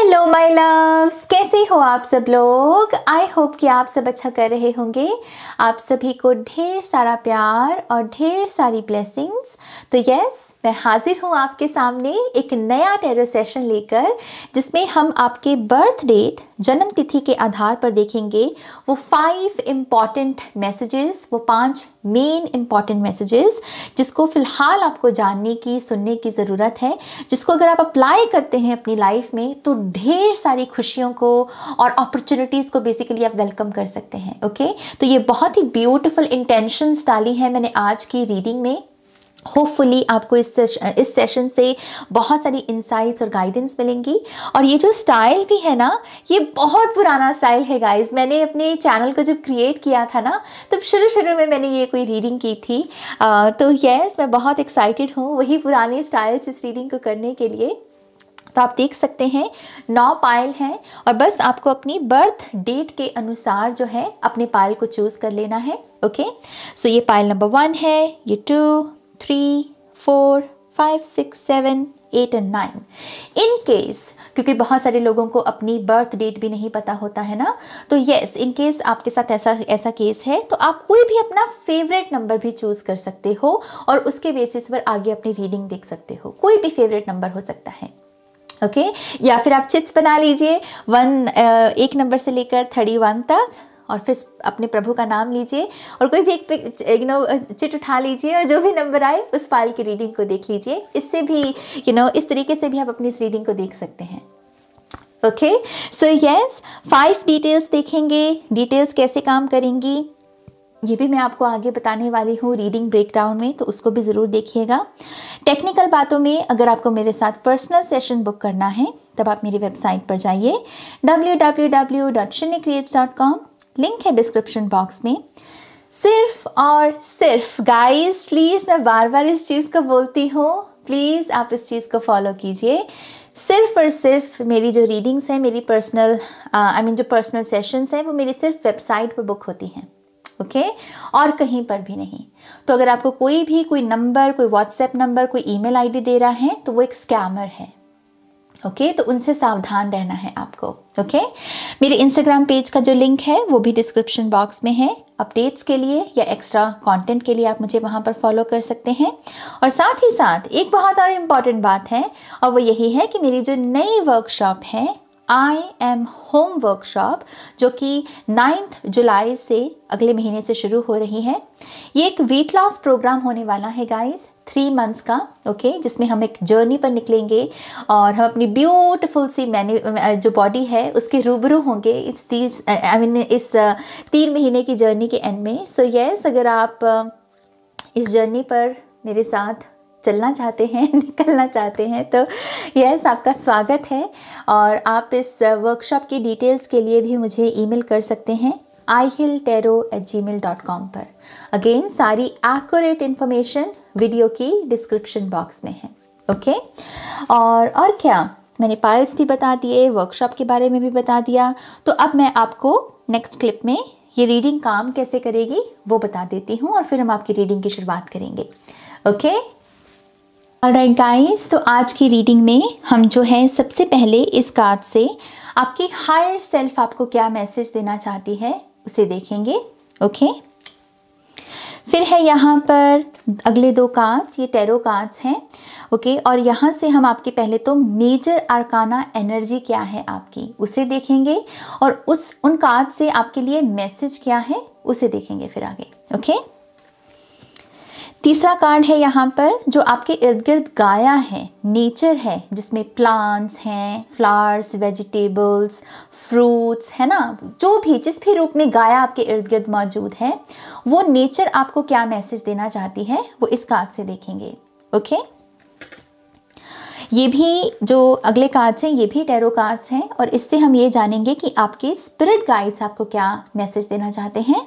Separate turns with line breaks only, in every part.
Hello my loves, कैसे हो आप सब लोग। आई होप कि आप सब अच्छा कर रहे होंगे। आप सभी को ढेर सारा प्यार और ढेर सारी ब्लेसिंग्स। तो यस, मैं हाजिर हूँ आपके सामने एक नया टैरो सेशन लेकर, जिसमें हम आपके बर्थ डेट, जन्म तिथि के आधार पर देखेंगे वो 5 इम्पॉर्टेंट मैसेजेस, वो 5 मेन इम्पॉर्टेंट मैसेजेस जिसको फ़िलहाल आपको जानने की, सुनने की ज़रूरत है, जिसको अगर आप अप्लाई करते हैं अपनी लाइफ में तो ढेर सारी खुशियों को और अपॉर्चुनिटीज़ को बेसिकली आप वेलकम कर सकते हैं। ओके, तो ये बहुत ही ब्यूटीफुल इंटेंशंस डाली है मैंने आज की रीडिंग में। होपफुली आपको इस सेशन से बहुत सारी इंसाइट्स और गाइडेंस मिलेंगी। और ये जो स्टाइल भी है ना, ये बहुत पुराना स्टाइल है गाइस। मैंने अपने चैनल को जब क्रिएट किया था ना, तब शुरू में मैंने ये कोई रीडिंग की थी। तो यस, मैं बहुत एक्साइटेड हूँ वही पुराने स्टाइल से इस रीडिंग को करने के लिए। तो आप देख सकते हैं 9 पायल हैं और बस आपको अपनी बर्थ डेट के अनुसार जो है अपने पायल को चूज़ कर लेना है। ओके, सो ये पायल नंबर 1 है, ये 2, 3, 4, 5, 6, 7, 8 और 9। इन केस, क्योंकि बहुत सारे लोगों को अपनी बर्थ डेट भी नहीं पता होता है ना, तो यस, इन केस आपके साथ ऐसा केस है तो आप कोई भी अपना फेवरेट नंबर भी चूज़ कर सकते हो और उसके बेसिस पर आगे अपनी रीडिंग देख सकते हो। कोई भी फेवरेट नंबर हो सकता है। ओके, या फिर आप चिट्स बना लीजिए 1 नंबर से लेकर 31 तक, और फिर अपने प्रभु का नाम लीजिए और कोई भी एक चिट उठा लीजिए और जो भी नंबर आए उस फाइल की रीडिंग को देख लीजिए। इससे भी इस तरीके से भी आप अपनी इस रीडिंग को देख सकते हैं। ओके, सो यस, 5 डिटेल्स देखेंगे। डिटेल्स कैसे काम करेंगी ये भी मैं आपको आगे बताने वाली हूँ रीडिंग ब्रेकडाउन में, तो उसको भी ज़रूर देखिएगा। टेक्निकल बातों में अगर आपको मेरे साथ पर्सनल सेशन बुक करना है तब आप मेरी वेबसाइट पर जाइए www.shinycreates.com, लिंक है डिस्क्रिप्शन बॉक्स में। सिर्फ और सिर्फ गाइस, प्लीज़ मैं बार बार इस चीज़ को बोलती हूँ, प्लीज़ आप इस चीज़ को फॉलो कीजिए। सिर्फ और सिर्फ मेरी जो रीडिंग्स हैं, मेरी पर्सनल जो पर्सनल सेशंस हैं, वो मेरी सिर्फ वेबसाइट पर बुक होती हैं। ओके, और कहीं पर भी नहीं। तो अगर आपको कोई नंबर, कोई व्हाट्सएप नंबर, कोई ईमेल आईडी दे रहा है तो वो एक स्कैमर है। ओके, तो उनसे सावधान रहना है आपको। ओके, मेरे इंस्टाग्राम पेज का जो लिंक है वो भी डिस्क्रिप्शन बॉक्स में है। अपडेट्स के लिए या एक्स्ट्रा कंटेंट के लिए आप मुझे वहाँ पर फॉलो कर सकते हैं। और साथ ही साथ एक बहुत और इम्पॉर्टेंट बात है, और वो यही है कि मेरी जो नई वर्कशॉप है आई एम होम वर्कशॉप, जो कि 9 जुलाई से अगले महीने से शुरू हो रही है। ये एक वेट लॉस प्रोग्राम होने वाला है गाइस, 3 मंथ्स का। ओके, जिसमें हम एक जर्नी पर निकलेंगे और हम अपनी ब्यूटीफुल सी जो बॉडी है उसके रूबरू होंगे इस 3 महीने की जर्नी के एंड में। सो यस, अगर आप इस जर्नी पर मेरे साथ चलना चाहते हैं, निकलना चाहते हैं, तो यस, आपका स्वागत है। और आप इस वर्कशॉप की डिटेल्स के लिए भी मुझे ईमेल कर सकते हैं ihilltarot@gmail.com पर। अगेन, सारी एक्यूरेट इन्फॉर्मेशन वीडियो की डिस्क्रिप्शन बॉक्स में है। ओके, और क्या, मैंने पाइल्स भी बता दिए, वर्कशॉप के बारे में भी बता दिया। तो अब मैं आपको नेक्स्ट क्लिप में ये रीडिंग काम कैसे करेगी वो बता देती हूँ और फिर हम आपकी रीडिंग की शुरुआत करेंगे। ओके, ऑलराइट गाइस, तो आज की रीडिंग में हम जो है सबसे पहले इस कार्ड से आपकी हायर सेल्फ आपको क्या मैसेज देना चाहती है उसे देखेंगे। ओके, फिर है यहाँ पर अगले 2 कार्ड्स, ये टैरो कार्ड्स हैं। ओके, और यहाँ से हम आपके पहले तो मेजर आर्काना एनर्जी क्या है आपकी उसे देखेंगे और उन कार्ड से आपके लिए मैसेज क्या है उसे देखेंगे फिर आगे। ओके, तीसरा कार्ड है यहाँ पर जो आपके इर्द गिर्द गाया है, नेचर है, जिसमें प्लांट्स हैं, फ्लावर्स, वेजिटेबल्स, फ्रूट्स, है ना, जो भी जिस भी रूप में गाया आपके इर्द गिर्द मौजूद है, वो नेचर आपको क्या मैसेज देना चाहती है वो इस कार्ड से देखेंगे। ओके, ये भी जो अगले कार्ड्स हैं ये भी टैरो कार्ड्स हैं और इससे हम ये जानेंगे कि आपके स्पिरिट गाइड्स आपको क्या मैसेज देना चाहते हैं।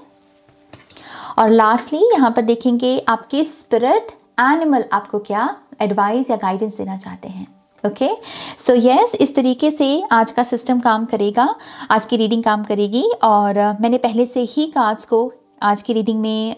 और लास्टली यहाँ पर देखेंगे आपके स्पिरिट एनिमल आपको क्या एडवाइस या गाइडेंस देना चाहते हैं। ओके, सो यस, इस तरीके से आज का सिस्टम काम करेगा, आज की रीडिंग काम करेगी। और मैंने पहले से ही कार्ड्स को आज की रीडिंग में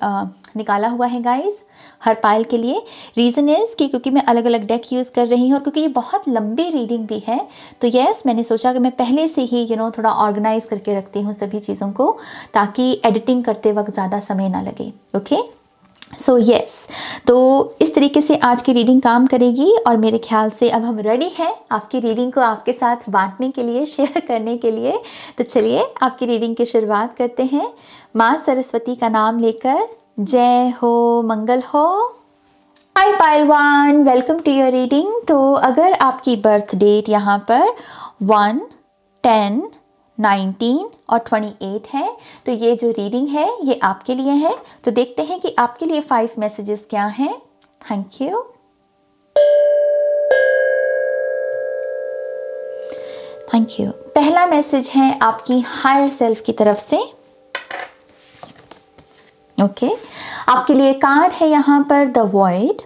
निकाला हुआ है गाइस, हर पायल के लिए। रीज़न इज़ कि क्योंकि मैं अलग अलग डेक यूज़ कर रही हूँ और क्योंकि ये बहुत लंबी रीडिंग भी है, तो यस मैंने सोचा कि मैं पहले से ही थोड़ा ऑर्गेनाइज करके रखती हूँ सभी चीज़ों को, ताकि एडिटिंग करते वक्त ज़्यादा समय ना लगे। ओके सो यस, तो इस तरीके से आज की रीडिंग काम करेगी और मेरे ख्याल से अब हम रेडी हैं आपकी रीडिंग को आपके साथ बांटने के लिए, शेयर करने के लिए। तो चलिए आपकी रीडिंग की शुरुआत करते हैं माँ सरस्वती का नाम लेकर। जय हो, मंगल हो। Hi Payal one, welcome to your reading. तो अगर आपकी बर्थ डेट यहाँ पर 1, 10, 19 और 28 है, तो ये जो रीडिंग है ये आपके लिए है। तो देखते हैं कि आपके लिए 5 मैसेजेस क्या हैं। Thank you. Thank you. पहला मैसेज है आपकी हायर सेल्फ की तरफ से। ओके आपके लिए कार्ड है यहाँ पर the void,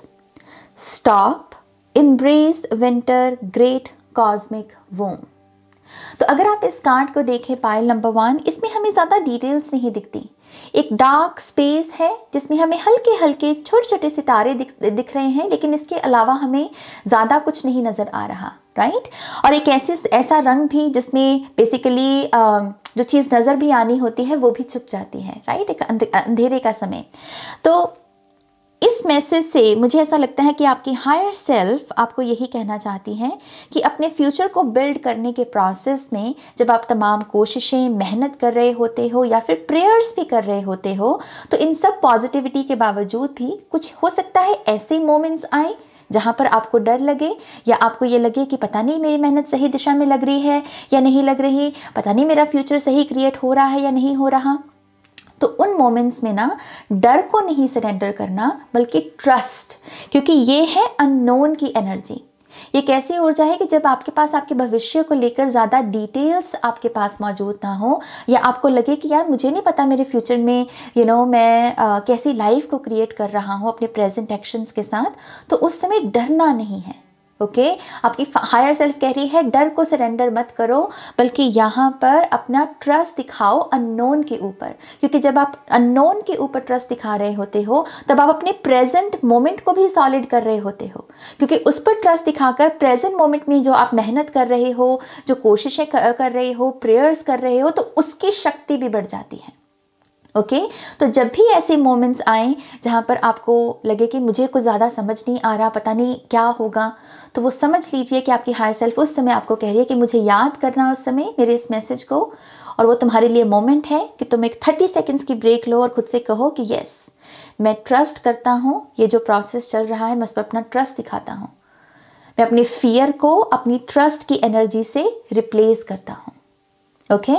stop, embrace winter, great cosmic womb. तो अगर आप इस कार्ड को देखें पायल नंबर 1, इसमें हमें ज़्यादा डिटेल्स नहीं दिखती। एक डार्क स्पेस है जिसमें हमें हल्के हल्के छोटे छोटे सितारे दिख रहे हैं, लेकिन इसके अलावा हमें ज़्यादा कुछ नहीं नज़र आ रहा, राइट। और एक ऐसा रंग भी जिसमें बेसिकली जो चीज़ नज़र भी आनी होती है वो भी छुप जाती है, राइट, एक अंधेरे का समय। तो इस मैसेज से मुझे ऐसा लगता है कि आपकी हायर सेल्फ आपको यही कहना चाहती है कि अपने फ्यूचर को बिल्ड करने के प्रोसेस में जब आप तमाम कोशिशें, मेहनत कर रहे होते हो या फिर प्रेयर्स भी कर रहे होते हो, तो इन सब पॉजिटिविटी के बावजूद भी कुछ हो सकता है ऐसे मोमेंट्स आए जहाँ पर आपको डर लगे या आपको ये लगे कि पता नहीं मेरी मेहनत सही दिशा में लग रही है या नहीं लग रही, पता नहीं मेरा फ्यूचर सही क्रिएट हो रहा है या नहीं हो रहा। तो उन मोमेंट्स में ना डर को नहीं सरेंडर करना बल्कि ट्रस्ट, क्योंकि ये है अननोन की एनर्जी। ये कैसी ऊर्जा है कि जब आपके पास आपके भविष्य को लेकर ज़्यादा डिटेल्स आपके पास मौजूद ना हो या आपको लगे कि यार मुझे नहीं पता मेरे फ्यूचर में मैं कैसी लाइफ को क्रिएट कर रहा हूँ अपने प्रेजेंट एक्शंस के साथ, तो उस समय डरना नहीं है। ओके आपकी हायर सेल्फ कह रही है डर को सरेंडर मत करो, बल्कि यहाँ पर अपना ट्रस्ट दिखाओ अननोन के ऊपर, क्योंकि जब आप अननोन के ऊपर ट्रस्ट दिखा रहे होते हो तब आप अपने प्रेजेंट मोमेंट को भी सॉलिड कर रहे होते हो, क्योंकि उस पर ट्रस्ट दिखाकर प्रेजेंट मोमेंट में जो आप मेहनत कर रहे हो, जो कोशिशें कर रहे हो, प्रेयर्स कर रहे हो, तो उसकी शक्ति भी बढ़ जाती है। ओके तो जब भी ऐसे मोमेंट्स आए जहाँ पर आपको लगे कि मुझे कुछ ज़्यादा समझ नहीं आ रहा, पता नहीं क्या होगा, तो वो समझ लीजिए कि आपकी हायर सेल्फ उस समय आपको कह रही है कि मुझे याद करना उस समय मेरे इस मैसेज को, और वो तुम्हारे लिए मोमेंट है कि तुम एक 30 सेकेंड्स की ब्रेक लो और खुद से कहो कि यस मैं ट्रस्ट करता हूँ, ये जो प्रोसेस चल रहा है मैं उस पर अपना ट्रस्ट दिखाता हूँ, मैं अपने फियर को अपनी ट्रस्ट की एनर्जी से रिप्लेस करता हूँ। ओके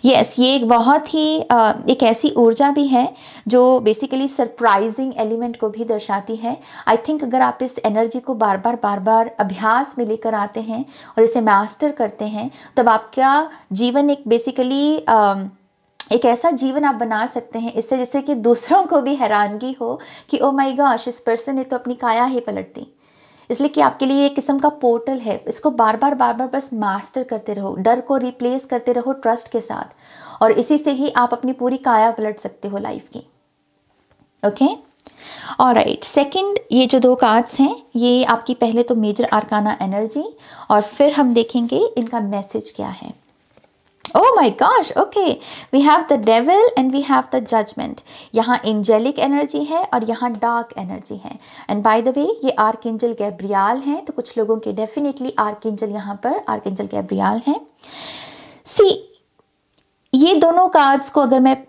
यस ये एक बहुत ही एक ऐसी ऊर्जा भी है जो बेसिकली सरप्राइजिंग एलिमेंट को भी दर्शाती है। आई थिंक अगर आप इस एनर्जी को बार बार अभ्यास में लेकर आते हैं और इसे मास्टर करते हैं, तब आपका जीवन एक बेसिकली एक ऐसा जीवन आप बना सकते हैं इससे, जैसे कि दूसरों को भी हैरानगी हो कि ओ माय गॉश इस पर्सन ने तो अपनी काया ही पलट दी। इसलिए कि आपके लिए एक किस्म का पोर्टल है, इसको बार बार बस मास्टर करते रहो, डर को रिप्लेस करते रहो ट्रस्ट के साथ, और इसी से ही आप अपनी पूरी काया पलट सकते हो लाइफ की। ओके ऑलराइट, सेकंड ये जो 2 कार्ड्स हैं ये आपकी पहले तो मेजर आर्काना एनर्जी, और फिर हम देखेंगे इनका मैसेज क्या है। Oh my gosh, okay, we have the devil and we have the judgment। यहाँ एंजेलिक एनर्जी है और यहाँ डार्क एनर्जी है। एंड बाय द वे ये आर्कएंजल गैब्रियल हैं, तो कुछ लोगों के डेफिनेटली आर्कएंजल यहाँ पर आर्कएंजल गैब्रियल हैं। सी ये दोनों कार्ड्स को अगर मैं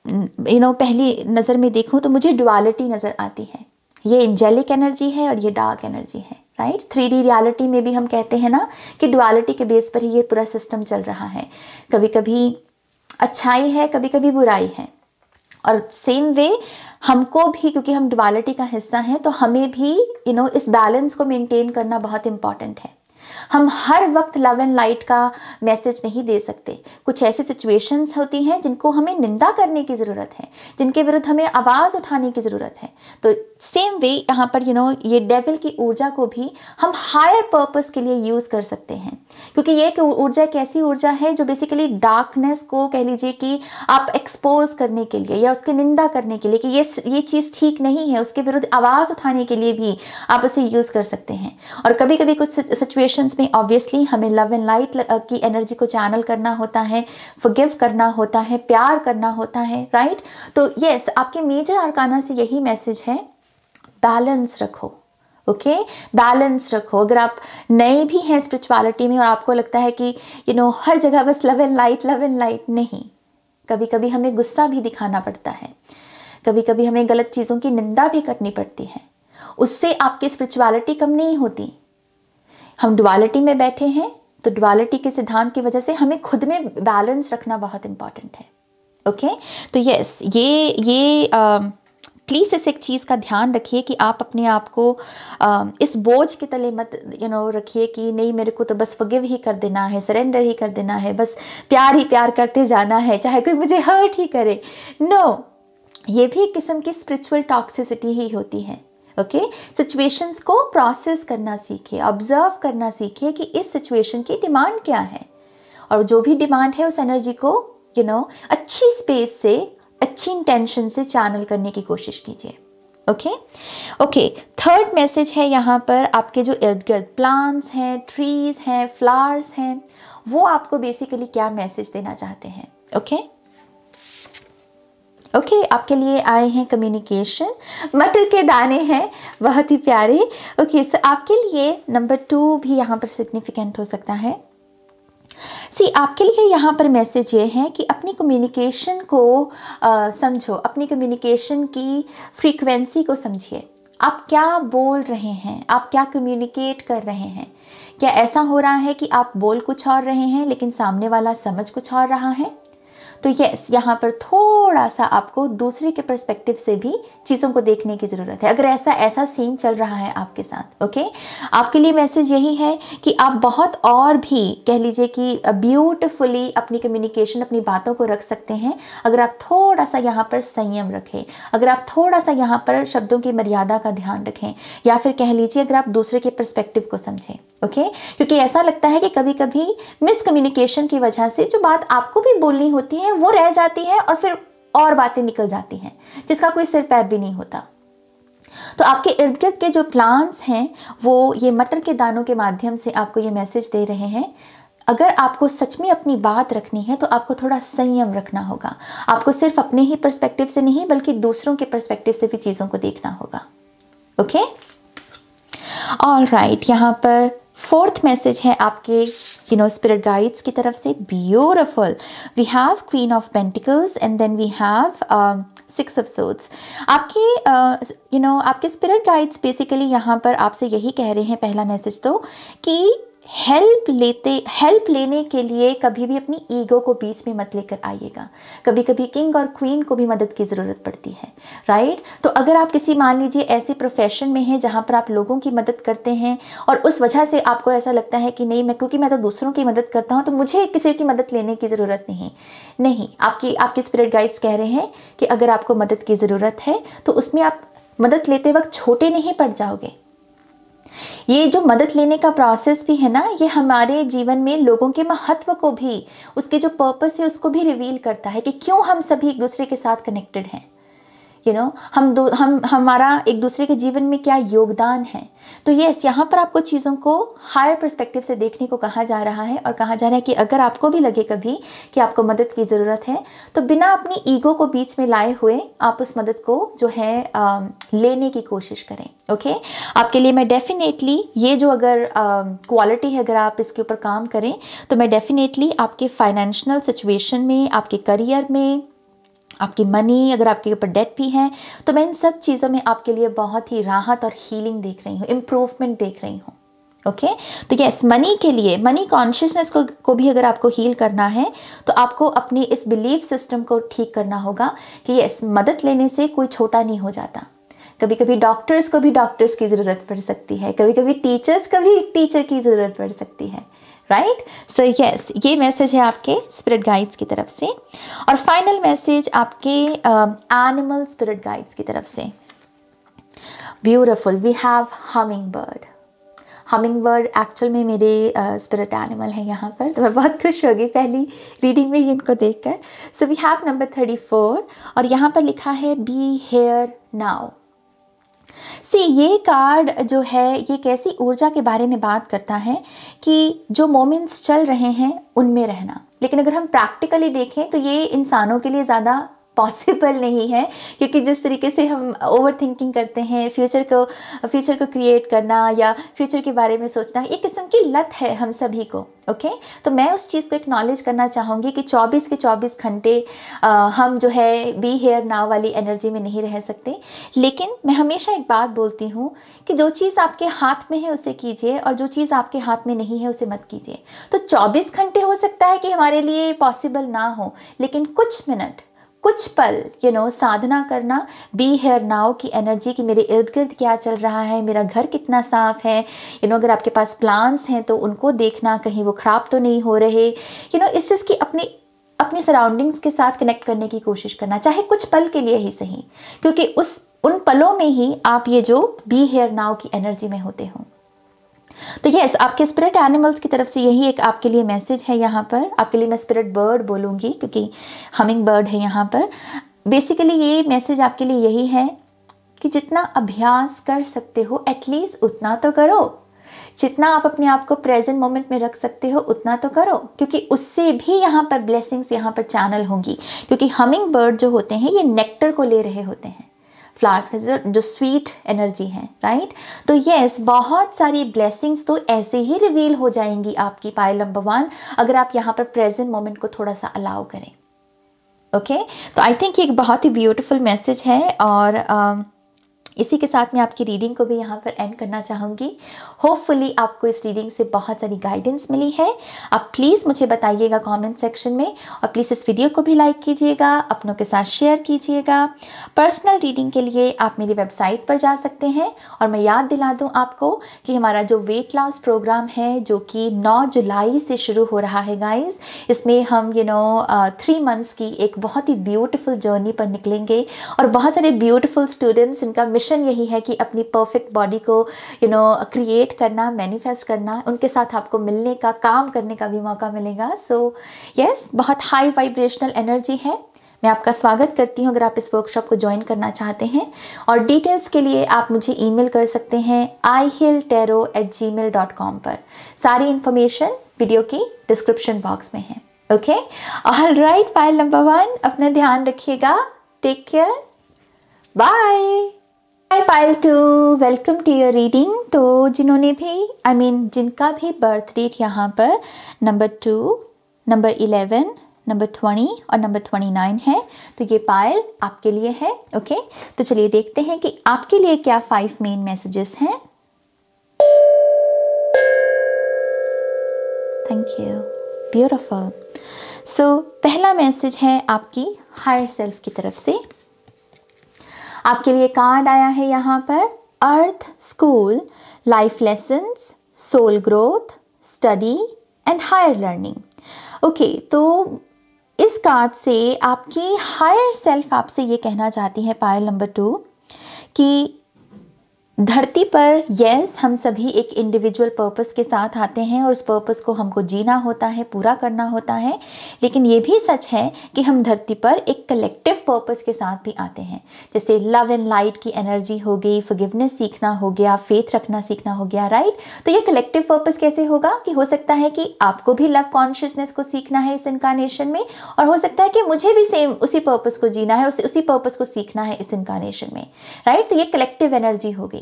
पहली नज़र में देखूँ तो मुझे डुअलिटी नज़र आती है। ये एंजेलिक एनर्जी है और ये डार्क एनर्जी है, राइट। 3D रियलिटी में भी हम कहते हैं ना कि डुअलिटी के बेस पर ही ये पूरा सिस्टम चल रहा है, कभी कभी अच्छाई है, कभी कभी बुराई है। और सेम वे हमको भी, क्योंकि हम डुअलिटी का हिस्सा हैं, तो हमें भी इस बैलेंस को मेंटेन करना बहुत इंपॉर्टेंट है। हम हर वक्त लव एंड लाइट का मैसेज नहीं दे सकते। कुछ ऐसे सिचुएशंस होती हैं जिनको हमें निंदा करने की ज़रूरत है, जिनके विरुद्ध हमें आवाज़ उठाने की ज़रूरत है। तो सेम वे यहाँ पर ये डेविल की ऊर्जा को भी हम हायर पर्पस के लिए यूज़ कर सकते हैं, क्योंकि ये एक ऊर्जा एक ऐसी ऊर्जा है जो बेसिकली डार्कनेस को कह लीजिए कि आप एक्सपोज करने के लिए या उसकी निंदा करने के लिए कि ये चीज़ ठीक नहीं है, उसके विरुद्ध आवाज़ उठाने के लिए भी आप उसे यूज़ कर सकते हैं। और कभी कभी कुछ सिचुएशंस में ऑब्वियसली हमें लव एंड लाइट की एनर्जी को चैनल करना होता है, फॉरगिव करना होता है, प्यार करना होता है, राइट। तो यस, आपके मेजर आर्काना से यही मैसेज है, बैलेंस रखो। ओके, बैलेंस रखो। अगर आप नए भी हैं स्पिरिचुअलिटी में और आपको लगता है कि हर जगह बस लव एंड लाइट, नहीं, कभी कभी हमें गुस्सा भी दिखाना पड़ता है, कभी कभी हमें गलत चीज़ों की निंदा भी करनी पड़ती है। उससे आपकी स्पिरिचुअलिटी कम नहीं होती। हम डुअलिटी में बैठे हैं तो डुअलिटी के सिद्धांत की वजह से हमें खुद में बैलेंस रखना बहुत इंपॉर्टेंट है। ओके, तो यस, ये प्लीज़ इस एक चीज़ का ध्यान रखिए कि आप अपने आप को इस बोझ के तले मत रखिए कि नहीं, मेरे को तो बस फॉरगिव ही कर देना है, सरेंडर ही कर देना है, बस प्यार ही प्यार करते जाना है, चाहे कोई मुझे हर्ट ही करे। नो, ये भी एक किस्म की स्पिरिचुअल टॉक्सिसिटी ही होती है। ओके, सिचुएशंस को प्रोसेस करना सीखिए, ऑब्जर्व करना सीखिए कि इस सिचुएशन की डिमांड क्या है, और जो भी डिमांड है उस एनर्जी को अच्छी स्पेस से, अच्छी इंटेंशन से चैनल करने की कोशिश कीजिए। ओके, थर्ड मैसेज है यहाँ पर, आपके जो इर्द गिर्द प्लांट्स हैं, ट्रीज हैं, फ्लावर्स हैं, वो आपको बेसिकली क्या मैसेज देना चाहते हैं। ओके, आपके लिए आए हैं कम्युनिकेशन, मटर के दाने हैं, बहुत ही प्यारे। ओके, सो आपके लिए नंबर 2 भी यहाँ पर सिग्निफिकेंट हो सकता है। आपके लिए यहाँ पर मैसेज ये है कि अपनी कम्युनिकेशन को समझो, अपनी कम्युनिकेशन की फ्रीक्वेंसी को समझिए। आप क्या बोल रहे हैं, आप क्या कम्युनिकेट कर रहे हैं। क्या ऐसा हो रहा है कि आप बोल कुछ और रहे हैं लेकिन सामने वाला समझ कुछ और रहा है? तो यस, यहाँ पर थोड़ा सा आपको दूसरे के पर्सपेक्टिव से भी चीज़ों को देखने की ज़रूरत है, अगर ऐसा सीन चल रहा है आपके साथ। ओके, आपके लिए मैसेज यही है कि आप बहुत और भी कह लीजिए कि ब्यूटिफुली अपनी कम्युनिकेशन, अपनी बातों को रख सकते हैं अगर आप थोड़ा सा यहाँ पर संयम रखें, अगर आप थोड़ा सा यहाँ पर शब्दों की मर्यादा का ध्यान रखें, या फिर कह लीजिए अगर आप दूसरे के पर्सपेक्टिव को समझें। ओके, क्योंकि ऐसा लगता है कि कभी कभी मिसकम्युनिकेशन की वजह से जो बात आपको भी बोलनी होती है वो रह जाती है और फिर और बातें निकल जाती हैं जिसका कोई सिर पैर भी नहीं होता। तो आपके इर्द गिर्द के जो प्लांट्स हैं वो ये मटर के दानों के माध्यम से आपको ये मैसेज दे रहे हैं, अगर आपको सच में अपनी बात रखनी है तो आपको थोड़ा संयम रखना होगा। आपको सिर्फ अपने ही पर्सपेक्टिव से नहीं बल्कि दूसरों के पर्सपेक्टिव से भी चीज़ों को देखना होगा। ओके, ऑलराइट, यहाँ पर 4th मैसेज है आपके स्पिरिट गाइड्स की तरफ से। Beautiful, we have queen of pentacles and then we have 6 of swords. आपके आपके स्पिरिट गाइड्स बेसिकली यहाँ पर आपसे यही कह रहे हैं, पहला मैसेज तो, कि हेल्प लेने के लिए कभी भी अपनी ईगो को बीच में मत लेकर आइएगा। कभी कभी किंग और क्वीन को भी मदद की ज़रूरत पड़ती है, राइट। तो अगर आप किसी मान लीजिए ऐसे प्रोफेशन में हैं जहाँ पर आप लोगों की मदद करते हैं और उस वजह से आपको ऐसा लगता है कि नहीं, क्योंकि मैं तो दूसरों की मदद करता हूँ तो मुझे किसी की मदद लेने की ज़रूरत नहीं। आपके स्पिरिट गाइड्स कह रहे हैं कि अगर आपको मदद की ज़रूरत है तो उसमें आप मदद लेते वक्त छोटे नहीं पड़ जाओगे। ये जो मदद लेने का प्रोसेस भी है ना, ये हमारे जीवन में लोगों के महत्व को भी, उसके जो पर्पस है उसको भी रिवील करता है कि क्यों हम सभी एक दूसरे के साथ कनेक्टेड हैं। हमारा एक दूसरे के जीवन में क्या योगदान है। तो यस, यहाँ पर आपको चीज़ों को हायर पर्सपेक्टिव से देखने को कहा जा रहा है और कहा जा रहा है कि अगर आपको भी लगे कभी कि आपको मदद की ज़रूरत है तो बिना अपनी ईगो को बीच में लाए हुए आप उस मदद को जो है लेने की कोशिश करें। ओके, आपके लिए मैं डेफिनेटली ये जो अगर क्वालिटी है, अगर आप इसके ऊपर काम करें तो मैं डेफिनेटली आपके फाइनेंशियल सिचुएशन में, आपके करियर में, आपकी मनी, अगर आपके ऊपर डेट भी है तो मैं इन सब चीज़ों में आपके लिए बहुत ही राहत और हीलिंग देख रही हूँ, इम्प्रूवमेंट देख रही हूँ। ओके, तो यस, मनी के लिए, मनी कॉन्शियसनेस को भी अगर आपको हील करना है तो आपको अपनी इस बिलीफ सिस्टम को ठीक करना होगा कि यस, मदद लेने से कोई छोटा नहीं हो जाता। कभी कभी डॉक्टर्स को भी डॉक्टर्स की ज़रूरत पड़ सकती है, कभी कभी टीचर्स को भी टीचर की ज़रूरत पड़ सकती है, राइट। सो यस, ये मैसेज है आपके स्पिरिट गाइड्स की तरफ से। और फाइनल मैसेज आपके एनिमल स्पिरिट गाइड्स की तरफ से। Beautiful, we have humming bird. Humming bird actual में मेरे स्पिरिट एनिमल है यहाँ पर, तो मैं बहुत खुश हो गई पहली रीडिंग में ही इनको देखकर। सो वी हैव नंबर 34 और यहाँ पर लिखा है बी हेयर नाउ। सी, ये कार्ड जो है ये कैसी ऊर्जा के बारे में बात करता है कि जो मोमेंट्स चल रहे हैं उनमें रहना। लेकिन अगर हम प्रैक्टिकली देखें तो ये इंसानों के लिए ज़्यादा पॉसिबल नहीं है, क्योंकि जिस तरीके से हम ओवर थिंकिंग करते हैं, फ्यूचर को क्रिएट करना या फ्यूचर के बारे में सोचना, एक किस्म की लत है हम सभी को। ओके, तो मैं उस चीज़ को एक्नॉलेज करना चाहूँगी कि 24 के 24 घंटे हम जो है बी हेयर नाउ वाली एनर्जी में नहीं रह सकते। लेकिन मैं हमेशा एक बात बोलती हूँ कि जो चीज़ आपके हाथ में है उसे कीजिए और जो चीज़ आपके हाथ में नहीं है उसे मत कीजिए। तो 24 घंटे हो सकता है कि हमारे लिए पॉसिबल ना हो, लेकिन कुछ मिनट, कुछ पल साधना करना बी हेयर नाउ की एनर्जी की मेरे इर्द गिर्द क्या चल रहा है, मेरा घर कितना साफ़ है, अगर आपके पास प्लांट्स हैं तो उनको देखना कहीं वो ख़राब तो नहीं हो रहे, इस चीज़ की अपनी सराउंडिंग्स के साथ कनेक्ट करने की कोशिश करना, चाहे कुछ पल के लिए ही सही, क्योंकि उन पलों में ही आप ये जो बी हेयर नाउ की एनर्जी में होते हो। तो यस, आपके स्पिरिट एनिमल्स की तरफ से यही एक आपके लिए मैसेज है। यहाँ पर आपके लिए मैं स्पिरिट बर्ड बोलूँगी क्योंकि हमिंग बर्ड है यहाँ पर। बेसिकली ये मैसेज आपके लिए यही है कि जितना अभ्यास कर सकते हो एटलीस्ट उतना तो करो, जितना आप अपने आप को प्रेजेंट मोमेंट में रख सकते हो उतना तो करो, क्योंकि उससे भी यहाँ पर ब्लेसिंग्स यहाँ पर चैनल होंगी। क्योंकि हमिंग बर्ड जो होते हैं ये नेक्टर को ले रहे होते हैं, फ्लावर्स का जो स्वीट एनर्जी है, राइट। तो यस, बहुत सारी ब्लेसिंग्स तो ऐसे ही रिवील हो जाएंगी आपकी पाइल नंबर 1 अगर आप यहाँ पर प्रेजेंट मोमेंट को थोड़ा सा अलाउ करें। ओके, तो आई थिंक ये एक बहुत ही ब्यूटीफुल मैसेज है और इसी के साथ मैं आपकी रीडिंग को भी यहाँ पर एंड करना चाहूँगी। होपफुली आपको इस रीडिंग से बहुत सारी गाइडेंस मिली है। आप प्लीज़ मुझे बताइएगा कमेंट सेक्शन में, और प्लीज़ इस वीडियो को भी लाइक कीजिएगा, अपनों के साथ शेयर कीजिएगा। पर्सनल रीडिंग के लिए आप मेरी वेबसाइट पर जा सकते हैं। और मैं याद दिला दूँ आपको कि हमारा जो वेट लॉस प्रोग्राम है जो कि 9 जुलाई से शुरू हो रहा है गाइज़, इसमें हम 3 मंथ्स की एक बहुत ही ब्यूटीफुल जर्नी पर निकलेंगे और बहुत सारे ब्यूटीफुल स्टूडेंट्स, इनका मिशन यही है कि अपनी परफेक्ट बॉडी को क्रिएट करना, मैनिफेस्ट करना, उनके साथ आपको मिलने का, काम करने का भी मौका मिलेगा। सो यस, बहुत हाई वाइब्रेशनल एनर्जी है। मैं आपका स्वागत करती हूँ अगर आप इस वर्कशॉप को ज्वाइन करना चाहते हैं। और डिटेल्स के लिए आप मुझे ईमेल कर सकते हैं ihealtarot@gmail.com पर। सारी इन्फॉर्मेशन वीडियो की डिस्क्रिप्शन बॉक्स में है। Okay, all right, pile number 1, अपना ध्यान रखिएगा। Take care, bye. Hi pile 2, welcome to your reading. तो जिन्होंने भी जिनका भी बर्थ डेट यहाँ पर नंबर 2, नंबर 11, नंबर 20 और नंबर 29 है, तो ये पाइल आपके लिए है। ओके, तो चलिए देखते हैं कि आपके लिए क्या 5 मेन मैसेजेस हैं। Thank you, beautiful. सो पहला मैसेज है आपकी हायर सेल्फ की तरफ से। आपके लिए कार्ड आया है यहाँ पर earth school, life lessons, soul growth, study and higher learning. Okay, तो इस कार्ड से आपकी हायर सेल्फ आपसे ये कहना चाहती है पाइल नंबर 2 कि धरती पर यस, हम सभी एक इंडिविजुअल पर्पस के साथ आते हैं और उस पर्पस को हमको जीना होता है, पूरा करना होता है। लेकिन ये भी सच है कि हम धरती पर एक कलेक्टिव पर्पस के साथ भी आते हैं, जैसे लव एंड लाइट की एनर्जी हो गई, फॉरगिवनेस सीखना हो गया, फेथ रखना सीखना हो गया, राइट। तो ये कलेक्टिव पर्पस कैसे होगा कि हो सकता है कि आपको भी लव कॉन्शियसनेस को सीखना है इस इनकारनेशन में, और हो सकता है कि मुझे भी सेम उसी पर्पस को जीना है, उसी पर्पस को सीखना है इस इनकारनेशन में, राइट। तो ये कलेक्टिव एनर्जी हो गई।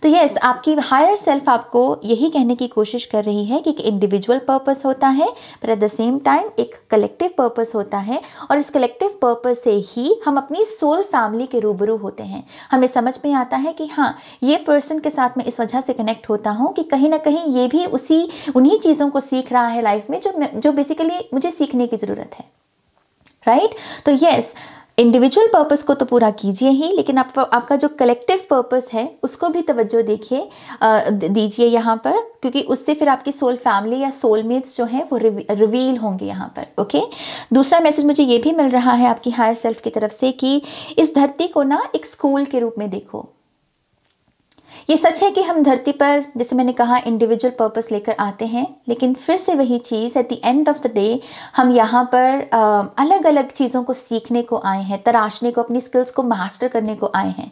तो यस, आपकी हायर सेल्फ आपको यही कहने की कोशिश कर रही है कि एक इंडिविजुअल पर्पस होता है पर एट द सेम टाइम एक कलेक्टिव पर्पस होता है, और इस कलेक्टिव पर्पस से ही हम अपनी सोल फैमिली के रूबरू होते हैं। हमें समझ में आता है कि हाँ, ये पर्सन के साथ मैं इस वजह से कनेक्ट होता हूँ कि कहीं ना कहीं ये भी उन्हीं चीज़ों को सीख रहा है लाइफ में जो बेसिकली मुझे सीखने की ज़रूरत है, राइट। तो यस, इंडिविजुअल पर्पस को तो पूरा कीजिए ही, लेकिन आपका जो कलेक्टिव पर्पस है उसको भी तवज्जो दीजिए यहाँ पर, क्योंकि उससे फिर आपकी सोल फैमिली या सोलमेट्स जो हैं वो रिवील होंगे यहाँ पर। ओके, दूसरा मैसेज मुझे ये भी मिल रहा है आपकी हायर सेल्फ की तरफ से कि इस धरती को ना एक स्कूल के रूप में देखो। ये सच है कि हम धरती पर, जैसे मैंने कहा, इंडिविजुअल पर्पस लेकर आते हैं, लेकिन फिर से वही चीज़, at the end of the day हम यहाँ पर अलग अलग चीज़ों को सीखने को आए हैं, तराशने को, अपनी स्किल्स को मास्टर करने को आए हैं,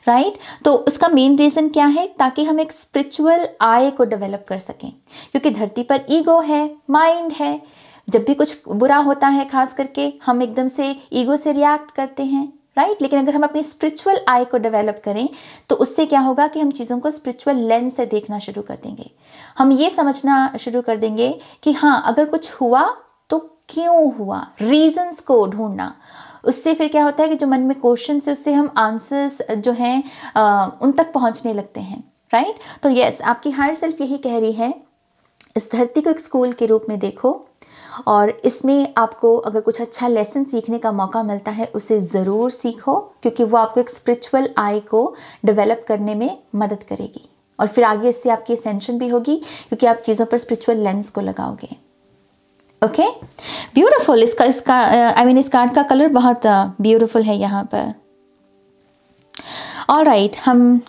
राइट। तो उसका मेन रीज़न क्या है? ताकि हम एक स्पिरिचुअल आई को डेवलप कर सकें, क्योंकि धरती पर ईगो है, माइंड है। जब भी कुछ बुरा होता है खास करके हम एकदम से ईगो से रिएक्ट करते हैं, राइट। लेकिन अगर हम अपनी स्पिरिचुअल आई को डेवलप करें तो उससे क्या होगा कि हम चीज़ों को स्पिरिचुअल लेंस से देखना शुरू कर देंगे। हम ये समझना शुरू कर देंगे कि हाँ, अगर कुछ हुआ तो क्यों हुआ, रीजंस को ढूंढना। उससे फिर क्या होता है कि जो मन में क्वेश्चन है उससे हम आंसर्स जो हैं उन तक पहुंचने लगते हैं, राइट। तो यस, आपकी हायर सेल्फ यही कह रही है, इस धरती को एक स्कूल के रूप में देखो, और इसमें आपको अगर कुछ अच्छा लेसन सीखने का मौका मिलता है उसे ज़रूर सीखो, क्योंकि वो आपको एक स्पिरिचुअल आई को डेवलप करने में मदद करेगी, और फिर आगे इससे आपकी असेंशन भी होगी क्योंकि आप चीज़ों पर स्पिरिचुअल लेंस को लगाओगे। Okay, beautiful. इस कार्ड का कलर बहुत ब्यूटीफुल है यहाँ पर। ऑलराइट, हम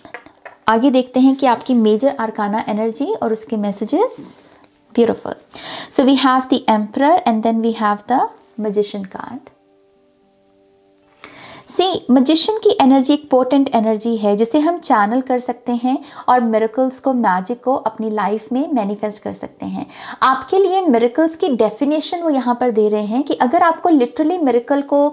आगे देखते हैं कि आपकी मेजर आर्काना एनर्जी और उसके messages. Beautiful. So we have the Emperor and then we have the Magician card. See, Magician की एनर्जी एक पोटेंट एनर्जी है जिसे हम चैनल कर सकते हैं और मिरेकल्स को, मैजिक को अपनी लाइफ में मैनिफेस्ट कर सकते हैं। आपके लिए मिरेकल्स की डेफिनेशन वो यहाँ पर दे रहे हैं कि अगर आपको लिटरली मिरेकल को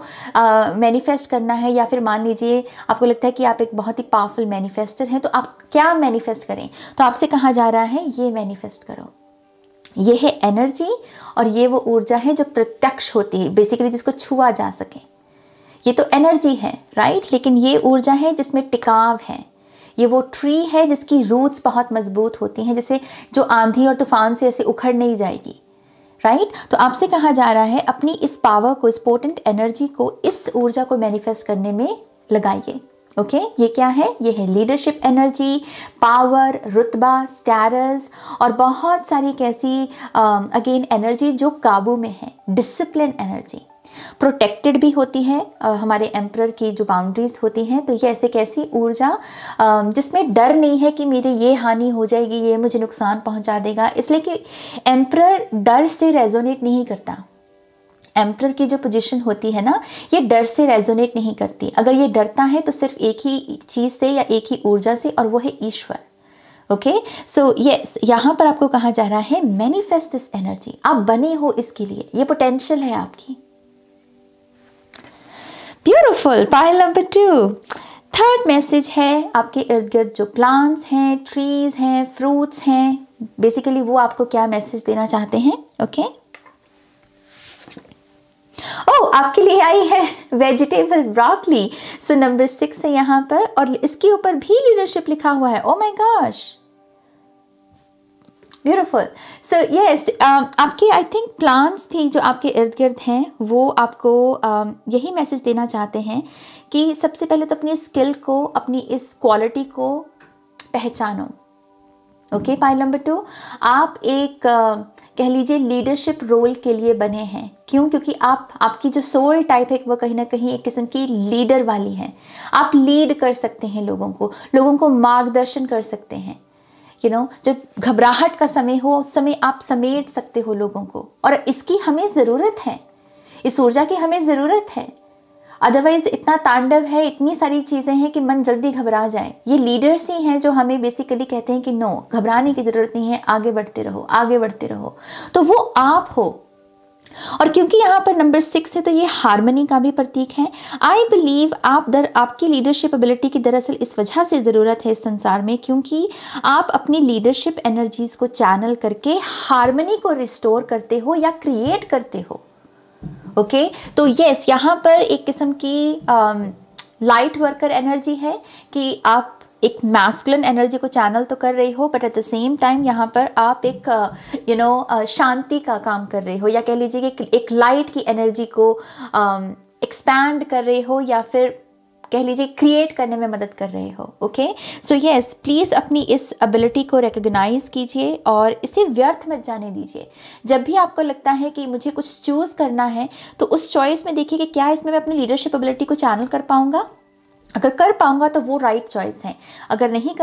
मैनिफेस्ट करना है, या फिर मान लीजिए आपको लगता है कि आप एक बहुत ही पावरफुल मैनिफेस्टर हैं, तो आप क्या मैनिफेस्ट करें? तो आपसे कहा जा रहा है ये मैनिफेस्ट करो। ये है एनर्जी और ये वो ऊर्जा है जो प्रत्यक्ष होती है, बेसिकली जिसको छुआ जा सके। ये तो एनर्जी है, राइट, लेकिन ये ऊर्जा है जिसमें टिकाव है। ये वो ट्री है जिसकी रूट्स बहुत मजबूत होती हैं, जैसे जो आंधी और तूफान से ऐसे उखड़ नहीं जाएगी, राइट। तो आपसे कहा जा रहा है अपनी इस पावर को, इस पोटेंट एनर्जी को, इस ऊर्जा को मैनिफेस्ट करने में लगाइए। ओके, ये क्या है? ये है लीडरशिप एनर्जी, पावर, रुतबा, स्टेटस और बहुत सारी कैसी अगेन एनर्जी जो काबू में है, डिसिप्लिन एनर्जी। प्रोटेक्टेड भी होती है हमारे एम्परर की जो बाउंड्रीज होती हैं। तो ये ऐसे कैसी ऊर्जा जिसमें डर नहीं है कि मेरे ये हानि हो जाएगी, ये मुझे नुकसान पहुंचा देगा, इसलिए कि एम्परर डर से रेजोनेट नहीं करता। एम्परर की जो पोजीशन होती है ना, ये डर से रेजोनेट नहीं करती। अगर ये डरता है तो सिर्फ एक ही चीज़ से या एक ही ऊर्जा से, और वो है ईश्वर। ओके, सो यस, यहाँ पर आपको कहा जा रहा है मैनिफेस्ट दिस एनर्जी। आप बने हो इसके लिए, ये पोटेंशियल है आपकी। Beautiful. Pile number 2, third message है आपके इर्द गिर्द जो प्लांट्स हैं, ट्रीज हैं, फ्रूट्स हैं, बेसिकली वो आपको क्या मैसेज देना चाहते हैं। ओके, आपके लिए आई है वेजिटेबल ब्रोकली। सो नंबर 6 है यहाँ पर, और इसके ऊपर भी लीडरशिप लिखा हुआ है। Oh my gosh, beautiful. So yes, आपके आई थिंक प्लांट्स भी जो आपके इर्द गिर्द हैं वो आपको यही मैसेज देना चाहते हैं कि सबसे पहले तो अपनी स्किल को, अपनी इस क्वालिटी को पहचानो। ओके, पाइल नंबर 2, आप एक कह लीजिए लीडरशिप रोल के लिए बने हैं। क्यों? क्योंकि आपकी जो सोल टाइप है वो कहीं ना कहीं एक किस्म की लीडर वाली है। आप लीड कर सकते हैं लोगों को मार्गदर्शन कर सकते हैं। जब घबराहट का समय हो उस समय आप समेट सकते हो लोगों को, और इसकी हमें ज़रूरत है, इस ऊर्जा की हमें ज़रूरत है। अदरवाइज इतना तांडव है, इतनी सारी चीज़ें हैं कि मन जल्दी घबरा जाए। ये लीडर्स ही हैं जो हमें बेसिकली कहते हैं कि नो, घबराने की ज़रूरत नहीं है, आगे बढ़ते रहो, आगे बढ़ते रहो। तो वो आप हो। और क्योंकि यहाँ पर नंबर 6 है तो ये हार्मनी का भी प्रतीक है। आई बिलीव आपकी लीडरशिप एबिलिटी की दरअसल इस वजह से ज़रूरत है इस संसार में, क्योंकि आप अपनी लीडरशिप एनर्जीज़ को चैनल करके हार्मनी को रिस्टोर करते हो या क्रिएट करते हो। ओके, तो यस, यहाँ पर एक किस्म की लाइट वर्कर एनर्जी है कि आप एक मैस्कुलिन एनर्जी को चैनल तो कर रही हो, but at the same time यहाँ पर आप एक शांति का काम कर रहे हो, या कह लीजिए कि एक लाइट की एनर्जी को एक्सपैंड कर रहे हो या फिर कह लीजिए क्रिएट करने में मदद कर रहे हो। ओके, सो यस, प्लीज़ अपनी इस एबिलिटी को रिकॉग्नाइज कीजिए और इसे व्यर्थ मत जाने दीजिए। जब भी आपको लगता है कि मुझे कुछ चूज़ करना है तो उस चॉइस में देखिए कि क्या इसमें मैं अपनी लीडरशिप एबिलिटी को चैनल कर पाऊंगा। अगर कर पाऊंगा तो वो राइट चॉइस है, अगर नहीं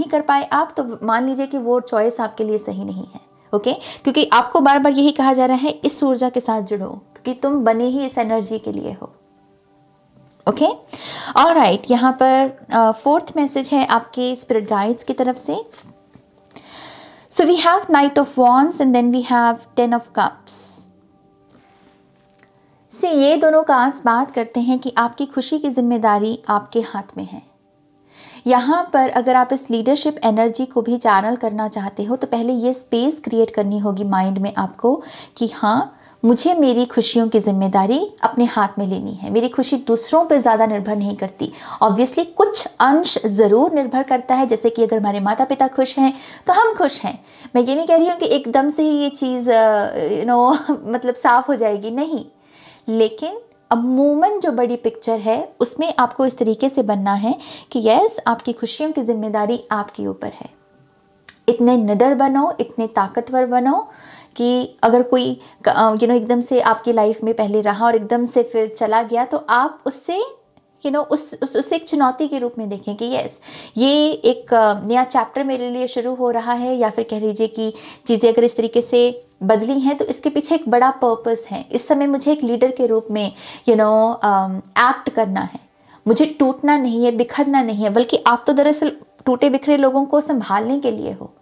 कर पाए आप तो मान लीजिए कि वो चॉइस आपके लिए सही नहीं है। ओके, क्योंकि आपको बार बार यही कहा जा रहा है इस ऊर्जा के साथ जुड़ो, क्योंकि तुम बने ही इस एनर्जी के लिए हो। ओके, ऑलराइट, यहाँ पर फोर्थ मैसेज है आपके स्पिरिट गाइड्स की तरफ से। So we have knight of wands and then we have 10 of cups. से ये दोनों कार्ड्स बात करते हैं कि आपकी खुशी की जिम्मेदारी आपके हाथ में है। यहाँ पर अगर आप इस लीडरशिप एनर्जी को भी चैनल करना चाहते हो तो पहले ये स्पेस क्रिएट करनी होगी माइंड में आपको कि हाँ, मुझे मेरी खुशियों की जिम्मेदारी अपने हाथ में लेनी है। मेरी खुशी दूसरों पर ज़्यादा निर्भर नहीं करती। ऑब्वियसली कुछ अंश ज़रूर निर्भर करता है, जैसे कि अगर हमारे माता पिता खुश हैं तो हम खुश हैं। मैं ये नहीं कह रही हूँ कि एकदम से ही ये चीज़ मतलब साफ हो जाएगी, नहीं, लेकिन अमूमन जो बड़ी पिक्चर है उसमें आपको इस तरीके से बनना है कि यस, आपकी खुशियों की जिम्मेदारी आपके ऊपर है। इतने निडर बनो, इतने ताकतवर बनो कि अगर कोई एकदम से आपकी लाइफ में पहले रहा और एकदम से फिर चला गया तो आप उससे उसे एक चुनौती के रूप में देखें कि यस, ये एक नया चैप्टर मेरे लिए शुरू हो रहा है, या फिर कह लीजिए कि चीज़ें अगर इस तरीके से बदली हैं तो इसके पीछे एक बड़ा पर्पस है। इस समय मुझे एक लीडर के रूप में एक्ट करना है। मुझे टूटना नहीं है, बिखरना नहीं है, बल्कि आप तो दरअसल टूटे बिखरे लोगों को संभालने के लिए हो।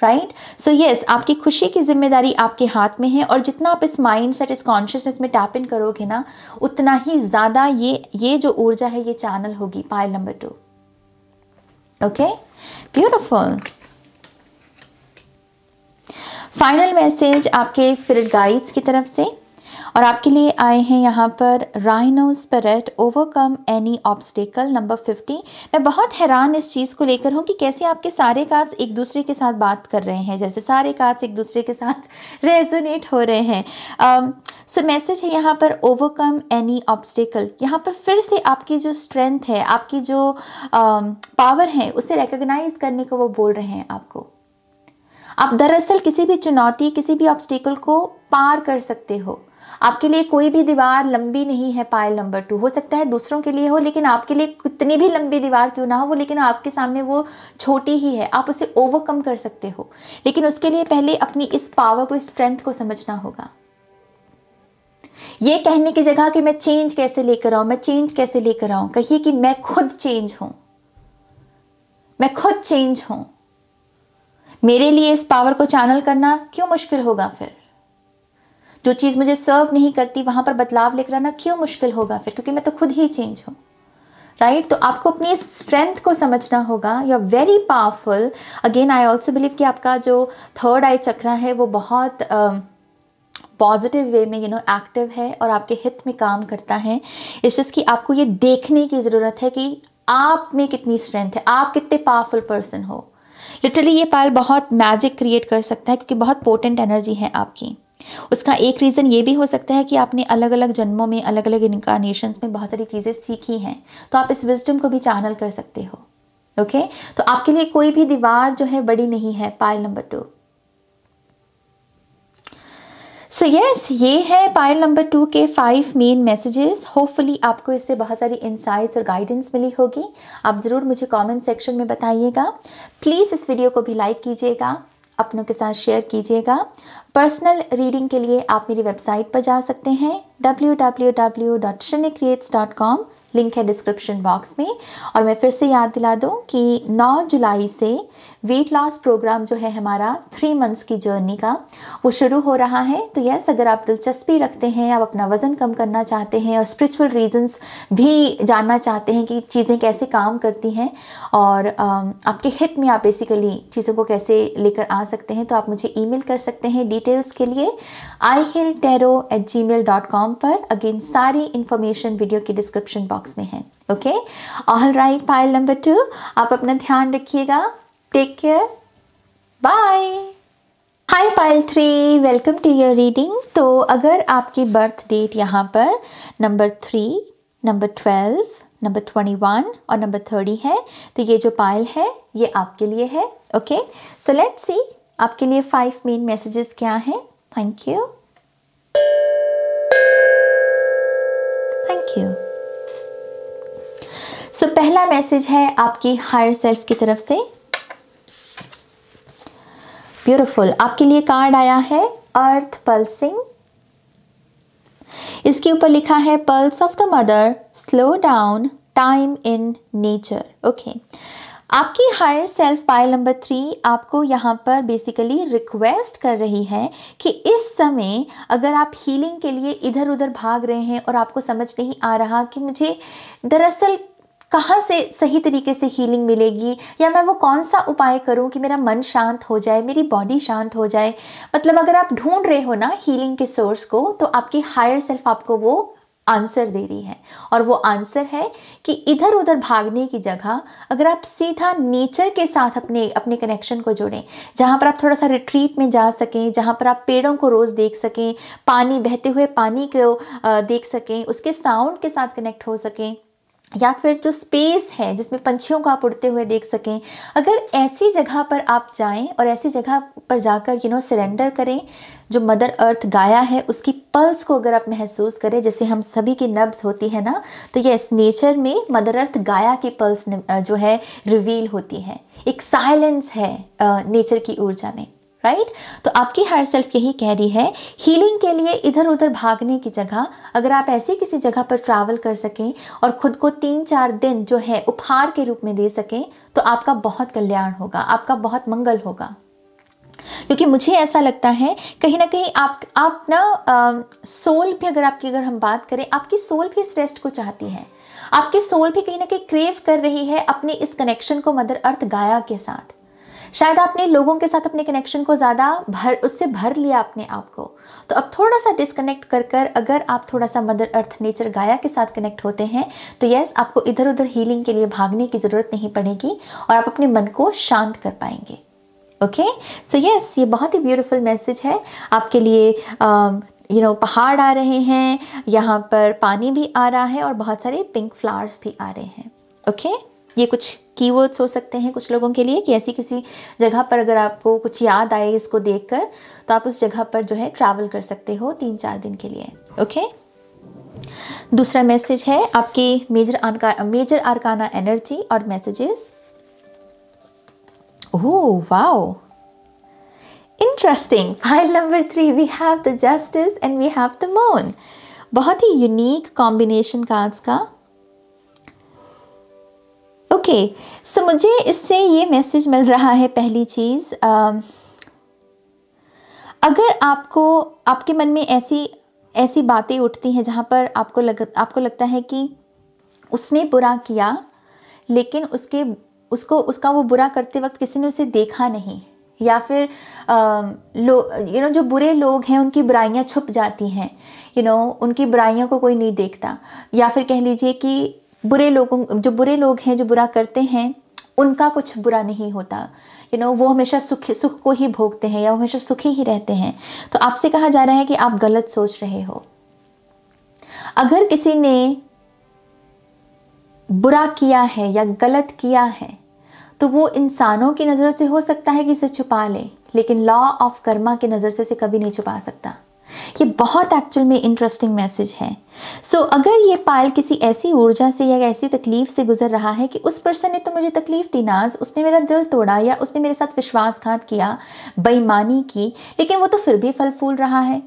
राइट, सो यस, आपकी खुशी की जिम्मेदारी आपके हाथ में है और जितना आप इस माइंड सेट, इस कॉन्शियसनेस में टैप इन करोगे ना, उतना ही ज़्यादा ये जो ऊर्जा है ये चैनल होगी। Pile number 2। Okay, beautiful. Final message आपके स्पिरिट गाइड्स की तरफ से और आपके लिए आए हैं यहाँ पर rhino spirit, overcome any obstacle, number 50। मैं बहुत हैरान इस चीज़ को लेकर हूँ कि कैसे आपके सारे कार्ड्स एक दूसरे के साथ बात कर रहे हैं, जैसे सारे कार्ड्स एक दूसरे के साथ रेजोनेट हो रहे हैं। सो मैसेज है यहाँ पर ओवरकम एनी ऑब्स्टेकल। यहाँ पर फिर से आपकी जो स्ट्रेंथ है, आपकी जो पावर है, उसे रिकॉग्नाइज करने को वो बोल रहे हैं आपको। आप दरअसल किसी भी चुनौती, किसी भी ऑब्स्टेकल को पार कर सकते हो। आपके लिए कोई भी दीवार लंबी नहीं है। पाइल नंबर 2, हो सकता है दूसरों के लिए हो, लेकिन आपके लिए कितनी भी लंबी दीवार क्यों ना हो वो, लेकिन आपके सामने वो छोटी ही है। आप उसे ओवरकम कर सकते हो, लेकिन उसके लिए पहले अपनी इस पावर को, इस स्ट्रेंथ को समझना होगा। ये कहने की जगह कि मैं चेंज कैसे लेकर आऊं, मैं चेंज कैसे लेकर आऊं, कहिए कि मैं खुद चेंज हूं, मैं खुद चेंज हूं। मेरे लिए इस पावर को चैनल करना क्यों मुश्किल होगा? फिर जो चीज़ मुझे सर्व नहीं करती वहां पर बदलाव लेकर आना क्यों मुश्किल होगा? फिर क्योंकि मैं तो खुद ही चेंज हूं। राइट, तो आपको अपनी इस स्ट्रेंथ को समझना होगा। You are very powerful. Again I also believe कि आपका जो थर्ड आई चक्रा है वो बहुत पॉजिटिव वे में एक्टिव है और आपके हित में काम करता है। इस चीज़ की आपको ये देखने की ज़रूरत है कि आप में कितनी स्ट्रेंथ है, आप कितने पावरफुल पर्सन हो। लिटरली ये पायल बहुत मैजिक क्रिएट कर सकता है क्योंकि बहुत पोटेंट एनर्जी है आपकी। उसका एक रीज़न ये भी हो सकता है कि आपने अलग अलग जन्मों में, अलग अलग इनकारनेशंस में बहुत सारी चीज़ें सीखी हैं, तो आप इस विजडम को भी चैनल कर सकते हो। ओके, तो आपके लिए कोई भी दीवार जो है बड़ी नहीं है। पायल नंबर 2। सो यस, ये है पायल नंबर 2 के 5 मेन मैसेजेस। होपफुली आपको इससे बहुत सारी इंसाइट्स और गाइडेंस मिली होगी। आप ज़रूर मुझे कमेंट सेक्शन में बताइएगा। प्लीज़ इस वीडियो को भी लाइक कीजिएगा, अपनों के साथ शेयर कीजिएगा। पर्सनल रीडिंग के लिए आप मेरी वेबसाइट पर जा सकते हैं www.shrenicreates.com, लिंक है डिस्क्रिप्शन बॉक्स में। और मैं फिर से याद दिला दूं कि 9 जुलाई से वेट लॉस प्रोग्राम जो है हमारा 3 मंथ्स की जर्नी का, वो शुरू हो रहा है। तो यस, अगर आप दिलचस्पी रखते हैं, आप अपना वज़न कम करना चाहते हैं और स्पिरिचुअल रीजंस भी जानना चाहते हैं कि चीज़ें कैसे काम करती हैं और आपके हित में आप बेसिकली चीज़ों को कैसे लेकर आ सकते हैं, तो आप मुझे ईमेल कर सकते हैं डिटेल्स के लिए ihealtarot@gmail.com पर। अगेन सारी इन्फॉर्मेशन वीडियो की डिस्क्रिप्शन बॉक्स में है। Okay, all right, pile number 2, आप अपना ध्यान रखिएगा। Take care, bye. Hi pile 3, welcome to your reading. तो अगर आपकी बर्थ डेट यहाँ पर नंबर 3, नंबर 12, नंबर 21 और नंबर 30 है, तो ये जो पाइल है ये आपके लिए है। ओके, सो लेट्स सी आपके लिए 5 मेन मैसेजेस क्या हैं। Thank you, thank you. So पहला मैसेज है आपकी हायर सेल्फ की तरफ से। ब्यूटीफुल, आपके लिए कार्ड आया है अर्थ पल्सिंग। इसके ऊपर लिखा है pulse of the mother, slow down, time in nature. Okay, आपकी हायर सेल्फ पाइल नंबर 3 आपको यहाँ पर बेसिकली रिक्वेस्ट कर रही है कि इस समय अगर आप हीलिंग के लिए इधर उधर भाग रहे हैं और आपको समझ नहीं आ रहा कि मुझे दरअसल कहाँ से सही तरीके से हीलिंग मिलेगी, या मैं वो कौन सा उपाय करूँ कि मेरा मन शांत हो जाए, मेरी बॉडी शांत हो जाए, मतलब अगर आप ढूंढ रहे हो ना हीलिंग के सोर्स को, तो आपकी हायर सेल्फ आपको वो आंसर दे रही है। और वो आंसर है कि इधर उधर भागने की जगह अगर आप सीधा नेचर के साथ अपने अपने कनेक्शन को जोड़ें, जहाँ पर आप थोड़ा सा रिट्रीट में जा सकें, जहाँ पर आप पेड़ों को रोज़ देख सकें, पानी बहते हुए पानी को देख सकें, उसके साउंड के साथ कनेक्ट हो सकें, या फिर जो स्पेस है जिसमें पंछियों को आप उड़ते हुए देख सकें, अगर ऐसी जगह पर आप जाएं और ऐसी जगह पर जाकर सरेंडर करें, जो मदर अर्थ गाया है उसकी पल्स को अगर आप महसूस करें, जैसे हम सभी की नब्ज़ होती है ना, तो यस, नेचर में मदर अर्थ गाया की पल्स जो है रिवील होती है। एक साइलेंस है नेचर की ऊर्जा में, राइट। तो आपकी हायर सेल्फ यही कह रही है, हीलिंग के लिए इधर उधर भागने की जगह अगर आप ऐसे किसी जगह पर ट्रैवल कर सकें और ख़ुद को 3-4 दिन जो है उपहार के रूप में दे सकें, तो आपका बहुत कल्याण होगा, आपका बहुत मंगल होगा। क्योंकि मुझे ऐसा लगता है कहीं ना कहीं आप ना सोल भी, अगर हम बात करें, आपकी सोल भी इस रेस्ट को चाहती है। आपकी सोल भी कहीं ना कहीं क्रेव कर रही है अपने इस कनेक्शन को मदर अर्थ गाया के साथ। शायद आपने लोगों के साथ अपने कनेक्शन को ज़्यादा उससे भर लिया अपने आप को, तो अब थोड़ा सा डिस्कनेक्ट कर अगर आप थोड़ा सा मदर अर्थ नेचर गाया के साथ कनेक्ट होते हैं, तो यस, आपको इधर उधर हीलिंग के लिए भागने की ज़रूरत नहीं पड़ेगी और आप अपने मन को शांत कर पाएंगे। ओके, सो यस, ये बहुत ही ब्यूटीफुल मैसेज है आपके लिए। पहाड़ आ रहे हैं, यहाँ पर पानी भी आ रहा है और बहुत सारे पिंक फ्लावर्स भी आ रहे हैं। ओके, ये कुछ कीवर्ड्स हो सकते हैं कुछ लोगों के लिए कि ऐसी किसी जगह पर अगर आपको कुछ याद आए इसको देखकर, तो आप उस जगह पर जो है ट्रैवल कर सकते हो 3-4 दिन के लिए। ओके, दूसरा मैसेज है आपके मेजर आर्काना एनर्जी और messages. Oh wow, interesting. Pile number 3 we have the justice and we have the moon. बहुत ही यूनिक कॉम्बिनेशन कार्ड्स का। ओके, सो मुझे इससे ये मैसेज मिल रहा है, पहली चीज़, अगर आपके मन में ऐसी बातें उठती हैं जहाँ पर आपको लगता है कि उसने बुरा किया, लेकिन उसका वो बुरा करते वक्त किसी ने उसे देखा नहीं, या फिर जो बुरे लोग हैं उनकी बुराइयाँ छुप जाती हैं, उनकी बुराइयों को कोई नहीं देखता, या फिर कह लीजिए कि जो बुरे लोग हैं जो बुरा करते हैं उनका कुछ बुरा नहीं होता, वो हमेशा सुख को ही भोगते हैं या वो हमेशा सुखी ही रहते हैं। तो आपसे कहा जा रहा है कि आप गलत सोच रहे हो। अगर किसी ने बुरा किया है या गलत किया है, तो वो इंसानों की नज़र से हो सकता है कि उसे छुपा ले, लेकिन लॉ ऑफ कर्मा की नज़र से उसे कभी नहीं छुपा सकता। ये बहुत एक्चुअल में इंटरेस्टिंग मैसेज है। सो अगर ये पायल किसी ऐसी ऊर्जा से या ऐसी तकलीफ से गुजर रहा है कि उस पर्सन ने तो मुझे तकलीफ दी नाज, उसने मेरा दिल तोड़ा या उसने मेरे साथ विश्वासघात किया, बेईमानी की, लेकिन वो तो फिर भी फल फूल रहा है,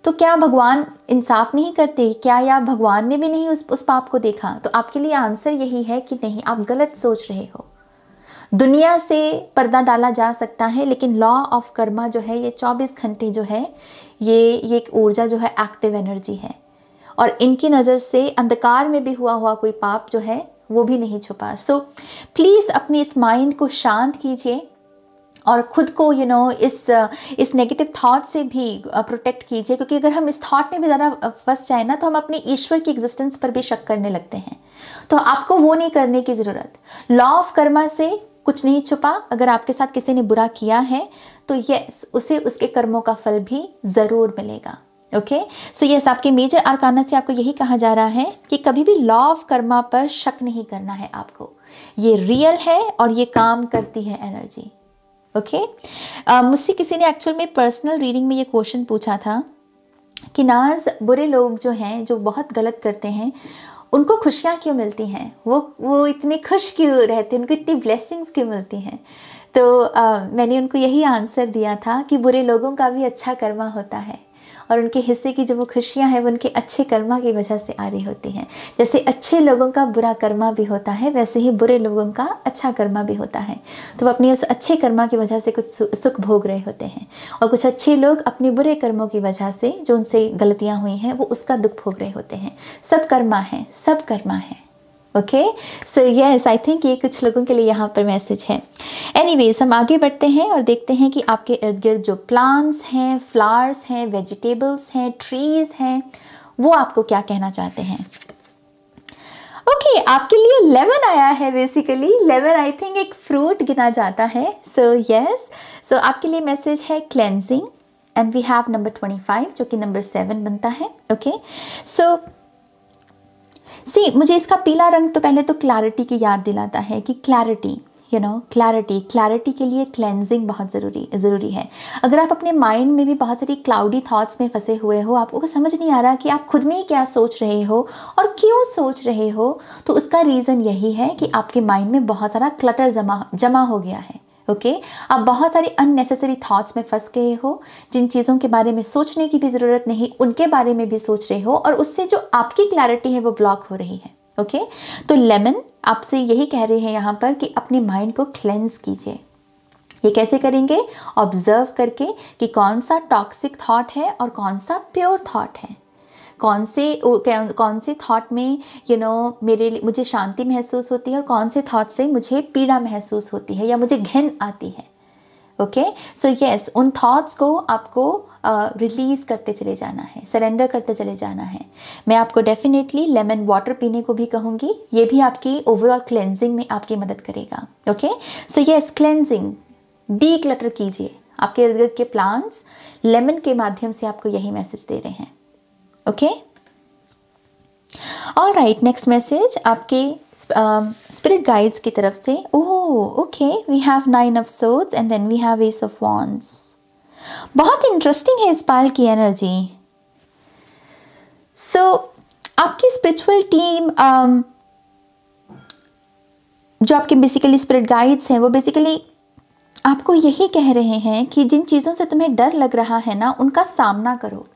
तो क्या भगवान इंसाफ नहीं करते क्या, या भगवान ने भी नहीं उस पाप को देखा? तो आपके लिए आंसर यही है कि नहीं, आप गलत सोच रहे हो। दुनिया से पर्दा डाला जा सकता है, लेकिन लॉ ऑफ कर्मा जो है, ये 24 घंटे जो है, ये एक ऊर्जा जो है एक्टिव एनर्जी है, और इनकी नज़र से अंधकार में भी हुआ कोई पाप जो है वो भी नहीं छुपा। सो प्लीज़ अपनी इस माइंड को शांत कीजिए और ख़ुद को इस नेगेटिव थॉट से भी प्रोटेक्ट कीजिए, क्योंकि अगर हम इस थॉट में भी ज़्यादा फंस जाए ना, तो हम अपने ईश्वर की एग्जिस्टेंस पर भी शक करने लगते हैं। तो आपको वो नहीं करने की ज़रूरत। लॉ ऑफ कर्मा से कुछ नहीं छुपा। अगर आपके साथ किसी ने बुरा किया है तो यस, उसे उसके कर्मों का फल भी ज़रूर मिलेगा। ओके, सो यस, आपके मेजर आर्काना से आपको यही कहा जा रहा है कि कभी भी लॉ ऑफ कर्मा पर शक नहीं करना है आपको। ये रियल है और ये काम करती है एनर्जी। ओके, मुझसे किसी ने एक्चुअल में पर्सनल रीडिंग में ये क्वेश्चन पूछा था कि नाज, बुरे लोग जो हैं, जो बहुत गलत करते हैं, उनको खुशियाँ क्यों मिलती हैं? वो इतने खुश क्यों रहते हैं? उनको इतनी ब्लेसिंग्स क्यों मिलती हैं? तो मैंने उनको यही आंसर दिया था कि बुरे लोगों का भी अच्छा कर्मा होता है और उनके हिस्से की जो वो खुशियाँ हैं वो उनके अच्छे कर्मा की वजह से आ रही होती हैं। जैसे अच्छे लोगों का बुरा कर्मा भी होता है, वैसे ही बुरे लोगों का अच्छा कर्मा भी होता है। तो वो अपनी उस अच्छे कर्मा की वजह से कुछ सुख भोग रहे होते हैं, और कुछ अच्छे लोग अपने बुरे कर्मों की वजह से, जो उनसे गलतियाँ हुई हैं, वो उसका दुख भोग रहे होते हैं। सब कर्मा है, सब कर्मा है। Okay, so yes, I think ये कुछ लोगों के लिए यहाँ पर मैसेज है। एनीवेज, हम आगे बढ़ते हैं और देखते हैं कि आपके इर्द गिर्द जो प्लांट्स हैं, फ्लावर्स हैं, वेजिटेबल्स हैं, ट्रीज हैं, वो आपको क्या कहना चाहते हैं। ओके, आपके लिए लेमन आया है। बेसिकली लेमन आई थिंक एक फ्रूट गिना जाता है। सो यस, सो आपके लिए मैसेज है cleansing, and we have number 25 जो कि नंबर 7 बनता है। ओके, सो मुझे इसका पीला रंग तो पहले तो क्लैरिटी की याद दिलाता है कि क्लैरिटी, क्लैरिटी के लिए क्लेंजिंग बहुत ज़रूरी है। अगर आप अपने माइंड में भी बहुत सारी क्लाउडी थॉट्स में फंसे हुए हो, आपको समझ नहीं आ रहा कि आप खुद में ही क्या सोच रहे हो और क्यों सोच रहे हो, तो उसका रीज़न यही है कि आपके माइंड में बहुत सारा क्लटर जमा हो गया है। ओके, आप बहुत सारे अननेसेसरी थॉट्स में फंस गए हो, जिन चीज़ों के बारे में सोचने की भी ज़रूरत नहीं, उनके बारे में भी सोच रहे हो, और उससे जो आपकी क्लैरिटी है वो ब्लॉक हो रही है। ओके, तो लेमन आपसे यही कह रहे हैं यहाँ पर कि अपने माइंड को क्लेंस कीजिए। ये कैसे करेंगे? ऑब्जर्व करके कि कौन सा टॉक्सिक थॉट है और कौन सा प्योर थॉट है। कौन से थॉट में मुझे शांति महसूस होती है और कौन से थॉट से मुझे पीड़ा महसूस होती है या मुझे घिन आती है। ओके, सो यस, उन थॉट्स को आपको रिलीज़ करते चले जाना है, सरेंडर करते चले जाना है। मैं आपको डेफिनेटली लेमन वाटर पीने को भी कहूँगी, ये भी आपकी ओवरऑल क्लेंजिंग में आपकी मदद करेगा। Okay, so yes, cleansing, D clutter कीजिए आपके इर्द गिर्द के प्लांट्स। लेमन के माध्यम से आपको यही मैसेज दे रहे हैं। Okay, all right, next message आपके स्पिरिट गाइड्स की तरफ से। Oh okay, we have 9 of swords and then we have ace of wands. बहुत इंटरेस्टिंग है इस पाल की एनर्जी। सो आपकी स्पिरिचुअल टीम, जो आपके बेसिकली स्पिरिट गाइड्स हैं, वो बेसिकली आपको यही कह रहे हैं कि जिन चीज़ों से तुम्हें डर लग रहा है ना, उनका सामना करो।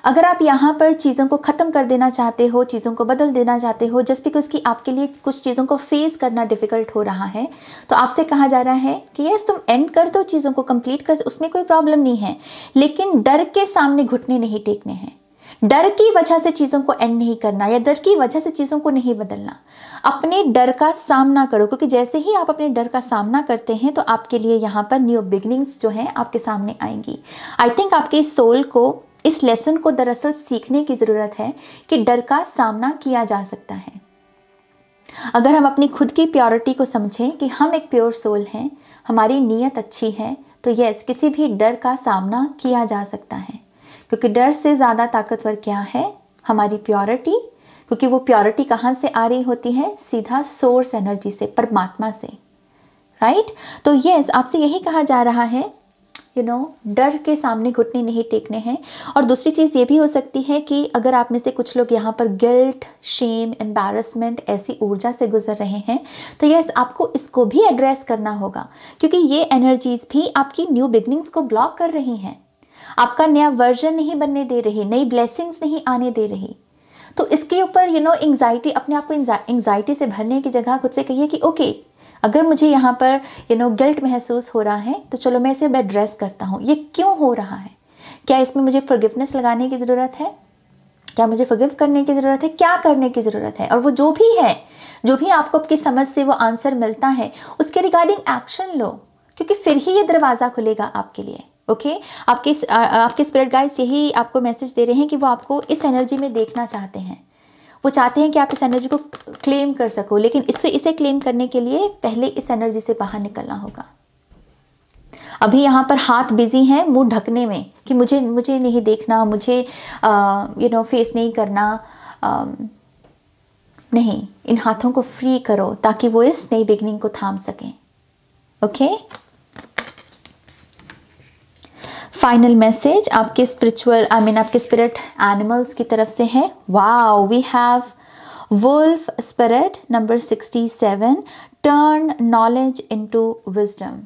अगर आप यहाँ पर चीज़ों को ख़त्म कर देना चाहते हो, चीज़ों को बदल देना चाहते हो, जस्ट बिकॉज कि आपके लिए कुछ चीज़ों को फेस करना डिफ़िकल्ट हो रहा है, तो आपसे कहा जा रहा है कि यस, तुम एंड कर दो, चीज़ों को कंप्लीट कर, उसमें कोई प्रॉब्लम नहीं है, लेकिन डर के सामने घुटने नहीं टेकने हैं। डर की वजह से चीज़ों को एंड नहीं करना या डर की वजह से चीज़ों को नहीं बदलना। अपने डर का सामना करो, क्योंकि जैसे ही आप अपने डर का सामना करते हैं तो आपके लिए यहाँ पर न्यू बिगनिंग्स जो हैं आपके सामने आएंगी। आई थिंक आपके सोल को इस लेसन को दरअसल सीखने की ज़रूरत है कि डर का सामना किया जा सकता है। अगर हम अपनी खुद की प्योरिटी को समझें कि हम एक प्योर सोल हैं, हमारी नीयत अच्छी है, तो यस, किसी भी डर का सामना किया जा सकता है। क्योंकि डर से ज़्यादा ताकतवर क्या है? हमारी प्योरिटी। क्योंकि वो प्योरिटी कहाँ से आ रही होती है? सीधा सोर्स एनर्जी से, परमात्मा से, राइट? तो यस, आपसे यही कहा जा रहा है, डर के सामने घुटने नहीं टेकने हैं। और दूसरी चीज़ ये भी हो सकती है कि अगर आप में से कुछ लोग यहाँ पर गिल्ट, शेम, एम्बैरसमेंट ऐसी ऊर्जा से गुजर रहे हैं, तो यस, आपको इसको भी एड्रेस करना होगा, क्योंकि ये एनर्जीज भी आपकी न्यू बिगनिंग्स को ब्लॉक कर रही हैं, आपका नया वर्जन नहीं बनने दे रही, नई ब्लेसिंग्स नहीं आने दे रही। तो इसके ऊपर एंग्जाइटी, अपने आप को एंग्जाइटी से भरने की जगह खुद से कहिए कि ओके, अगर मुझे यहाँ पर गिल्ट महसूस हो रहा है, तो चलो मैं इसे एड्रेस करता हूँ। ये क्यों हो रहा है? क्या इसमें मुझे फॉरगिवनेस लगाने की ज़रूरत है? क्या मुझे फॉरगिव करने की ज़रूरत है? क्या करने की ज़रूरत है? और वो जो भी है, जो भी आपको आपकी समझ से वो आंसर मिलता है, उसके रिगार्डिंग एक्शन लो, क्योंकि फिर ही ये दरवाज़ा खुलेगा आपके लिए। ओके, आपके स्पिरिट गाइड्स यही आपको मैसेज दे रहे हैं कि वो आपको इस एनर्जी में देखना चाहते हैं। वो चाहते हैं कि आप इस एनर्जी को क्लेम कर सको, लेकिन इसे क्लेम करने के लिए पहले इस एनर्जी से बाहर निकलना होगा। अभी यहाँ पर हाथ बिजी हैं मुंह ढकने में कि मुझे नहीं देखना, मुझे फेस नहीं करना। नहीं, इन हाथों को फ्री करो ताकि वो इस नई बिगनिंग को थाम सकें। ओके, फाइनल मैसेज आपके स्पिरिचुअल आपके स्पिरिट एनिमल्स की तरफ से है। Wow, we have wolf spirit number 67, turn knowledge into wisdom.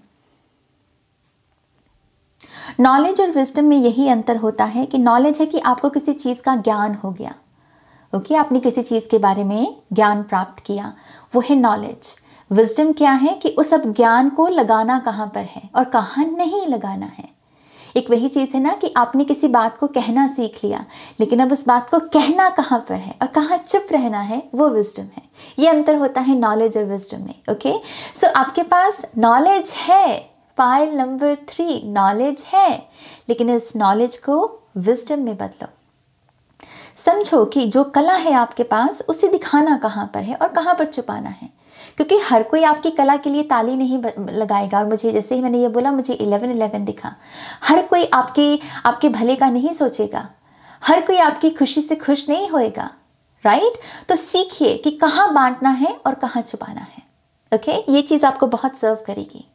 Knowledge और विजडम में यही अंतर होता है कि नॉलेज है कि आपको किसी चीज़ का ज्ञान हो गया। ओके, आपने किसी चीज़ के बारे में ज्ञान प्राप्त किया, वो है नॉलेज। विजडम क्या है कि उस अब ज्ञान को लगाना कहाँ पर है और कहाँ नहीं लगाना है। एक वही चीज़ है ना कि आपने किसी बात को कहना सीख लिया, लेकिन अब उस बात को कहना कहाँ पर है और कहाँ चुप रहना है, वो विजडम है। ये अंतर होता है नॉलेज और विजडम में। ओके, सो आपके पास नॉलेज है, पाइल नंबर 3 नॉलेज है, लेकिन इस नॉलेज को विजडम में बदलो। समझो कि जो कला है आपके पास उसे दिखाना कहाँ पर है और कहाँ पर छुपाना है, क्योंकि हर कोई आपकी कला के लिए ताली नहीं लगाएगा। और मुझे जैसे ही मैंने ये बोला मुझे 11-11 दिखा, हर कोई आपके भले का नहीं सोचेगा, हर कोई आपकी खुशी से खुश नहीं होएगा, राइट। तो सीखिए कि कहाँ बांटना है और कहाँ छुपाना है। ओके, ये चीज़ आपको बहुत सर्व करेगी।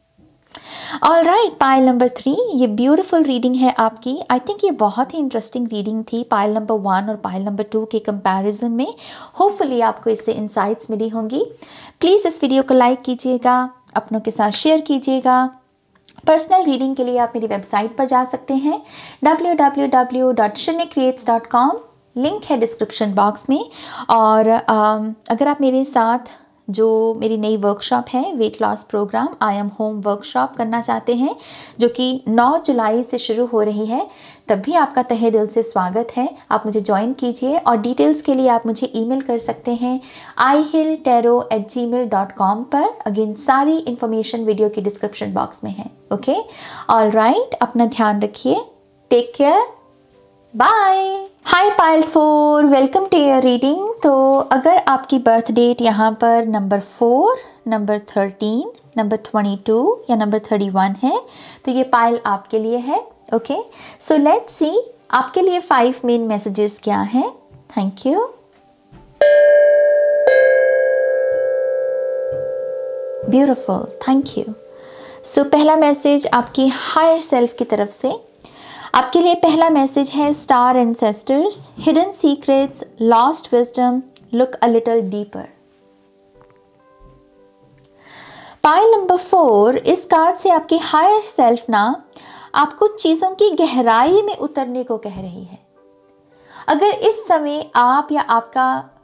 ऑल राइट, पाइल नंबर 3, ये ब्यूटीफुल रीडिंग है आपकी। आई थिंक ये बहुत ही इंटरेस्टिंग रीडिंग थी पाइल नंबर 1 और पाइल नंबर 2 के कंपैरिजन में। होपफुली आपको इससे इंसाइट्स मिली होंगी। प्लीज़ इस वीडियो को लाइक कीजिएगा, अपनों के साथ शेयर कीजिएगा। पर्सनल रीडिंग के लिए आप मेरी वेबसाइट पर जा सकते हैं www.shunyacreates.com, लिंक है डिस्क्रिप्शन बॉक्स में। और अगर आप मेरे साथ जो मेरी नई वर्कशॉप है weight loss program I am home workshop करना चाहते हैं, जो कि 9 जुलाई से शुरू हो रही है, तब भी आपका तहे दिल से स्वागत है। आप मुझे ज्वाइन कीजिए और डिटेल्स के लिए आप मुझे ईमेल कर सकते हैं ihilltarot@gmail.com पर। अगेन सारी इन्फॉर्मेशन वीडियो की डिस्क्रिप्शन बॉक्स में है। ओके, ऑल राइट, अपना ध्यान रखिए, take care, bye. Hi pile 4, welcome to your reading. तो अगर आपकी बर्थ डेट यहाँ पर नंबर 4, नंबर 13, नंबर 22 या नंबर 31 है, तो ये पाइल आपके लिए है। ओके, सो लेट्स सी आपके लिए 5 मेन मैसेजेस क्या हैं। Thank you. Beautiful, thank you. So पहला मैसेज आपकी हायर सेल्फ की तरफ से आपके लिए पहला मैसेज है star ancestors, hidden secrets, lost wisdom, look a little deeper. Pile number 4, इस कार्ड से आपकी हायर सेल्फ ना आपको चीज़ों की गहराई में उतरने को कह रही है। अगर इस समय आप या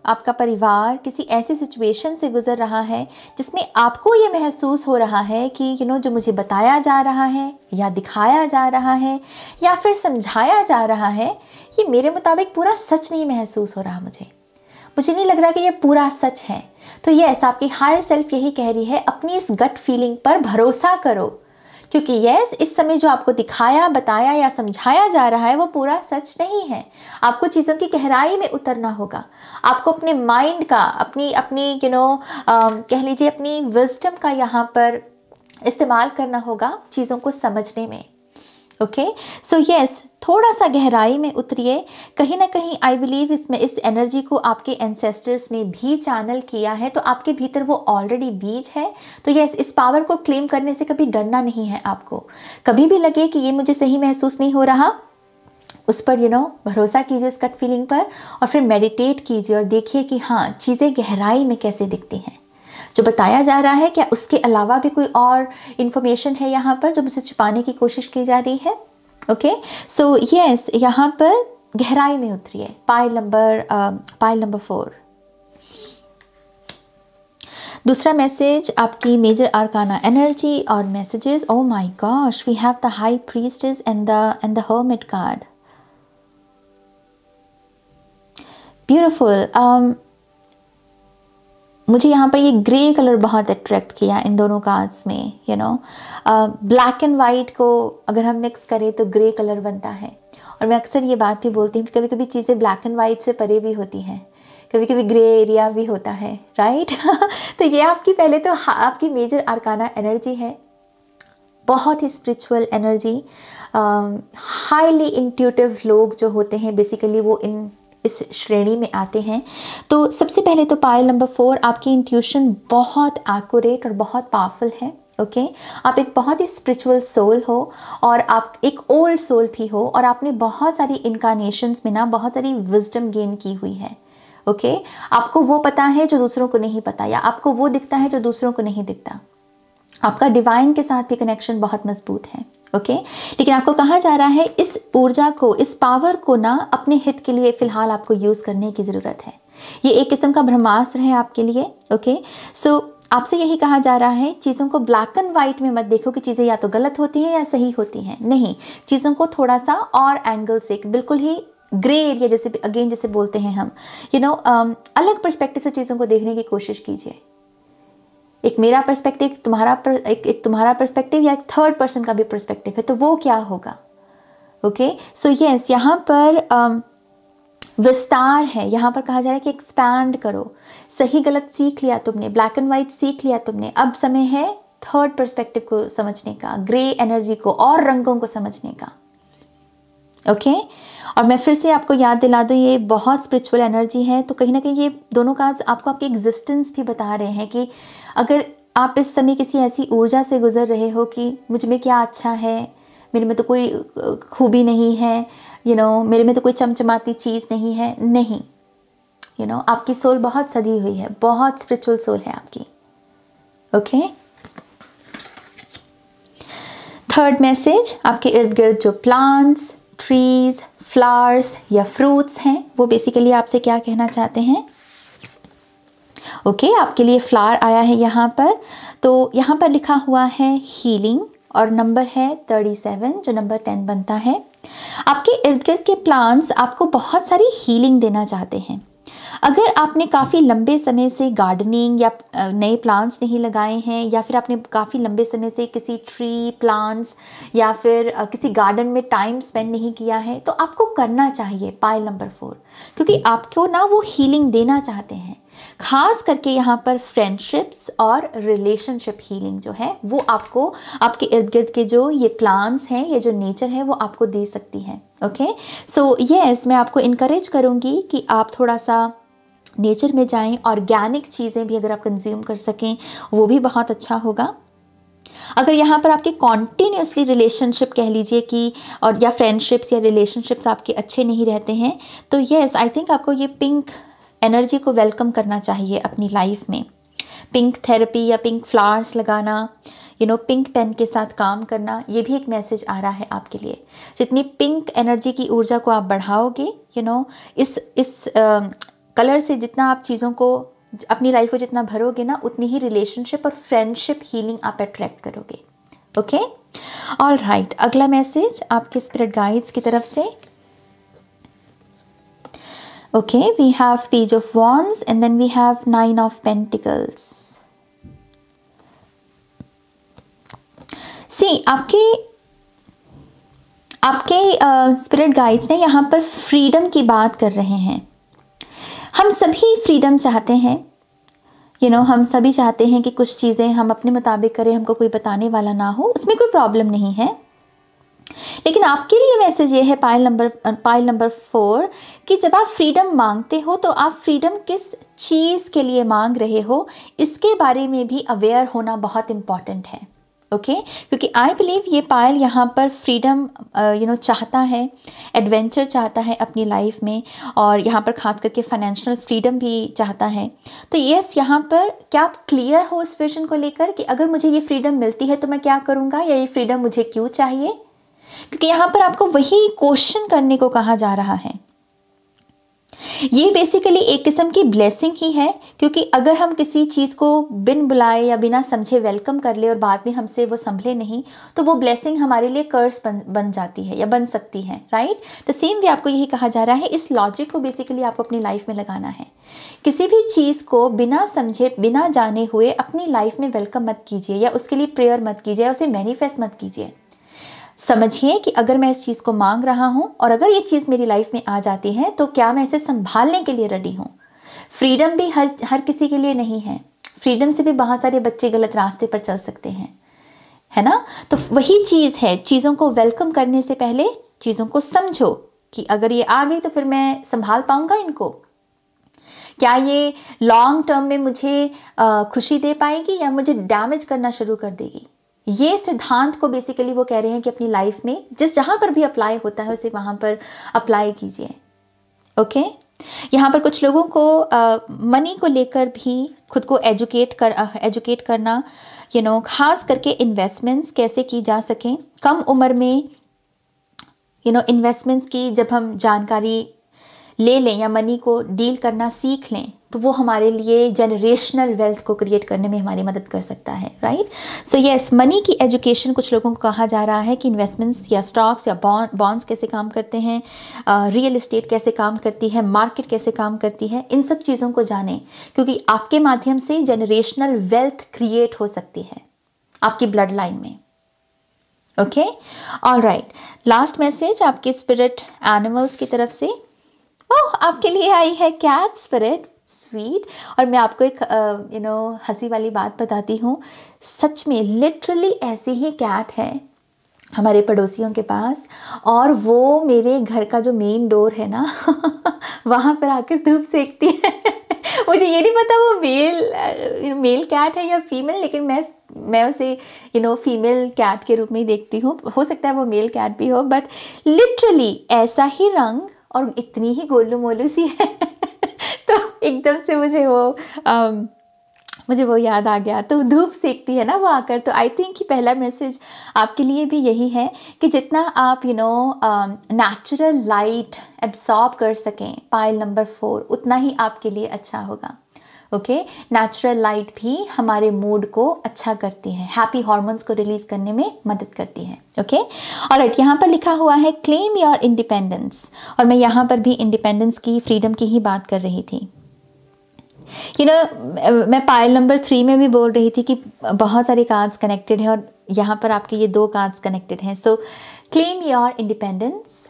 आपका परिवार किसी ऐसी सिचुएशन से गुजर रहा है जिसमें आपको ये महसूस हो रहा है कि जो मुझे बताया जा रहा है या दिखाया जा रहा है या फिर समझाया जा रहा है, ये मेरे मुताबिक पूरा सच नहीं महसूस हो रहा, मुझे नहीं लग रहा कि ये पूरा सच है, तो यस, आपकी हायर सेल्फ यही कह रही है अपनी इस गट फीलिंग पर भरोसा करो, क्योंकि यस, इस समय जो आपको दिखाया, बताया या समझाया जा रहा है वो पूरा सच नहीं है। आपको चीज़ों की गहराई में उतरना होगा। आपको अपने माइंड का, अपनी कह लीजिए अपनी विजडम का यहाँ पर इस्तेमाल करना होगा चीज़ों को समझने में। ओके, सो यस, थोड़ा सा गहराई में उतरिए। कहीं ना कहीं आई बिलीव इसमें इस एनर्जी को आपके एंसेस्टर्स ने भी चैनल किया है, तो आपके भीतर वो ऑलरेडी बीज है। तो यस, इस पावर को क्लेम करने से कभी डरना नहीं है आपको। कभी भी लगे कि ये मुझे सही महसूस नहीं हो रहा, उस पर भरोसा कीजिए इस गट फीलिंग पर, और फिर मेडिटेट कीजिए और देखिए कि हाँ, चीज़ें गहराई में कैसे दिखती हैं। जो बताया जा रहा है, क्या उसके अलावा भी कोई और इन्फॉर्मेशन है यहाँ पर जो मुझे छुपाने की कोशिश की जा रही है। ओके, सो यस, यहाँ पर गहराई में उतरिए। Pile number 4। दूसरा मैसेज आपकी मेजर आर्काना एनर्जी और messages. Oh my gosh, we have the high priestess and the hermit card. Beautiful. मुझे यहाँ पर ये ग्रे कलर बहुत अट्रैक्ट किया इन दोनों कार्ड्स में। ब्लैक एंड वाइट को अगर हम मिक्स करें तो ग्रे कलर बनता है। और मैं अक्सर ये बात भी बोलती हूँ कि कभी कभी चीज़ें ब्लैक एंड वाइट से परे भी होती हैं। कभी कभी ग्रे एरिया भी होता है, राइट। तो ये आपकी पहले तो आपकी मेजर आर्काना एनर्जी है, बहुत ही स्पिरिचुअल एनर्जी। हाईली इंट्यूटिव लोग जो होते हैं बेसिकली वो इस श्रेणी में आते हैं। तो सबसे पहले तो पायल नंबर 4, आपकी इंट्यूशन बहुत एक्यूरेट और बहुत पावरफुल है। ओके आप एक बहुत ही स्पिरिचुअल सोल हो और आप एक ओल्ड सोल भी हो और आपने बहुत सारी इनकारनेशंस में ना बहुत सारी विजडम गेन की हुई है। ओके आपको वो पता है जो दूसरों को नहीं पता, या आपको वो दिखता है जो दूसरों को नहीं दिखता। आपका डिवाइन के साथ भी कनेक्शन बहुत मजबूत है। ओके लेकिन आपको कहा जा रहा है इस ऊर्जा को, इस पावर को ना अपने हित के लिए फिलहाल आपको यूज करने की जरूरत है। ये एक किस्म का ब्रह्मास्त्र है आपके लिए। ओके सो आपसे यही कहा जा रहा है, चीज़ों को ब्लैक एंड वाइट में मत देखो कि चीज़ें या तो गलत होती हैं या सही होती हैं। नहीं, चीज़ों को थोड़ा सा और एंगल से, बिल्कुल ही ग्रे एरिया जैसे अगेन जैसे बोलते हैं हम, अलग पर्सपेक्टिव से चीज़ों को देखने की कोशिश कीजिए। एक मेरा पर्सपेक्टिव, एक तुम्हारा पर्सपेक्टिव या एक थर्ड पर्सन का भी पर्सपेक्टिव है, तो वो क्या होगा। ओके सो यस, यहाँ पर विस्तार है। यहाँ पर कहा जा रहा है कि एक्सपैंड करो। सही गलत सीख लिया तुमने, ब्लैक एंड वाइट सीख लिया तुमने, अब समय है थर्ड पर्सपेक्टिव को समझने का, ग्रे एनर्जी को और रंगों को समझने का। ओके और मैं फिर से आपको याद दिला दूँ, ये बहुत स्पिरिचुअल एनर्जी है। तो कहीं ना कहीं ये दोनों कार्ड्स आपको आपकी एग्जिस्टेंस भी बता रहे हैं कि अगर आप इस समय किसी ऐसी ऊर्जा से गुजर रहे हो कि मुझ में क्या अच्छा है, मेरे में तो कोई खूबी नहीं है, मेरे में तो कोई चमचमाती चीज़ नहीं है, नहीं, आपकी सोल बहुत सदी हुई है, बहुत स्पिरिचुअल सोल है आपकी। ओके थर्ड मैसेज, आपके इर्द गिर्द जो प्लांट्स, ट्रीज, फ्लावर्स या फ्रूट्स हैं वो बेसिकली आपसे क्या कहना चाहते हैं। ओके आपके लिए फ्लावर आया है यहाँ पर, तो यहाँ पर लिखा हुआ है हीलिंग और नंबर है 37 जो नंबर 10 बनता है। आपके इर्द गिर्द के प्लांट्स आपको बहुत सारी हीलिंग देना चाहते हैं। अगर आपने काफ़ी लंबे समय से गार्डनिंग या नए प्लांट्स नहीं लगाए हैं, या फिर आपने काफ़ी लंबे समय से किसी ट्री, प्लांट्स या फिर किसी गार्डन में टाइम स्पेंड नहीं किया है, तो आपको करना चाहिए पायल नंबर 4, क्योंकि आपको ना वो हीलिंग देना चाहते हैं। खास करके यहाँ पर फ्रेंडशिप्स और रिलेशनशिप हीलिंग जो है वो आपको आपके इर्द गिर्द के जो ये प्लांट्स हैं, ये जो नेचर है वो आपको दे सकती है। ओके सो यस, मैं आपको इनकरेज करूँगी कि आप थोड़ा सा नेचर में जाएं, ऑर्गेनिक चीज़ें भी अगर आप कंज्यूम कर सकें वो भी बहुत अच्छा होगा। अगर यहाँ पर आपके कॉन्टीन्यूसली रिलेशनशिप कह लीजिए कि और या फ्रेंडशिप्स या रिलेशनशिप्स आपके अच्छे नहीं रहते हैं, तो यस आई थिंक आपको ये पिंक एनर्जी को वेलकम करना चाहिए अपनी लाइफ में। पिंक थेरेपी या पिंक फ्लावर्स लगाना, पिंक पेन के साथ काम करना, ये भी एक मैसेज आ रहा है आपके लिए। जितनी पिंक एनर्जी की ऊर्जा को आप बढ़ाओगे, इस कलर से जितना आप चीज़ों को अपनी लाइफ को जितना भरोगे ना, उतनी ही रिलेशनशिप और फ्रेंडशिप हीलिंग आप अट्रैक्ट करोगे। ओके ऑल राइट, अगला मैसेज आपके स्पिरिट गाइड्स की तरफ से। Okay, we have Page of Wands and then we have 9 of Pentacles. See, आपके स्पिरिट गाइड्स ने यहाँ पर फ्रीडम की बात कर रहे हैं। हम सभी फ्रीडम चाहते हैं, हम सभी चाहते हैं कि कुछ चीज़ें हम अपने मुताबिक करें, हमको कोई बताने वाला ना हो, उसमें कोई प्रॉब्लम नहीं है। लेकिन आपके लिए मैसेज ये है पायल नंबर 4 कि जब आप फ्रीडम मांगते हो तो आप फ्रीडम किस चीज़ के लिए मांग रहे हो, इसके बारे में भी अवेयर होना बहुत इम्पॉर्टेंट है। ओके क्योंकि आई बिलीव ये पायल यहाँ पर फ्रीडम चाहता है, एडवेंचर चाहता है अपनी लाइफ में, और यहाँ पर खास करके फाइनेंशियल फ्रीडम भी चाहता है। तो यस, यहाँ पर क्या आप क्लियर हो इस विजन को लेकर कि अगर मुझे ये फ्रीडम मिलती है तो मैं क्या करूँगा, या ये फ्रीडम मुझे क्यों चाहिए, क्योंकि यहाँ पर आपको वही क्वेश्चन करने को कहा जा रहा है। ये बेसिकली एक किस्म की ब्लेसिंग ही है, क्योंकि अगर हम किसी चीज़ को बिन बुलाए या बिना समझे वेलकम कर ले और बाद में हमसे वो संभले नहीं, तो वो ब्लेसिंग हमारे लिए कर्स बन जाती है या बन सकती है, राइट। द सेम वे आपको यही कहा जा रहा है, इस लॉजिक को बेसिकली आपको अपनी लाइफ में लगाना है। किसी भी चीज़ को बिना समझे, बिना जाने हुए अपनी लाइफ में वेलकम मत कीजिए, या उसके लिए प्रेयर मत कीजिए, उसे मैनिफेस्ट मत कीजिए। समझिए कि अगर मैं इस चीज़ को मांग रहा हूँ और अगर ये चीज़ मेरी लाइफ में आ जाती है तो क्या मैं इसे संभालने के लिए रेडी हूँ। फ्रीडम भी हर किसी के लिए नहीं है। फ्रीडम से भी बहुत सारे बच्चे गलत रास्ते पर चल सकते हैं, है ना। तो वही चीज़ है, चीज़ों को वेलकम करने से पहले चीज़ों को समझो कि अगर ये आ गई तो फिर मैं संभाल पाऊंगा इनको, क्या ये लॉन्ग टर्म में मुझे खुशी दे पाएगी या मुझे डैमेज करना शुरू कर देगी। ये सिद्धांत को बेसिकली वो कह रहे हैं कि अपनी लाइफ में जहाँ पर भी अप्लाई होता है उसे वहाँ पर अप्लाई कीजिए। ओके, यहाँ पर कुछ लोगों को मनी को लेकर भी खुद को एजुकेट करना, खास करके इन्वेस्टमेंट्स कैसे की जा सकें कम उम्र में। इन्वेस्टमेंट्स की जब हम जानकारी ले लें या मनी को डील करना सीख लें तो वो हमारे लिए जनरेशनल वेल्थ को क्रिएट करने में हमारी मदद कर सकता है, राइट। सो यस, मनी की एजुकेशन कुछ लोगों को कहा जा रहा है कि इन्वेस्टमेंट्स या स्टॉक्स या बॉन्ड्स कैसे काम करते हैं, रियल एस्टेट कैसे काम करती है, मार्केट कैसे काम करती है, इन सब चीज़ों को जानें, क्योंकि आपके माध्यम से जनरेशनल वेल्थ क्रिएट हो सकती है आपकी ब्लड लाइन में। ओके, ऑलराइट, लास्ट मैसेज आपके स्पिरिट एनिमल्स की तरफ से। ओह, आपके लिए आई है कैट स्पिरिट, स्वीट। और मैं आपको एक हंसी वाली बात बताती हूँ, सच में लिटरली ऐसी ही कैट है हमारे पड़ोसियों के पास, और वो मेरे घर का जो मेन डोर है ना वहाँ पर आकर धूप सेकती है। मुझे ये नहीं पता वो मेल कैट है या फीमेल, लेकिन मैं उसे फीमेल कैट के रूप में ही देखती हूँ। हो सकता है वो मेल कैट भी हो, बट लिटरली ऐसा ही रंग और इतनी ही गोलू मोलू सी है। तो एकदम से मुझे वो याद आ गया। तो धूप सेकती है ना वो आकर। तो आई थिंक कि पहला मैसेज आपके लिए भी यही है कि जितना आप नेचुरल लाइट एब्सॉर्ब कर सकें, पाइल नंबर 4, उतना ही आपके लिए अच्छा होगा। ओके, नेचुरल लाइट भी हमारे मूड को अच्छा करती है, हैप्पी हार्मोन्स को रिलीज करने में मदद करती है। ओके, ऑलराइट, यहाँ पर लिखा हुआ है क्लेम योर इंडिपेंडेंस, और मैं यहाँ पर भी इंडिपेंडेंस की, फ्रीडम की ही बात कर रही थी। मैं पाइल नंबर 3 में भी बोल रही थी कि बहुत सारे कार्ड्स कनेक्टेड हैं, और यहाँ पर आपके ये 2 कार्ड्स कनेक्टेड हैं। सो क्लेम योर इंडिपेंडेंस,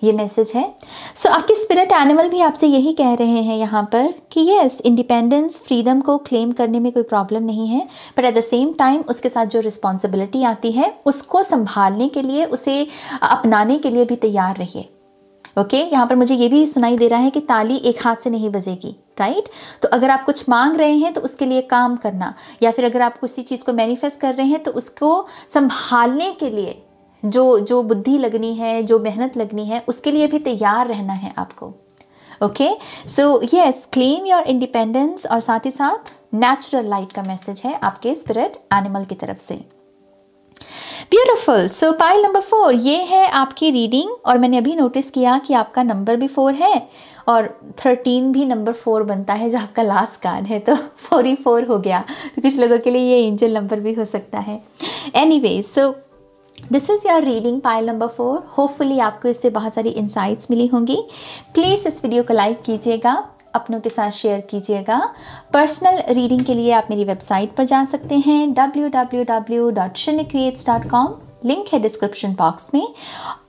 ये मैसेज है। सो आपके स्पिरिट एनिमल भी आपसे यही कह रहे हैं यहाँ पर कि यस, इंडिपेंडेंस, फ्रीडम को क्लेम करने में कोई प्रॉब्लम नहीं है, but at the same time उसके साथ जो रिस्पॉन्सिबिलिटी आती है उसको संभालने के लिए, उसे अपनाने के लिए भी तैयार रहिए। ओके, यहाँ पर मुझे ये भी सुनाई दे रहा है कि ताली एक हाथ से नहीं बजेगी, राइट। तो अगर आप कुछ मांग रहे हैं तो उसके लिए काम करना, या फिर अगर आप किसी चीज़ को मैनिफेस्ट कर रहे हैं तो उसको संभालने के लिए जो बुद्धि लगनी है, जो मेहनत लगनी है, उसके लिए भी तैयार रहना है आपको। Okay, so yes, claim your independence, और साथ ही साथ नेचुरल लाइट का मैसेज है आपके स्पिरिट एनिमल की तरफ से। ब्यूटिफुल। सो पाइल नंबर 4, ये है आपकी रीडिंग, और मैंने अभी नोटिस किया कि आपका नंबर भी 4 है, और 13 भी नंबर 4 बनता है जो आपका लास्ट कार्ड है, तो 4 ही 4 हो गया। तो कुछ लोगों के लिए ये एंजल नंबर भी हो सकता है। Anyway, so this is your reading pile number 4। Hopefully आपको इससे बहुत सारी इंसाइट्स मिली होंगी। प्लीज़ इस वीडियो को लाइक कीजिएगा, अपनों के साथ शेयर कीजिएगा। पर्सनल रीडिंग के लिए आप मेरी वेबसाइट पर जा सकते हैं www.shinicreates.com, लिंक है डिस्क्रिप्शन बॉक्स में।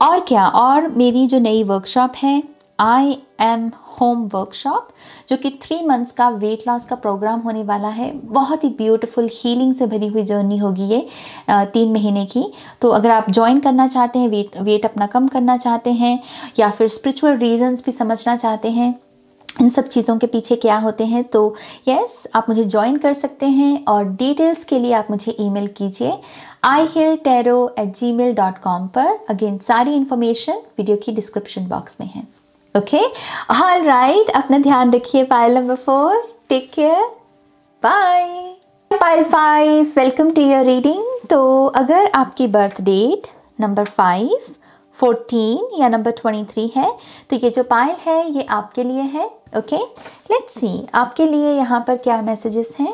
और क्या, और मेरी जो नई वर्कशॉप है आई एम होम वर्कशॉप, जो कि 3 मंथ्स का वेट लॉस का प्रोग्राम होने वाला है। बहुत ही ब्यूटीफुल हीलिंग से भरी हुई जर्नी होगी ये 3 महीने की। तो अगर आप ज्वाइन करना चाहते हैं, वेट अपना कम करना चाहते हैं, या फिर स्पिरिचुअल रीजंस भी समझना चाहते हैं, इन सब चीज़ों के पीछे क्या होते हैं, तो यस, आप मुझे ज्वाइन कर सकते हैं। और डिटेल्स के लिए आप मुझे ईमेल कीजिए ihealtarot@gmail.com पर। अगेन सारी इन्फॉर्मेशन वीडियो की डिस्क्रिप्शन बॉक्स में है। ओके, ऑल राइट, अपना ध्यान रखिए। Pile number 4, take care, bye. Pile 5, welcome to your reading. तो अगर आपकी बर्थ डेट नंबर 5, 14 या नंबर 23 है, तो ये जो पाइल है ये आपके लिए है। ओके, लेट्स सी आपके लिए यहाँ पर क्या मैसेजेस हैं।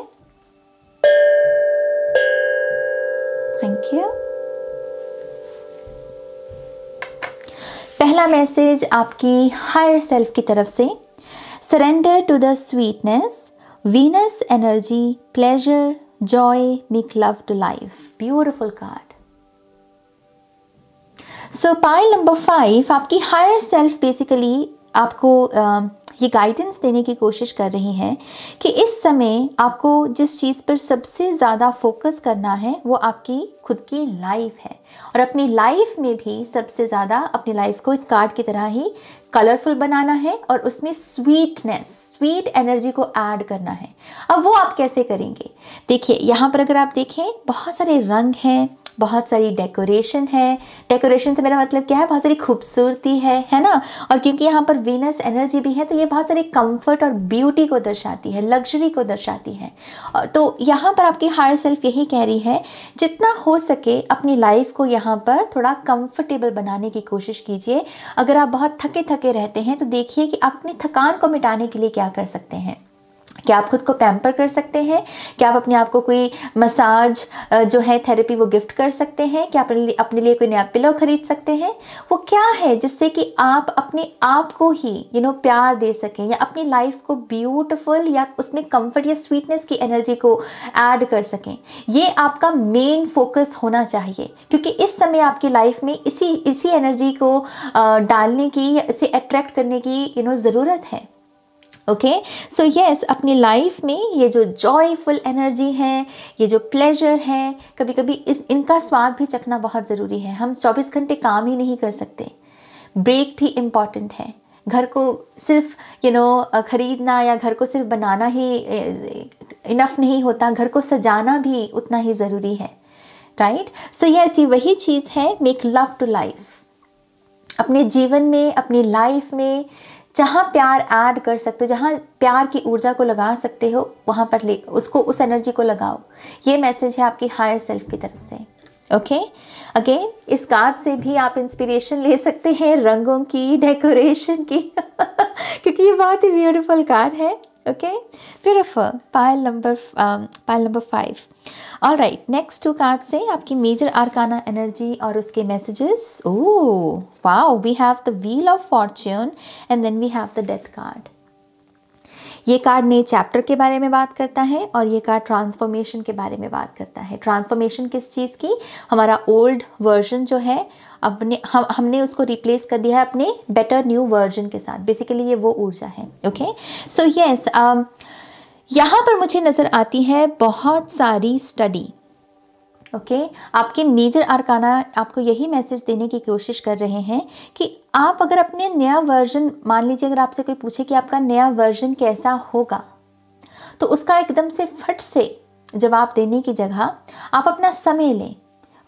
Thank you. पहला मैसेज आपकी हायर सेल्फ की तरफ से, surrender to the sweetness, Venus energy, pleasure, joy, make love to life. Beautiful card. So pile number 5, आपकी हायर सेल्फ बेसिकली आपको ये गाइडेंस देने की कोशिश कर रही हैं कि इस समय आपको जिस चीज़ पर सबसे ज़्यादा फोकस करना है वो आपकी खुद की लाइफ है, और अपनी लाइफ में भी सबसे ज़्यादा अपनी लाइफ को इस कार्ड की तरह ही कलरफुल बनाना है और उसमें स्वीट एनर्जी को ऐड करना है। अब वो आप कैसे करेंगे? देखिए, यहाँ पर अगर आप देखें बहुत सारे रंग हैं, बहुत सारी डेकोरेशन है। डेकोरेशन से मेरा मतलब क्या है? बहुत सारी खूबसूरती है ना। और क्योंकि यहाँ पर वीनस एनर्जी भी है तो ये बहुत सारी कंफर्ट और ब्यूटी को दर्शाती है, लग्जरी को दर्शाती है। तो यहाँ पर आपकी हायर सेल्फ यही कह रही है, जितना हो सके अपनी लाइफ को यहाँ पर थोड़ा कंफर्टेबल बनाने की कोशिश कीजिए। अगर आप बहुत थके थके रहते हैं तो देखिए कि आप अपनी थकान को मिटाने के लिए क्या कर सकते हैं। क्या आप खुद को पैम्पर कर सकते हैं? क्या आप अपने आप को कोई मसाज जो है थेरेपी वो गिफ्ट कर सकते हैं? क्या अपने लिए कोई नया पिलो खरीद सकते हैं? वो क्या है जिससे कि आप अपने आप को ही प्यार दे सकें, या अपनी लाइफ को ब्यूटीफुल या उसमें कंफर्ट या स्वीटनेस की एनर्जी को ऐड कर सकें? ये आपका मेन फोकस होना चाहिए, क्योंकि इस समय आपकी लाइफ में इसी एनर्जी को डालने की या इसे अट्रैक्ट करने की ज़रूरत है। ओके, सो यस, अपनी लाइफ में ये जो जॉयफुल एनर्जी है, ये जो प्लेजर है, कभी कभी इनका स्वाद भी चखना बहुत ज़रूरी है। हम 24 घंटे काम ही नहीं कर सकते, ब्रेक भी इम्पॉर्टेंट है। घर को सिर्फ ख़रीदना या घर को सिर्फ बनाना ही इनफ नहीं होता, घर को सजाना भी उतना ही ज़रूरी है, राइट। सो यस, ये वही चीज़ है, मेक लव टू लाइफ। अपने जीवन में, अपनी लाइफ में जहाँ प्यार ऐड कर सकते हो, जहाँ प्यार की ऊर्जा को लगा सकते हो, वहाँ पर उस एनर्जी को लगाओ। ये मैसेज है आपकी हायर सेल्फ की तरफ से। ओके, अगेन इस कार्ड से भी आप इंस्पिरेशन ले सकते हैं, रंगों की, डेकोरेशन की क्योंकि ये बहुत ही ब्यूटीफुल कार्ड है। Okay, beautiful. Pile number 5। All right, next 2 card से आपकी मेजर आर्काना एनर्जी और उसके messages. Oh wow, we have the wheel of fortune and then we have the death card. ये कार्ड नए चैप्टर के बारे में बात करता है और ये कार्ड ट्रांसफॉर्मेशन के बारे में बात करता है। ट्रांसफॉर्मेशन किस चीज़ की? हमारा ओल्ड वर्जन जो है हमने उसको रिप्लेस कर दिया है अपने बेटर न्यू वर्जन के साथ। बेसिकली ये वो ऊर्जा है। ओके, सो यस, यहाँ पर मुझे नज़र आती है बहुत सारी स्टडी। ओके, आपके मेजर आर्काना आपको यही मैसेज देने की कोशिश कर रहे हैं कि आप अगर अपने नया वर्जन, मान लीजिए अगर आपसे कोई पूछे कि आपका नया वर्जन कैसा होगा, तो उसका एकदम से फट से जवाब देने की जगह आप अपना समय लें।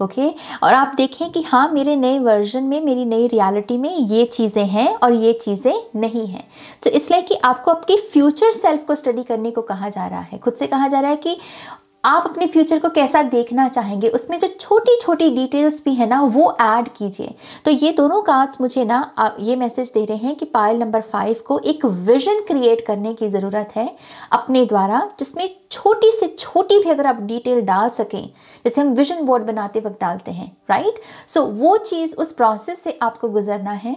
ओके, और आप देखें कि हाँ, मेरे नए वर्जन में, मेरी नई रियलिटी में ये चीज़ें हैं और ये चीज़ें नहीं हैं। तो इसलिए कि आपको आपके फ्यूचर सेल्फ को स्टडी करने को कहा जा रहा है। खुद से कहा जा रहा है कि आप अपने फ्यूचर को कैसा देखना चाहेंगे, उसमें जो छोटी छोटी डिटेल्स भी है ना वो ऐड कीजिए। तो ये दोनों कार्ड्स मुझे ना ये मैसेज दे रहे हैं कि पाइल नंबर 5 को एक विजन क्रिएट करने की ज़रूरत है अपने द्वारा, जिसमें छोटी से छोटी भी अगर आप डिटेल डाल सकें, जैसे हम विजन बोर्ड बनाते वक्त डालते हैं, राइट। सो वो चीज़, उस प्रोसेस से आपको गुजरना है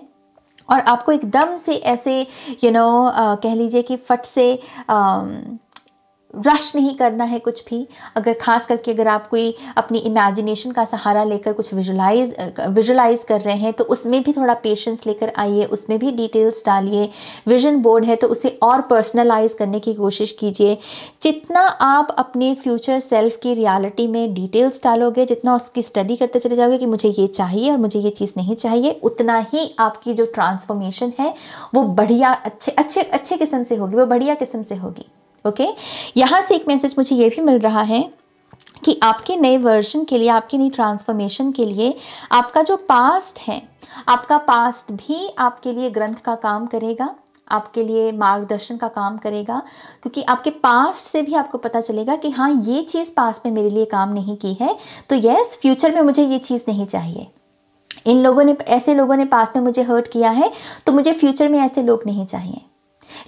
और आपको एकदम से ऐसे कह लीजिए कि फट से रश नहीं करना है कुछ भी। अगर खास करके अगर आप कोई अपनी इमेजिनेशन का सहारा लेकर कुछ विजुलाइज कर रहे हैं तो उसमें भी थोड़ा पेशेंस लेकर आइए, उसमें भी डिटेल्स डालिए। विजन बोर्ड है तो उसे और पर्सनलाइज करने की कोशिश कीजिए। जितना आप अपने फ्यूचर सेल्फ की रियलिटी में डिटेल्स डालोगे, जितना उसकी स्टडी करते चले जाओगे कि मुझे ये चाहिए और मुझे ये चीज़ नहीं चाहिए, उतना ही आपकी जो ट्रांसफॉर्मेशन है वो बढ़िया अच्छे किस्म से होगी, वो बढ़िया किस्म से होगी। ओके, यहाँ से एक मैसेज मुझे ये भी मिल रहा है कि आपके नए वर्जन के लिए, आपकी नई ट्रांसफॉर्मेशन के लिए आपका जो पास्ट है, आपका पास्ट भी आपके लिए ग्रंथ का काम करेगा, आपके लिए मार्गदर्शन का काम करेगा, क्योंकि आपके पास्ट से भी आपको पता चलेगा कि हाँ, ये चीज़ पास्ट में मेरे लिए काम नहीं की है, तो यस, फ्यूचर में मुझे ये चीज़ नहीं चाहिए। ऐसे लोगों ने पास्ट में मुझे हर्ट किया है तो मुझे फ्यूचर में ऐसे लोग नहीं चाहिए।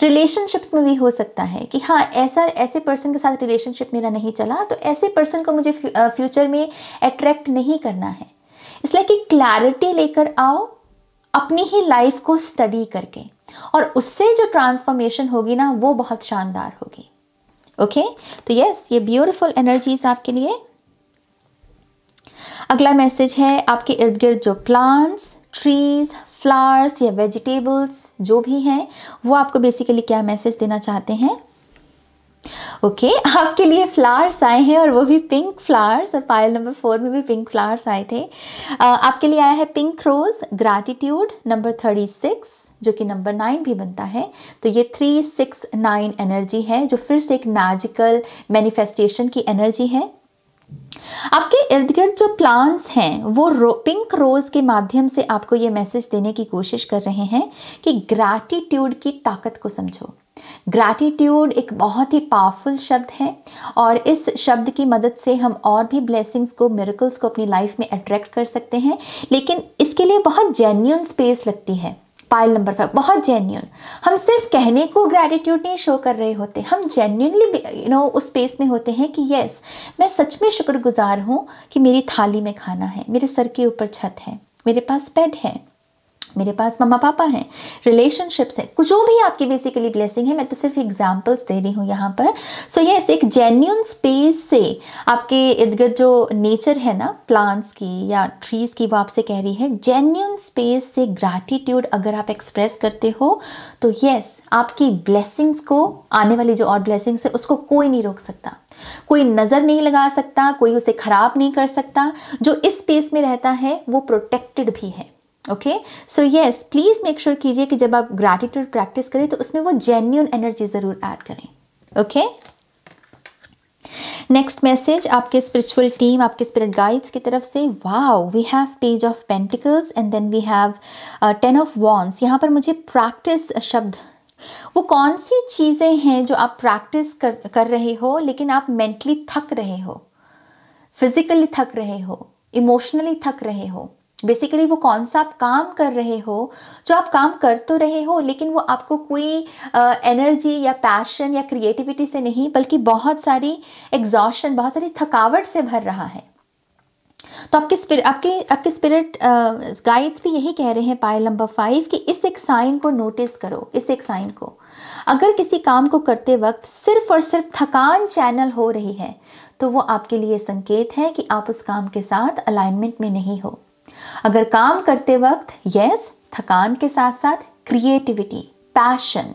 रिलेशनशिप्स में भी हो सकता है कि हाँ, ऐसे पर्सन के साथ रिलेशनशिप मेरा नहीं चला, तो ऐसे पर्सन को मुझे फ्यूचर में अट्रैक्ट नहीं करना है। इसलिए कि क्लैरिटी लेकर आओ अपनी ही लाइफ को स्टडी करके, और उससे जो ट्रांसफॉर्मेशन होगी ना वो बहुत शानदार होगी। ओके, तो यस, ये ब्यूटीफुल एनर्जीज आपके लिए। अगला मैसेज है आपके इर्द गिर्द जो प्लांट्स, ट्रीज, फ्लावर्स या वेजिटेबल्स जो भी हैं, वो आपको बेसिकली क्या मैसेज देना चाहते हैं। ओके, आपके लिए फ्लावर्स आए हैं और वो भी पिंक फ्लावर्स, और पायल नंबर 4 में भी पिंक फ्लावर्स आए थे। आपके लिए आया है पिंक रोज, ग्रैटिट्यूड, नंबर 36 जो कि नंबर 9 भी बनता है। तो ये 369 एनर्जी है जो फिर से एक मैजिकल मैनिफेस्टेशन की एनर्जी है। आपके इर्द गिर्द जो प्लांट्स हैं वो पिंक रोज के माध्यम से आपको ये मैसेज देने की कोशिश कर रहे हैं कि ग्रैटिट्यूड की ताकत को समझो। ग्रैटिट्यूड एक बहुत ही पावरफुल शब्द है और इस शब्द की मदद से हम और भी ब्लेसिंग्स को, मिरेकल्स को अपनी लाइफ में अट्रैक्ट कर सकते हैं, लेकिन इसके लिए बहुत जेन्युइन स्पेस लगती है। पाइल नंबर 5 बहुत जेन्युइन। हम सिर्फ कहने को ग्रैटिट्यूड नहीं शो कर रहे होते, हम जेन्युइनली उस स्पेस में होते हैं कि यस, मैं सच में शुक्रगुजार हूँ कि मेरी थाली में खाना है, मेरे सर के ऊपर छत है, मेरे पास बेड है, मेरे पास मम्मा पापा हैं, रिलेशनशिप्स हैं, कुछ जो भी आपकी बेसिकली ब्लेसिंग है। मैं तो सिर्फ एग्जांपल्स दे रही हूँ यहाँ पर। सो यस, एक जेन्युइन स्पेस से आपके इर्द गिर्द जो नेचर है ना, प्लांट्स की या ट्रीज की, वो आपसे कह रही है जेन्युइन स्पेस से ग्रैटिट्यूड अगर आप एक्सप्रेस करते हो तो यस, आपकी ब्लेसिंग्स को, आने वाली जो और ब्लेसिंग्स है उसको कोई नहीं रोक सकता, कोई नज़र नहीं लगा सकता, कोई उसे खराब नहीं कर सकता। जो इस स्पेस में रहता है वो प्रोटेक्टेड भी है। Okay, so yes, please make sure कीजिए कि जब आप ग्रैटिट्यूड प्रैक्टिस करें तो उसमें वो जेन्युइन एनर्जी ज़रूर ऐड करें। ओके, नेक्स्ट मैसेज आपके स्पिरिचुअल टीम, आपके स्पिरिट गाइड्स की तरफ से। Wow, we have page of pentacles and then we have 10 of wands. यहाँ पर मुझे प्रैक्टिस शब्द, वो कौन सी चीज़ें हैं जो आप प्रैक्टिस कर रहे हो लेकिन आप मेंटली थक रहे हो, फिजिकली थक रहे हो, इमोशनली थक रहे हो। बेसिकली वो कौन सा आप काम कर रहे हो जो आप काम कर तो रहे हो लेकिन वो आपको कोई एनर्जी या पैशन या क्रिएटिविटी से नहीं, बल्कि बहुत सारी एग्जॉशन, बहुत सारी थकावट से भर रहा है। तो आपके स्पिरिट गाइड्स भी यही कह रहे हैं पायल नंबर 5 कि इस एक साइन को नोटिस करो। इस एक साइन को, अगर किसी काम को करते वक्त सिर्फ और सिर्फ थकान चैनल हो रही है तो वो आपके लिए संकेत है कि आप उस काम के साथ अलाइनमेंट में नहीं हो। अगर काम करते वक्त यस, थकान के साथ साथ क्रिएटिविटी, पैशन,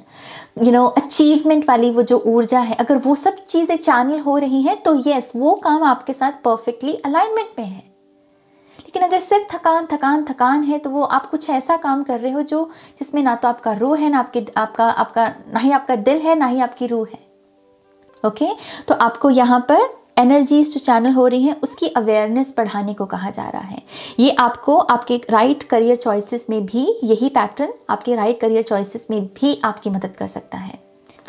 अचीवमेंट वाली वो जो ऊर्जा है, अगर वो सब चीज़ें चैनल हो रही हैं तो यस, वो काम आपके साथ परफेक्टली अलाइनमेंट में है। लेकिन अगर सिर्फ थकान है तो वो आप कुछ ऐसा काम कर रहे हो जो जिसमें ना तो आपका रूह है, ना ना ही आपका दिल है, ना ही आपकी रूह है। ओके, तो आपको यहाँ पर एनर्जीज जो चैनल हो रही हैं उसकी अवेयरनेस बढ़ाने को कहा जा रहा है। ये आपको आपके राइट करियर चॉइसेस में भी, यही पैटर्न आपके राइट करियर चॉइसेस में भी आपकी मदद कर सकता है।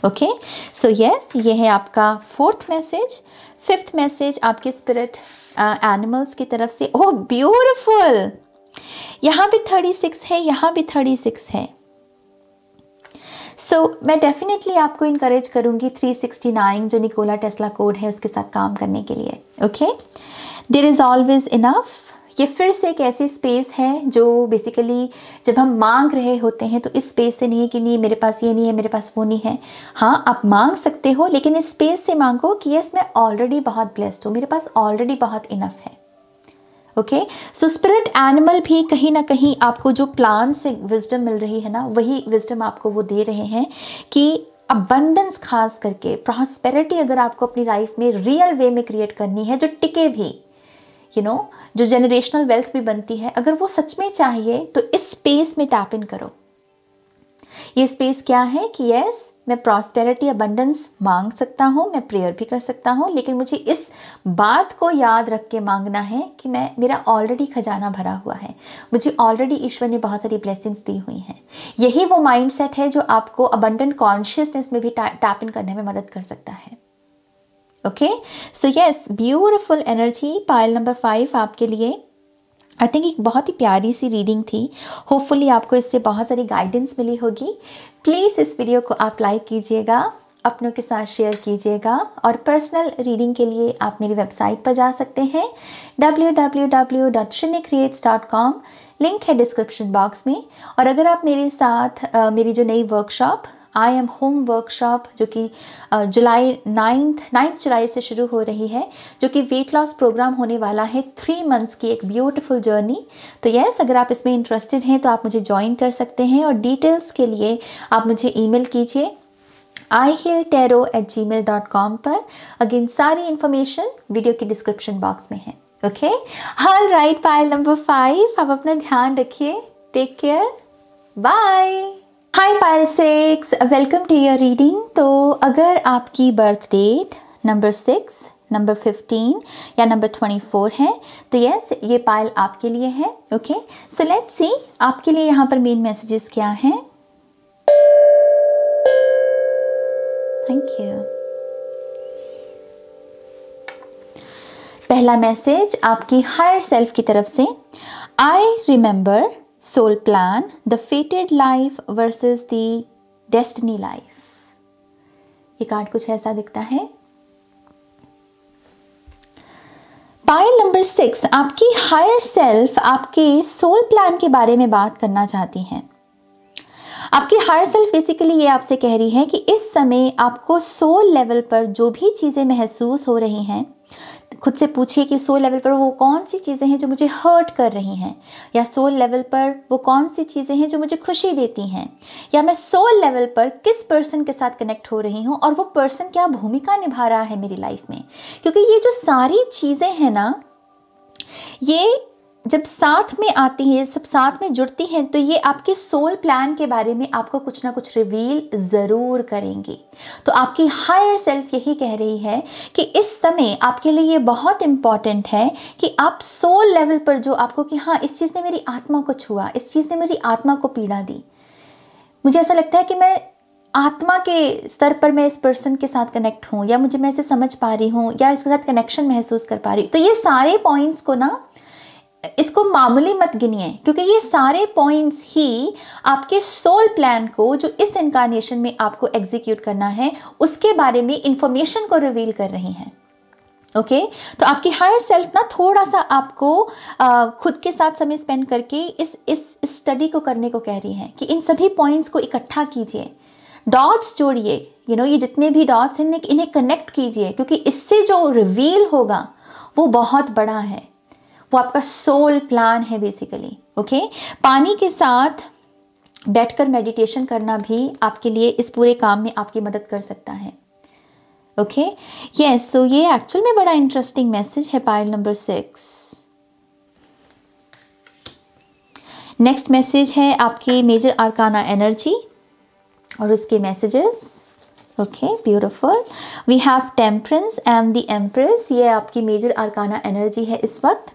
ओके, सो यस, ये है आपका 4th मैसेज। 5th मैसेज आपके स्पिरिट एनिमल्स की तरफ से। ओह ब्यूटिफुल, यहाँ भी 36 है, यहाँ भी 36 है। सो मैं डेफिनेटली आपको इनकरेज करूँगी 369 जो निकोला टेस्ला कोड है उसके साथ काम करने के लिए। Okay, there is always enough. ये फिर से एक ऐसी स्पेस है जो बेसिकली जब हम मांग रहे होते हैं तो इस स्पेस से नहीं कि नहीं मेरे पास ये नहीं है, मेरे पास वो नहीं है। हाँ, आप मांग सकते हो लेकिन इस स्पेस से मांगो कि यस, मैं ऑलरेडी बहुत ब्लेस्ड हूँ, मेरे पास ऑलरेडी बहुत इनफ है। ओके, सो स्पिरिट एनिमल भी कहीं ना कहीं आपको जो प्लान से विजडम मिल रही है ना, वही विजडम आपको वो दे रहे हैं कि अबंडेंस, खास करके प्रॉस्पेरिटी अगर आपको अपनी लाइफ में रियल वे में क्रिएट करनी है, जो टिके भी, जो जनरेशनल वेल्थ भी बनती है, अगर वो सच में चाहिए तो इस स्पेस में टैप इन करो। ये स्पेस क्या है कि यस, मैं प्रॉस्पेरिटी, अबंडेंस मांग सकता हूँ, मैं प्रेयर भी कर सकता हूँ, लेकिन मुझे इस बात को याद रख के मांगना है कि मेरा ऑलरेडी खजाना भरा हुआ है, मुझे ऑलरेडी ईश्वर ने बहुत सारी ब्लेसिंग्स दी हुई हैं। यही वो माइंडसेट है जो आपको अबंडेंट कॉन्शियसनेस में भी टैप इन करने में मदद कर सकता है। Okay, so yes, beautiful energy pile number 5 आपके लिए। आई थिंक एक बहुत ही प्यारी सी रीडिंग थी। होपफुली आपको इससे बहुत सारी गाइडेंस मिली होगी। प्लीज़ इस वीडियो को आप लाइक कीजिएगा, अपनों के साथ शेयर कीजिएगा, और पर्सनल रीडिंग के लिए आप मेरी वेबसाइट पर जा सकते हैं www.shinikreates.com। लिंक है डिस्क्रिप्शन बॉक्स में। और अगर आप मेरे साथ मेरी जो नई workshop I am home workshop जो कि जुलाई 9 जुलाई से शुरू हो रही है, जो कि वेट लॉस प्रोग्राम होने वाला है 3 मंथ्स की एक ब्यूटीफुल जर्नी। तो यस, अगर आप इसमें इंटरेस्टेड हैं तो आप मुझे ज्वाइन कर सकते हैं, और डिटेल्स के लिए आप मुझे ईमेल कीजिए ihealtarot@gmail.com पर। अगेन सारी इन्फॉर्मेशन वीडियो के डिस्क्रिप्शन बॉक्स में है। Okay, all right, pile number 5, आप अपना ध्यान रखिए, take care, bye. Hi pile 6, welcome to your reading. तो अगर आपकी बर्थ डेट नंबर 6, नंबर 15 या नंबर 24 है तो यस, ये पायल आपके लिए है। ओके, सो लेट्स सी आपके लिए यहाँ पर मेन मैसेजेस क्या हैं। Thank you. पहला मैसेज आपकी हायर सेल्फ की तरफ से, I remember soul plan, the fated life versus the destiny life. ये कार्ड कुछ ऐसा दिखता है। पाइल नंबर 6, आपकी हायर सेल्फ आपके सोल प्लान के बारे में बात करना चाहती हैं। आपकी हायर सेल्फ बेसिकली ये आपसे कह रही है कि इस समय आपको सोल लेवल पर जो भी चीज़ें महसूस हो रही हैं, खुद से पूछिए कि सोल लेवल पर वो कौन सी चीज़ें हैं जो मुझे हर्ट कर रही हैं, या सोल लेवल पर वो कौन सी चीज़ें हैं जो मुझे खुशी देती हैं, या मैं सोल लेवल पर किस पर्सन के साथ कनेक्ट हो रही हूँ और वो पर्सन क्या भूमिका निभा रहा है मेरी लाइफ में। क्योंकि ये जो सारी चीज़ें हैं ना, ये जब साथ में आती हैं, सब साथ में जुड़ती हैं, तो ये आपके सोल प्लान के बारे में आपको कुछ ना कुछ रिवील ज़रूर करेंगी। तो आपकी हायर सेल्फ यही कह रही है कि इस समय आपके लिए ये बहुत इम्पॉर्टेंट है कि आप सोल लेवल पर जो आपको कि हाँ, इस चीज़ ने मेरी आत्मा को छुआ, इस चीज़ ने मेरी आत्मा को पीड़ा दी, मुझे ऐसा लगता है कि मैं आत्मा के स्तर पर मैं इस पर्सन के साथ कनेक्ट हूँ, या मैं इसे समझ पा रही हूँ, या इसके साथ कनेक्शन महसूस कर पा रही हूँ। तो ये सारे पॉइंट्स को ना, इसको मामूली मत गिनिए, क्योंकि ये सारे पॉइंट्स ही आपके सोल प्लान को जो इस इनकारनेशन में आपको एग्जीक्यूट करना है उसके बारे में इंफॉर्मेशन को रिवील कर रही हैं। ओके, तो आपकी हायर सेल्फ ना थोड़ा सा आपको खुद के साथ समय स्पेंड करके इस स्टडी को करने को कह रही है कि इन सभी पॉइंट्स को इकट्ठा कीजिए, डॉट्स जोड़िए, ये जितने भी डॉट्स हैं इन्हें कनेक्ट कीजिए, क्योंकि इससे जो रिवील होगा वो बहुत बड़ा है, वो आपका सोल प्लान है बेसिकली। ओके, पानी के साथ बैठकर मेडिटेशन करना भी आपके लिए इस पूरे काम में आपकी मदद कर सकता है। ओके, यस, सो ये एक्चुअल में बड़ा इंटरेस्टिंग मैसेज है पाइल नंबर 6। नेक्स्ट मैसेज है आपकी मेजर आर्काना एनर्जी और उसके messages. Okay, beautiful. We have temperance and the empress, ये आपकी मेजर आर्काना एनर्जी है इस वक्त।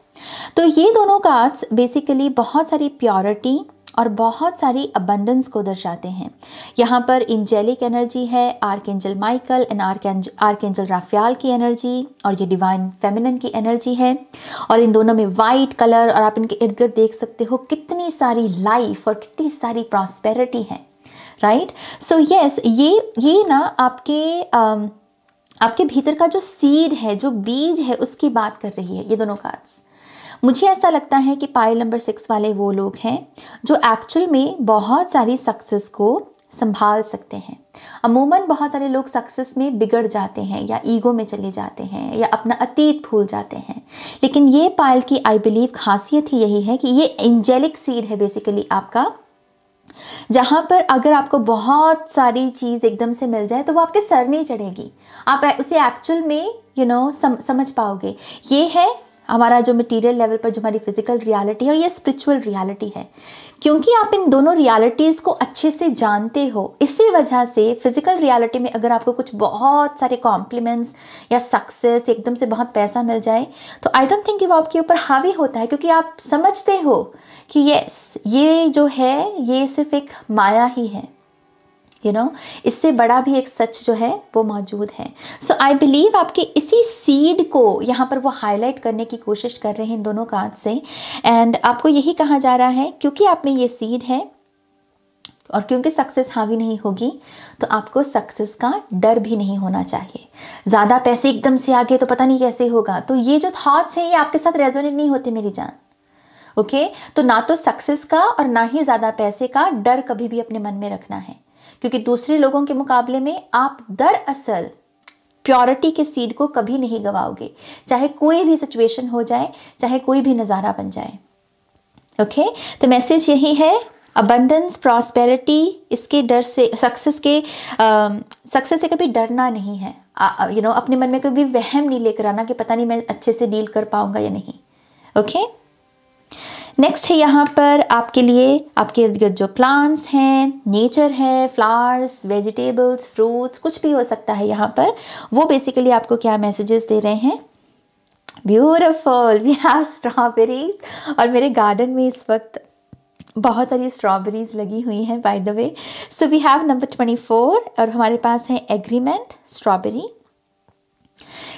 तो ये दोनों कार्ड्स बेसिकली बहुत सारी प्योरिटी और बहुत सारी अबंडेंस को दर्शाते हैं। यहाँ पर एंजेलिक एनर्जी है, archangel Michael and archangel Raphael की एनर्जी, और ये डिवाइन फेमिनिन की एनर्जी है। और इन दोनों में वाइट कलर, और आप इनके इर्द गिर्द देख सकते हो कितनी सारी लाइफ और कितनी सारी प्रॉस्पेरिटी है। राइट, सो यस, ये ना आपके भीतर का जो सीड है, जो बीज है, उसकी बात कर रही है ये दोनों कार्ड्स। मुझे ऐसा लगता है कि पाइल नंबर 6 वाले वो लोग हैं जो एक्चुअल में बहुत सारी सक्सेस को संभाल सकते हैं। अमूमन बहुत सारे लोग सक्सेस में बिगड़ जाते हैं, या ईगो में चले जाते हैं, या अपना अतीत भूल जाते हैं। लेकिन ये पाइल की आई बिलीव खासियत ही यही है कि ये एंजेलिक सीड है बेसिकली आपका, जहाँ पर अगर आपको बहुत सारी चीज़ एकदम से मिल जाए तो वो आपके सर नहीं चढ़ेगी, आप उसे एक्चुअल में समझ पाओगे। ये है हमारा जो मटेरियल लेवल पर जो हमारी फिजिकल रियलिटी है, ये स्पिरिचुअल रियलिटी है। क्योंकि आप इन दोनों रियलिटीज़ को अच्छे से जानते हो, इसी वजह से फिजिकल रियलिटी में अगर आपको कुछ बहुत सारे कॉम्प्लीमेंट्स या सक्सेस, एकदम से बहुत पैसा मिल जाए, तो आई डोंट थिंक कि वो आपके ऊपर हावी होता है, क्योंकि आप समझते हो कि यस, ये जो है ये सिर्फ एक माया ही है। इससे बड़ा भी एक सच जो है वो मौजूद है। सो आई बिलीव आपके इसी सीड को यहाँ पर वो हाईलाइट करने की कोशिश कर रहे हैं इन दोनों कार्ड से। एंड आपको यही कहा जा रहा है क्योंकि आप में ये सीड है और क्योंकि सक्सेस हावी नहीं होगी, तो आपको सक्सेस का डर भी नहीं होना चाहिए। ज़्यादा पैसे एकदम से आ गए तो पता नहीं कैसे होगा, तो ये जो थॉट्स हैं ये आपके साथ रेजोनेट नहीं होते मेरी जान। ओके, तो ना तो सक्सेस का और ना ही ज़्यादा पैसे का डर कभी भी अपने मन में रखना है, क्योंकि दूसरे लोगों के मुकाबले में आप दरअसल प्योरिटी के सीड को कभी नहीं गवाओगे, चाहे कोई भी सिचुएशन हो जाए, चाहे कोई भी नज़ारा बन जाए। ओके, तो मैसेज यही है, अबंडेंस, प्रॉस्पेरिटी, इसके डर से, सक्सेस से कभी डरना नहीं है। अपने मन में कभी वहम नहीं लेकर आना कि पता नहीं मैं अच्छे से डील कर पाऊंगा या नहीं। ओके, नेक्स्ट है यहाँ पर आपके लिए, आपके इर्द गिर्द जो प्लांट्स हैं, नेचर है, फ्लावर्स, वेजिटेबल्स, फ्रूट्स, कुछ भी हो सकता है यहाँ पर, वो बेसिकली आपको क्या मैसेजेस दे रहे हैं। ब्यूटिफुल, वी हैव स्ट्रॉबेरीज, और मेरे गार्डन में इस वक्त बहुत सारी स्ट्रॉबेरीज लगी हुई हैं by the way. So we have number 24 और हमारे पास है एग्रीमेंट, स्ट्रॉबेरी।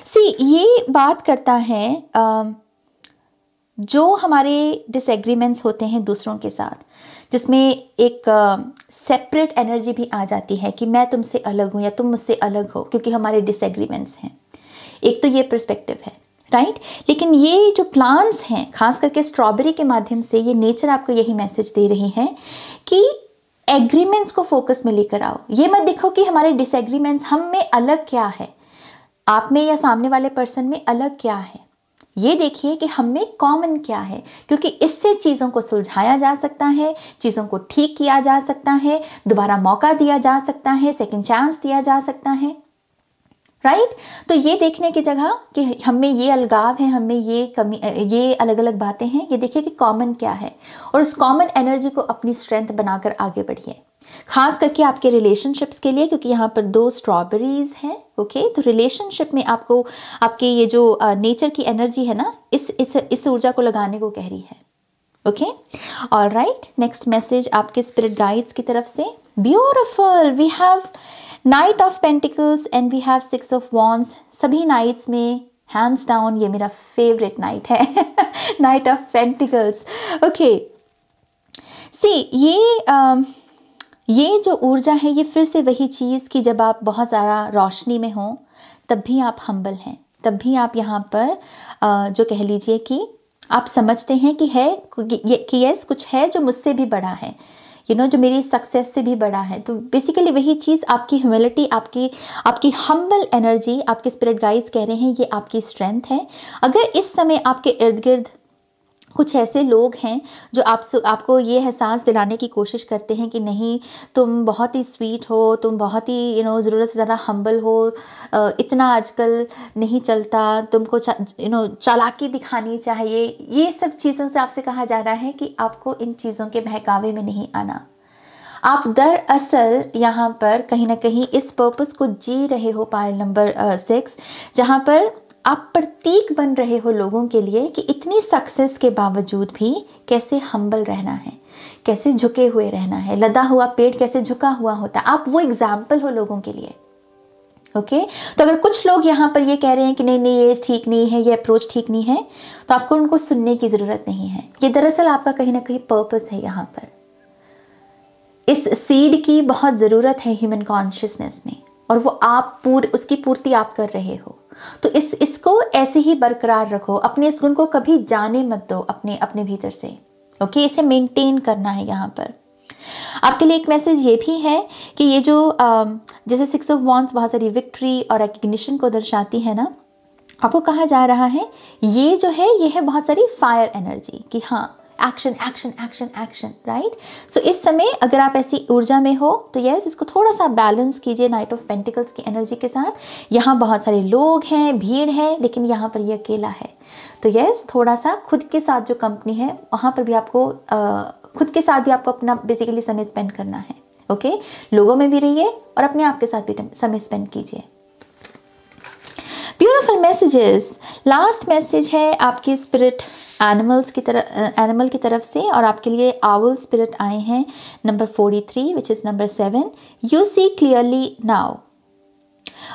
सी, ये बात करता है जो हमारे डिसएग्रीमेंट्स होते हैं दूसरों के साथ, जिसमें एक सेपरेट एनर्जी भी आ जाती है कि मैं तुमसे अलग हूँ या तुम मुझसे अलग हो, क्योंकि हमारे डिसएग्रीमेंट्स हैं। एक तो ये पर्सपेक्टिव है, राइट। लेकिन ये जो प्लांट्स हैं, खास करके स्ट्रॉबेरी के माध्यम से ये नेचर आपको यही मैसेज दे रही है कि एग्रीमेंट्स को फोकस में लेकर आओ। ये मत देखो कि हमारे डिसएग्रीमेंट्स, हम में अलग क्या है, आप में या सामने वाले पर्सन में अलग क्या है। ये देखिए कि हम में कॉमन क्या है, क्योंकि इससे चीज़ों को सुलझाया जा सकता है, चीज़ों को ठीक किया जा सकता है, दोबारा मौका दिया जा सकता है, सेकंड चांस दिया जा सकता है, राइट। तो ये देखने की जगह कि हम में ये अलगाव है, हम में ये कमी, ये अलग अलग बातें हैं, ये देखिए कि कॉमन क्या है, और उस कॉमन एनर्जी को अपनी स्ट्रेंथ बनाकर आगे बढ़िए, खास करके आपके रिलेशनशिप्स के लिए, क्योंकि यहाँ पर 2 स्ट्रॉबेरीज हैं। ओके, तो रिलेशनशिप में आपको आपके ये जो नेचर की एनर्जी है ना, इस ऊर्जा को लगाने को कह रही है। ओके, ऑलराइट, नेक्स्ट मैसेज आपके स्पिरिट गाइड्स की तरफ से। Beautiful, we have knight of pentacles and we have 6 of wands. सभी नाइट्स में हैंड्स डाउन ये मेरा फेवरेट नाइट है, knight of pentacles. Okay, see, ये जो ऊर्जा है, ये फिर से वही चीज़ कि जब आप बहुत ज़्यादा रोशनी में हों तब भी आप हम्बल हैं, तब भी आप यहाँ पर जो कह लीजिए कि आप समझते हैं कि है कि यस, कुछ है जो मुझसे भी बड़ा है, जो मेरी सक्सेस से भी बड़ा है। तो बेसिकली वही चीज़, आपकी ह्यूमिलिटी, आपकी हम्बल एनर्जी, आपके स्पिरिट गाइड्स कह रहे हैं ये आपकी स्ट्रेंथ है। अगर इस समय आपके इर्द गिर्द कुछ ऐसे लोग हैं जो आपको ये एहसास दिलाने की कोशिश करते हैं कि नहीं, तुम बहुत ही स्वीट हो, तुम बहुत ही ज़रूरत से ज़्यादा हम्बल हो, इतना आजकल नहीं चलता, तुमको चालाकी दिखानी चाहिए, ये सब चीज़ों से आपसे कहा जा रहा है कि आपको इन चीज़ों के बहकावे में नहीं आना। आप दरअसल यहाँ पर कहीं ना कहीं इस पर्पस को जी रहे हो, पायल नंबर 6, जहाँ पर आप प्रतीक बन रहे हो लोगों के लिए कि इतनी सक्सेस के बावजूद भी कैसे हम्बल रहना है, कैसे झुके हुए रहना है। लदा हुआ पेड़ कैसे झुका हुआ होता है, आप वो एग्जाम्पल हो लोगों के लिए। ओके, तो अगर कुछ लोग यहाँ पर ये कह रहे हैं कि नहीं ये ठीक नहीं है, ये अप्रोच ठीक नहीं है, तो आपको उनको सुनने की ज़रूरत नहीं है। ये दरअसल आपका कहीं ना कहीं पर्पस है। यहाँ पर इस सीड की बहुत ज़रूरत है ह्यूमन कॉन्शियसनेस में, और वो आप उसकी पूर्ति आप कर रहे हो। तो इसको ऐसे ही बरकरार रखो, अपने इस गुण को कभी जाने मत दो अपने भीतर से। ओके, इसे मेंटेन करना है। यहाँ पर आपके लिए एक मैसेज ये भी है कि ये जो जैसे 6 ऑफ वॉन्ड्स बहुत सारी विक्ट्री और रिकग्निशन को दर्शाती है ना, आपको कहा जा रहा है ये जो है ये है बहुत सारी फायर एनर्जी कि हाँ, action action action action, right. So इस समय अगर आप ऐसी ऊर्जा में हो तो यस, इसको थोड़ा सा बैलेंस कीजिए नाइट ऑफ पेंटिकल्स की एनर्जी के साथ। यहाँ बहुत सारे लोग हैं, भीड़ है, लेकिन यहाँ पर ये अकेला है। तो यस, थोड़ा सा खुद के साथ जो कंपनी है वहाँ पर भी आपको खुद के साथ भी आपको अपना बेसिकली समय स्पेंड करना है। ओके, लोगों में भी रहिए और अपने आप के साथ भी समय स्पेंड कीजिए। Beautiful messages. लास्ट मैसेज है आपके स्पिरिट एनिमल की तरफ से, और आपके लिए आउल स्पिरिट आए हैं number 43 which is number 7। You see clearly now.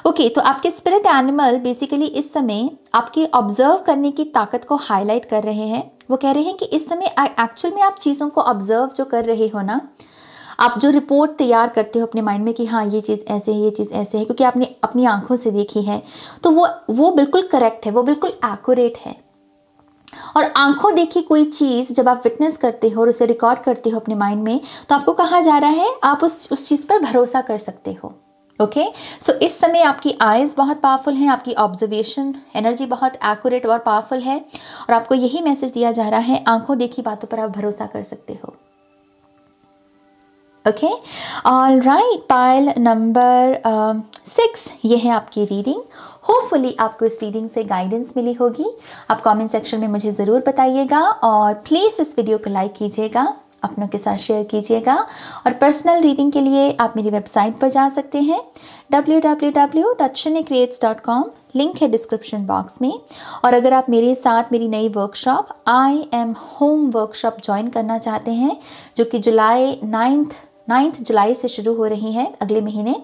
Okay, तो आपके स्पिरिट एनिमल बेसिकली इस समय आपके ऑब्जर्व करने की ताकत को हाईलाइट कर रहे हैं। वो कह रहे हैं कि इस समय एक्चुअल में आप चीज़ों को ऑब्जर्व जो कर रहे हो ना, आप जो रिपोर्ट तैयार करते हो अपने माइंड में कि हाँ ये चीज़ ऐसे है, ये चीज़ ऐसे है, क्योंकि आपने अपनी आंखों से देखी है, तो वो बिल्कुल करेक्ट है, वो बिल्कुल एक्यूरेट है। और आंखों देखी कोई चीज़ जब आप विटनेस करते हो और उसे रिकॉर्ड करते हो अपने माइंड में, तो आपको कहा जा रहा है आप उस चीज़ पर भरोसा कर सकते हो। ओके, सो इस समय आपकी आइज़ बहुत पावरफुल हैं, आपकी ऑब्जर्वेशन एनर्जी बहुत एक्यूरेट और पावरफुल है, और आपको यही मैसेज दिया जा रहा है आंखों देखी बातों पर आप भरोसा कर सकते हो। Okay, all right, pile number 6, ये है आपकी रीडिंग। होपफुली आपको इस रीडिंग से गाइडेंस मिली होगी। आप कमेंट सेक्शन में मुझे ज़रूर बताइएगा, और प्लीज़ इस वीडियो को लाइक कीजिएगा, अपनों के साथ शेयर कीजिएगा। और पर्सनल रीडिंग के लिए आप मेरी वेबसाइट पर जा सकते हैं www.shunycreates.com, लिंक है डिस्क्रिप्शन बॉक्स में। और अगर आप मेरे साथ मेरी नई workshop I am home workshop join करना चाहते हैं, जो कि जुलाई 9 जुलाई से शुरू हो रही है, अगले महीने,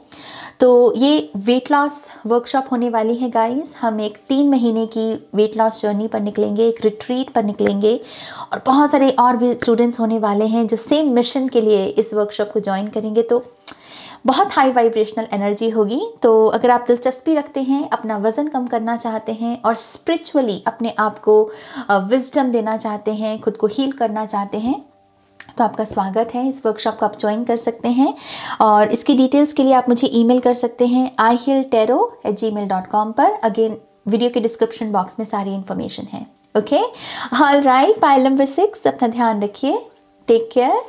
तो ये वेट लॉस वर्कशॉप होने वाली है गाइस। हम एक 3 महीने की वेट लॉस जर्नी पर निकलेंगे, एक रिट्रीट पर निकलेंगे, और बहुत सारे और भी स्टूडेंट्स होने वाले हैं जो सेम मिशन के लिए इस वर्कशॉप को ज्वाइन करेंगे। तो बहुत हाई वाइब्रेशनल एनर्जी होगी। तो अगर आप दिलचस्पी रखते हैं, अपना वज़न कम करना चाहते हैं, और स्पिरिचुअली अपने आप को विजडम देना चाहते हैं, खुद को हील करना चाहते हैं, तो आपका स्वागत है। इस वर्कशॉप को आप ज्वाइन कर सकते हैं, और इसकी डिटेल्स के लिए आप मुझे ईमेल कर सकते हैं ihiltarot@gmail.com पर। अगेन वीडियो के डिस्क्रिप्शन बॉक्स में सारी इन्फॉर्मेशन है। Okay, all right, pile number 6, अपना ध्यान रखिए, take care,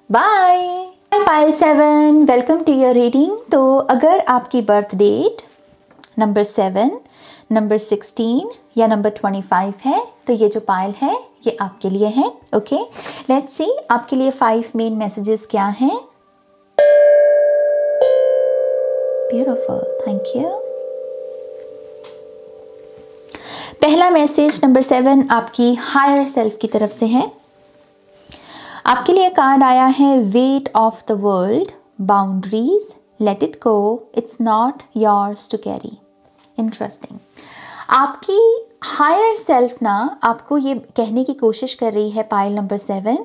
bye. Pile 7, welcome to your reading. तो अगर आपकी बर्थ डेट नंबर 7, नंबर 16 या नंबर 25 है, तो ये जो पाइल है ये आपके लिए है। ओके, लेट्स सी आपके लिए 5 मेन मैसेजेस क्या हैं। Beautiful, thank you. पहला मैसेज नंबर 7 आपकी हायर सेल्फ की तरफ से है। आपके लिए कार्ड आया है weight of the world, boundaries, let it go, it's not yours to carry. Interesting, आपकी हायर सेल्फ ना आपको ये कहने की कोशिश कर रही है पाइल नंबर 7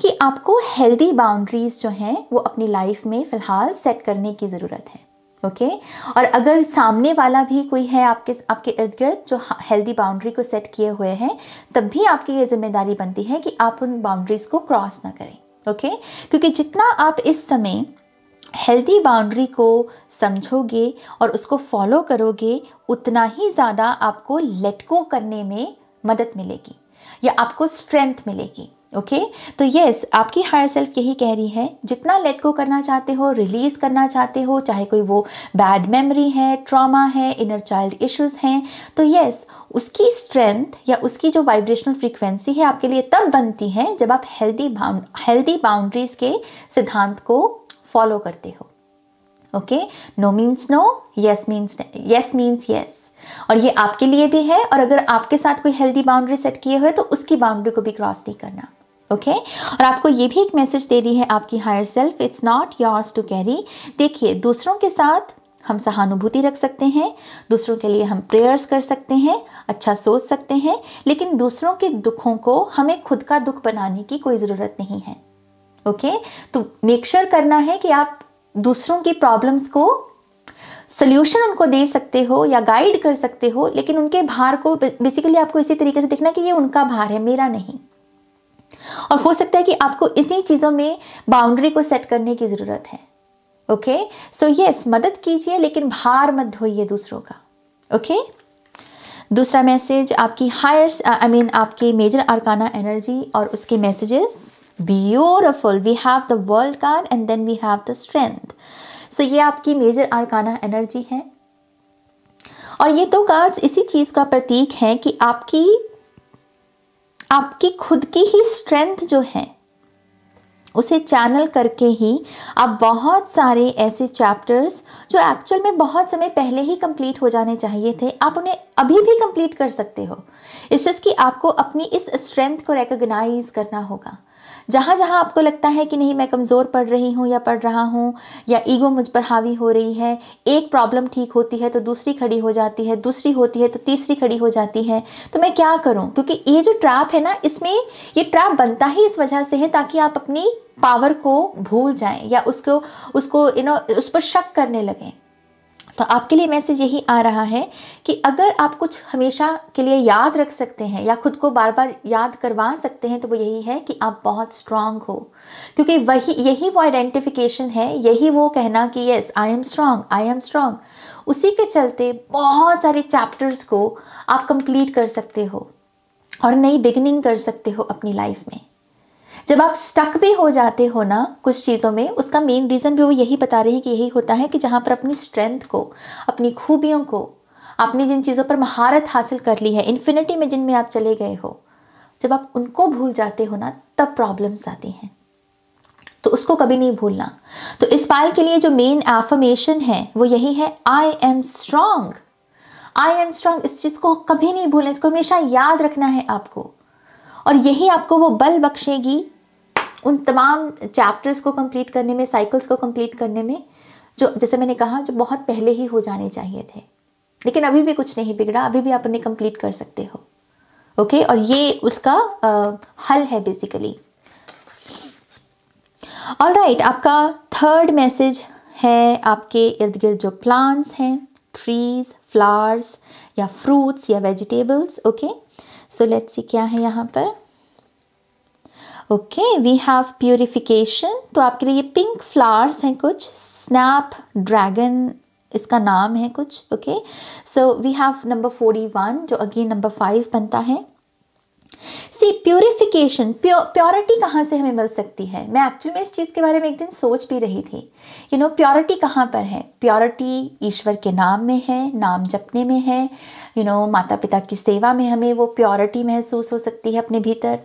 कि आपको हेल्दी बाउंड्रीज जो हैं वो अपनी लाइफ में फ़िलहाल सेट करने की ज़रूरत है। ओके, और अगर सामने वाला भी कोई है आपके इर्द गिर्द जो हेल्दी बाउंड्री को सेट किए हुए हैं, तब भी आपकी ये जिम्मेदारी बनती है कि आप उन बाउंड्रीज़ को क्रॉस ना करें। ओके, क्योंकि जितना आप इस समय हेल्दी बाउंड्री को समझोगे और उसको फॉलो करोगे, उतना ही ज़्यादा आपको लेट गो करने में मदद मिलेगी या आपको स्ट्रेंथ मिलेगी। ओके, तो यस, आपकी हायर सेल्फ यही कह रही है, जितना लेट गो करना चाहते हो, रिलीज़ करना चाहते हो, चाहे कोई वो बैड मेमोरी है, ट्रॉमा है, इनर चाइल्ड इश्यूज़ हैं, तो यस, उसकी स्ट्रेंथ या उसकी जो वाइब्रेशनल फ्रीक्वेंसी है आपके लिए तब बनती है जब आप हेल्दी बाउंड्रीज़ के सिद्धांत को फॉलो करते हो। Okay, no means no, yes means yes, और ये आपके लिए भी है। और अगर आपके साथ कोई हेल्दी बाउंड्री सेट किए हुए तो उसकी बाउंड्री को भी क्रॉस नहीं करना। ओके, और आपको ये भी एक मैसेज दे रही है आपकी higher self, it's not yours to carry. देखिए, दूसरों के साथ हम सहानुभूति रख सकते हैं, दूसरों के लिए हम प्रेयर्स कर सकते हैं, अच्छा सोच सकते हैं, लेकिन दूसरों के दुखों को हमें खुद का दुख बनाने की कोई ज़रूरत नहीं है। ओके, तो मेक श्योर करना है कि आप दूसरों की प्रॉब्लम्स को सल्यूशन उनको दे सकते हो या गाइड कर सकते हो, लेकिन उनके भार को बेसिकली आपको इसी तरीके से देखना कि ये उनका भार है, मेरा नहीं। और हो सकता है कि आपको इसी चीज़ों में बाउंड्री को सेट करने की ज़रूरत है। ओके, सो यस, मदद कीजिए लेकिन भार मत ढोइए दूसरों का। ओके, दूसरा मैसेज आपकी आपके मेजर आर्काना एनर्जी और उसके messages. Beautiful, we have the world card and then we have the strength. So ये आपकी मेजर आर्काना एनर्जी है, और ये 2 कार्ड्स इसी चीज़ का प्रतीक है कि आपकी खुद की ही स्ट्रेंथ जो है उसे चैनल करके ही आप बहुत सारे ऐसे चैप्टर्स जो एक्चुअल में बहुत समय पहले ही कंप्लीट हो जाने चाहिए थे, आप उन्हें अभी भी कंप्लीट कर सकते हो। इट्स जस्ट कि आपको अपनी इस स्ट्रेंथ को रिकॉग्नाइज करना होगा। जहाँ जहाँ आपको लगता है कि नहीं मैं कमज़ोर पड़ रही हूँ या पड़ रहा हूँ, या ईगो मुझ पर हावी हो रही है, एक प्रॉब्लम ठीक होती है तो दूसरी खड़ी हो जाती है, दूसरी होती है तो तीसरी खड़ी हो जाती है, तो मैं क्या करूँ? क्योंकि ये जो ट्रैप है ना, इसमें ये ट्रैप बनता ही इस वजह से है ताकि आप अपनी पावर को भूल जाएं या उसको उस पर शक करने लगें। तो आपके लिए मैसेज यही आ रहा है कि अगर आप कुछ हमेशा के लिए याद रख सकते हैं या खुद को बार बार याद करवा सकते हैं तो वो यही है कि आप बहुत स्ट्रांग हो, क्योंकि यही वो आइडेंटिफिकेशन है, यही वो कहना कि yes I am strong, I am strong. उसी के चलते बहुत सारे चैप्टर्स को आप कंप्लीट कर सकते हो और नई बिगिनिंग कर सकते हो अपनी लाइफ में। जब आप स्टक भी हो जाते हो ना कुछ चीज़ों में, उसका मेन रीज़न भी वो यही बता रहे हैं कि यही होता है कि जहाँ पर अपनी स्ट्रेंथ को, अपनी खूबियों को, आपने जिन चीज़ों पर महारत हासिल कर ली है, इन्फिनिटी में जिनमें आप चले गए हो, जब आप उनको भूल जाते हो ना तब प्रॉब्लम्स आती हैं। तो उसको कभी नहीं भूलना। तो इस पायल के लिए जो मेन एफर्मेशन है वो यही है, I am strong, I am strong. इस चीज़ को कभी नहीं भूलना, इसको हमेशा याद रखना है आपको, और यही आपको वो बल बख्शेगी उन तमाम चैप्टर्स को कंप्लीट करने में, साइकिल्स को कंप्लीट करने में, जो जैसे मैंने कहा जो बहुत पहले ही हो जाने चाहिए थे, लेकिन अभी भी कुछ नहीं बिगड़ा, अभी भी आप उन्हें कंप्लीट कर सकते हो। ओके, और ये उसका हल है बेसिकली। ऑलराइट, आपका थर्ड मैसेज है आपके इर्द गिर्द जो प्लांट्स हैं, ट्रीज, फ्लावर्स या फ्रूट्स या vegetables. Okay, so let's see क्या है यहाँ पर। Okay, we have purification. तो आपके लिए ये पिंक फ्लावर्स हैं कुछ, स्नैप ड्रैगन इसका नाम है कुछ। Okay, so we have number 41 जो अगेन नंबर 5 बनता है। सी प्यूरिफिकेशन, प्योरिटी कहाँ से हमें मिल सकती है? मैं एक्चुअली में इस चीज़ के बारे में एक दिन सोच भी रही थी। प्योरिटी कहाँ पर है? प्योरिटी ईश्वर के नाम में है, नाम जपने में है। माता पिता की सेवा में हमें वो प्योरिटी महसूस हो सकती है अपने भीतर।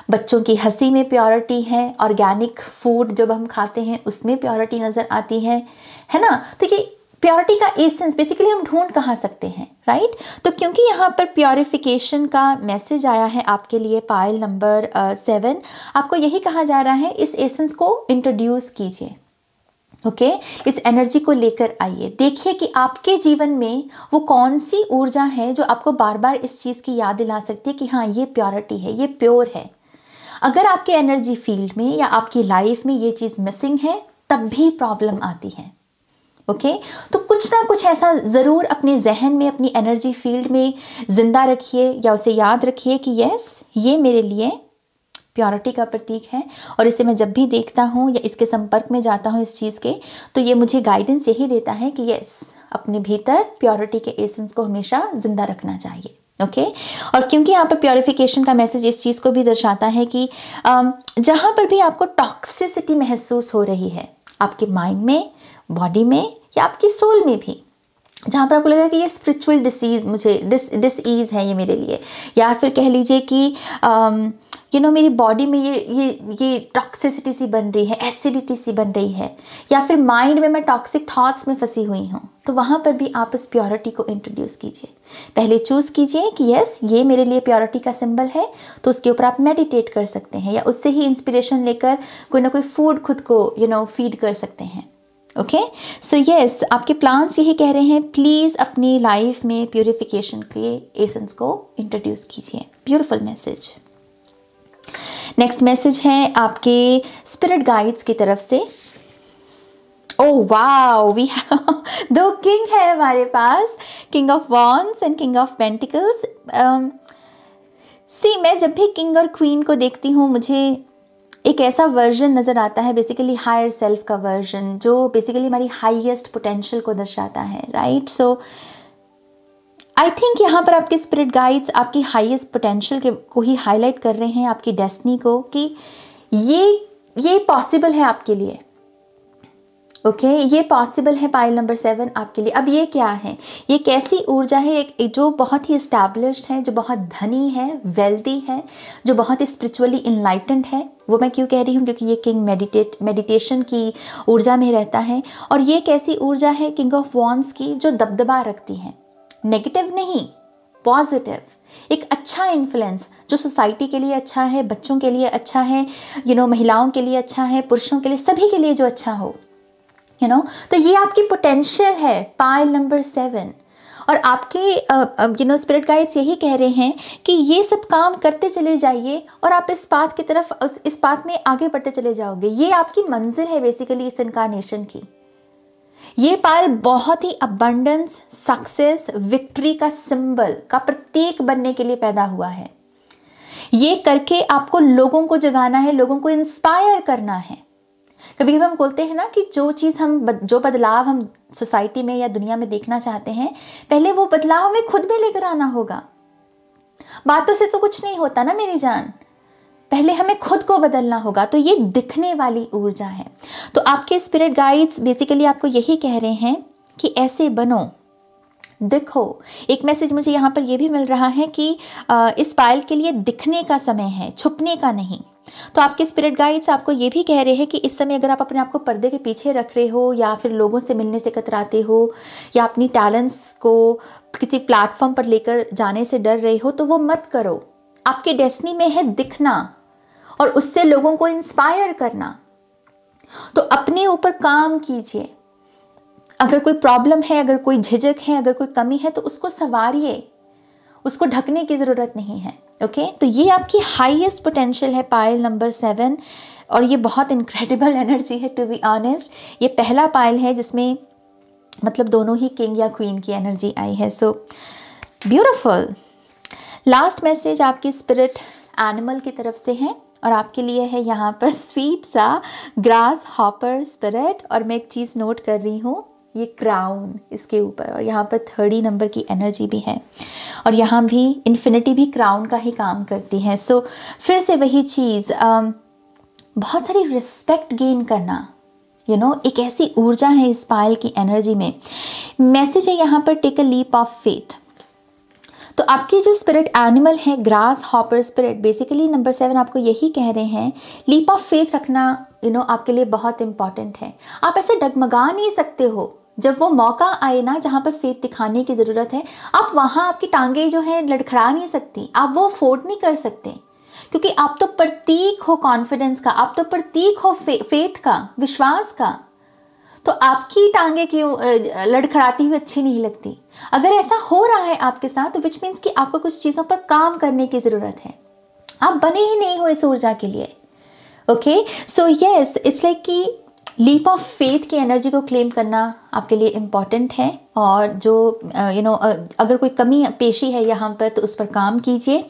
बच्चों की हंसी में प्योरिटी है। ऑर्गेनिक फूड जब हम खाते हैं उसमें प्योरिटी नज़र आती है ना? तो ये प्योरिटी का एसेंस बेसिकली हम ढूंढ कहाँ सकते हैं, राइट? तो क्योंकि यहाँ पर प्योरिफिकेशन का मैसेज आया है आपके लिए पायल नंबर 7, आपको यही कहा जा रहा है इस एसेंस को इंट्रोड्यूस कीजिए। ओके, इस एनर्जी को लेकर आइए, देखिए कि आपके जीवन में वो कौन सी ऊर्जा है जो आपको बार बार इस चीज़ की याद दिला सकती है कि हाँ ये प्योरिटी है, ये प्योर है। अगर आपके एनर्जी फील्ड में या आपकी लाइफ में ये चीज़ मिसिंग है तब भी प्रॉब्लम आती है। ओके, तो कुछ ना कुछ ऐसा ज़रूर अपने जहन में, अपनी एनर्जी फील्ड में ज़िंदा रखिए या उसे याद रखिए कि यस ये मेरे लिए प्योरिटी का प्रतीक है, और इसे मैं जब भी देखता हूँ या इसके संपर्क में जाता हूँ इस चीज़ के, तो ये मुझे गाइडेंस यही देता है कि यस अपने भीतर प्योरिटी के एसेंस को हमेशा ज़िंदा रखना चाहिए। ओके, और क्योंकि यहाँ पर प्योरिफिकेशन का मैसेज इस चीज़ को भी दर्शाता है कि जहाँ पर भी आपको टॉक्सिसिटी महसूस हो रही है आपके माइंड में, बॉडी में या आपकी सोल में भी, जहाँ पर आपको लग रहा है कि ये स्पिरिचुअल डिसीज़ मुझे डिसईज़ है ये मेरे लिए, या फिर कह लीजिए कि मेरी बॉडी में ये टॉक्सिसिटी सी बन रही है, एसिडिटी सी बन रही है, या फिर माइंड में मैं टॉक्सिक थॉट्स में फंसी हुई हूँ, तो वहाँ पर भी आप इस प्योरिटी को इंट्रोड्यूस कीजिए। पहले चूज़ कीजिए कि यस ये मेरे लिए प्योरिटी का सिंबल है, तो उसके ऊपर आप मेडिटेट कर सकते हैं या उससे ही इंस्पिरेशन लेकर कोई ना कोई फूड खुद को फीड कर सकते हैं। ओके, सो यस आपके प्लान्स यही कह रहे हैं, प्लीज़ अपनी लाइफ में प्यूरिफिकेशन के एसेंस को इंट्रोड्यूस कीजिए। Beautiful message. नेक्स्ट मैसेज है आपके स्पिरिट गाइड्स की तरफ से। ओह वाओ, वी दो किंग है हमारे पास, king of wands and king of pentacles. मैं जब भी किंग और क्वीन को देखती हूँ मुझे एक ऐसा वर्जन नज़र आता है, बेसिकली हायर सेल्फ का वर्जन, जो बेसिकली हमारी हाईएस्ट पोटेंशियल को दर्शाता है, राइट? सो आई थिंक यहाँ पर आपके स्पिरिट गाइड्स आपकी हाईएस्ट पोटेंशियल को ही हाईलाइट कर रहे हैं, आपकी डेस्टिनी को, कि ये पॉसिबल है आपके लिए। ओके, ये पॉसिबल है पाइल नंबर 7 आपके लिए। अब ये क्या है? ये कैसी ऊर्जा है? एक जो बहुत ही इस्टेब्लिश्ड है, जो बहुत धनी है, वेल्दी है, जो बहुत ही स्पिरिचुअली इनलाइटेंड है। वो मैं क्यों कह रही हूँ? क्योंकि ये किंग मेडिटेशन की ऊर्जा में रहता है। और ये कैसी ऊर्जा है? किंग ऑफ वॉन्ड्स की, जो दबदबा रखती है, नेगेटिव नहीं, पॉजिटिव, एक अच्छा इन्फ्लुएंस जो सोसाइटी के लिए अच्छा है, बच्चों के लिए अच्छा है, महिलाओं के लिए अच्छा है, पुरुषों के लिए, सभी के लिए जो अच्छा हो, तो ये आपकी पोटेंशियल है पाइल नंबर 7। और आपके स्पिरिट गाइड्स यही कह रहे हैं कि ये सब काम करते चले जाइए और आप इस पाथ की तरफ, इस पाथ में आगे बढ़ते चले जाओगे। ये आपकी मंजिल है बेसिकली इस इनकारनेशन की। ये पायल बहुत ही अबंडेंस, सक्सेस, विक्ट्री का सिंबल का प्रतीक बनने के लिए पैदा हुआ है। ये करके आपको लोगों को जगाना है, लोगों को इंस्पायर करना है। कभी कभी हम बोलते हैं ना कि जो बदलाव हम सोसाइटी में या दुनिया में देखना चाहते हैं, पहले वो बदलाव हमें खुद में लेकर आना होगा। बातों से तो कुछ नहीं होता ना मेरी जान, पहले हमें खुद को बदलना होगा। तो ये दिखने वाली ऊर्जा है। तो आपके स्पिरिट गाइड्स बेसिकली आपको यही कह रहे हैं कि ऐसे बनो, दिखो। एक मैसेज मुझे यहाँ पर यह भी मिल रहा है कि इस पायल के लिए दिखने का समय है, छुपने का नहीं। तो आपके स्पिरिट गाइड्स आपको ये भी कह रहे हैं कि इस समय अगर आप अपने आप को पर्दे के पीछे रख रहे हो, या फिर लोगों से मिलने से कतराते हो, या अपनी टैलेंट्स को किसी प्लेटफॉर्म पर लेकर जाने से डर रहे हो, तो वो मत करो। आपके डेस्टिनी में है दिखना और उससे लोगों को इंस्पायर करना। तो अपने ऊपर काम कीजिए। अगर कोई प्रॉब्लम है, अगर कोई झिझक है, अगर कोई कमी है, तो उसको संवारिए, उसको ढकने की ज़रूरत नहीं है। ओके, तो ये आपकी हाईएस्ट पोटेंशियल है पायल नंबर 7, और ये बहुत इनक्रेडिबल एनर्जी है टू बी ऑनेस्ट। ये पहला पायल है जिसमें मतलब दोनों ही किंग या क्वीन की एनर्जी आई है। So beautiful. लास्ट मैसेज आपकी स्पिरिट एनिमल की तरफ से है, और आपके लिए है यहाँ पर स्वीट सा ग्रास हॉपर स्पिरिट। और मैं एक चीज़ नोट कर रही हूँ, ये क्राउन इसके ऊपर, और यहाँ पर 30 नंबर की एनर्जी भी है, और यहाँ भी इन्फिनिटी भी क्राउन का ही काम करती है। सो फिर से वही चीज़, बहुत सारी रिस्पेक्ट गेन करना, एक ऐसी ऊर्जा है इस पायल की एनर्जी में। मैसेज है यहाँ पर take a leap of faith. तो आपकी जो स्पिरिट एनिमल है grasshopper spirit, basically number 7 आपको यही कह रहे हैं, लीप ऑफ फेथ रखना आपके लिए बहुत इंपॉर्टेंट है। आप ऐसे डगमगा नहीं सकते हो। जब वो मौका आए ना जहाँ पर फेथ दिखाने की ज़रूरत है, आप वहाँ आपकी टांगें जो है लड़खड़ा नहीं सकती, आप वो अफोर्ड नहीं कर सकते, क्योंकि आप तो प्रतीक हो कॉन्फिडेंस का, आप तो प्रतीक हो फेथ का, विश्वास का। तो आपकी टांगें क्यों लड़खड़ाती हुई अच्छी नहीं लगती। अगर ऐसा हो रहा है आपके साथ, तो विच मीन्स कि आपको कुछ चीज़ों पर काम करने की ज़रूरत है। आप बने ही नहीं हो इस ऊर्जा के लिए। Okay, so yes, it's like कि लीप ऑफ फेथ की एनर्जी को क्लेम करना आपके लिए इम्पॉर्टेंट है। और जो अगर कोई कमी पेशी है यहाँ पर, तो उस पर काम कीजिए।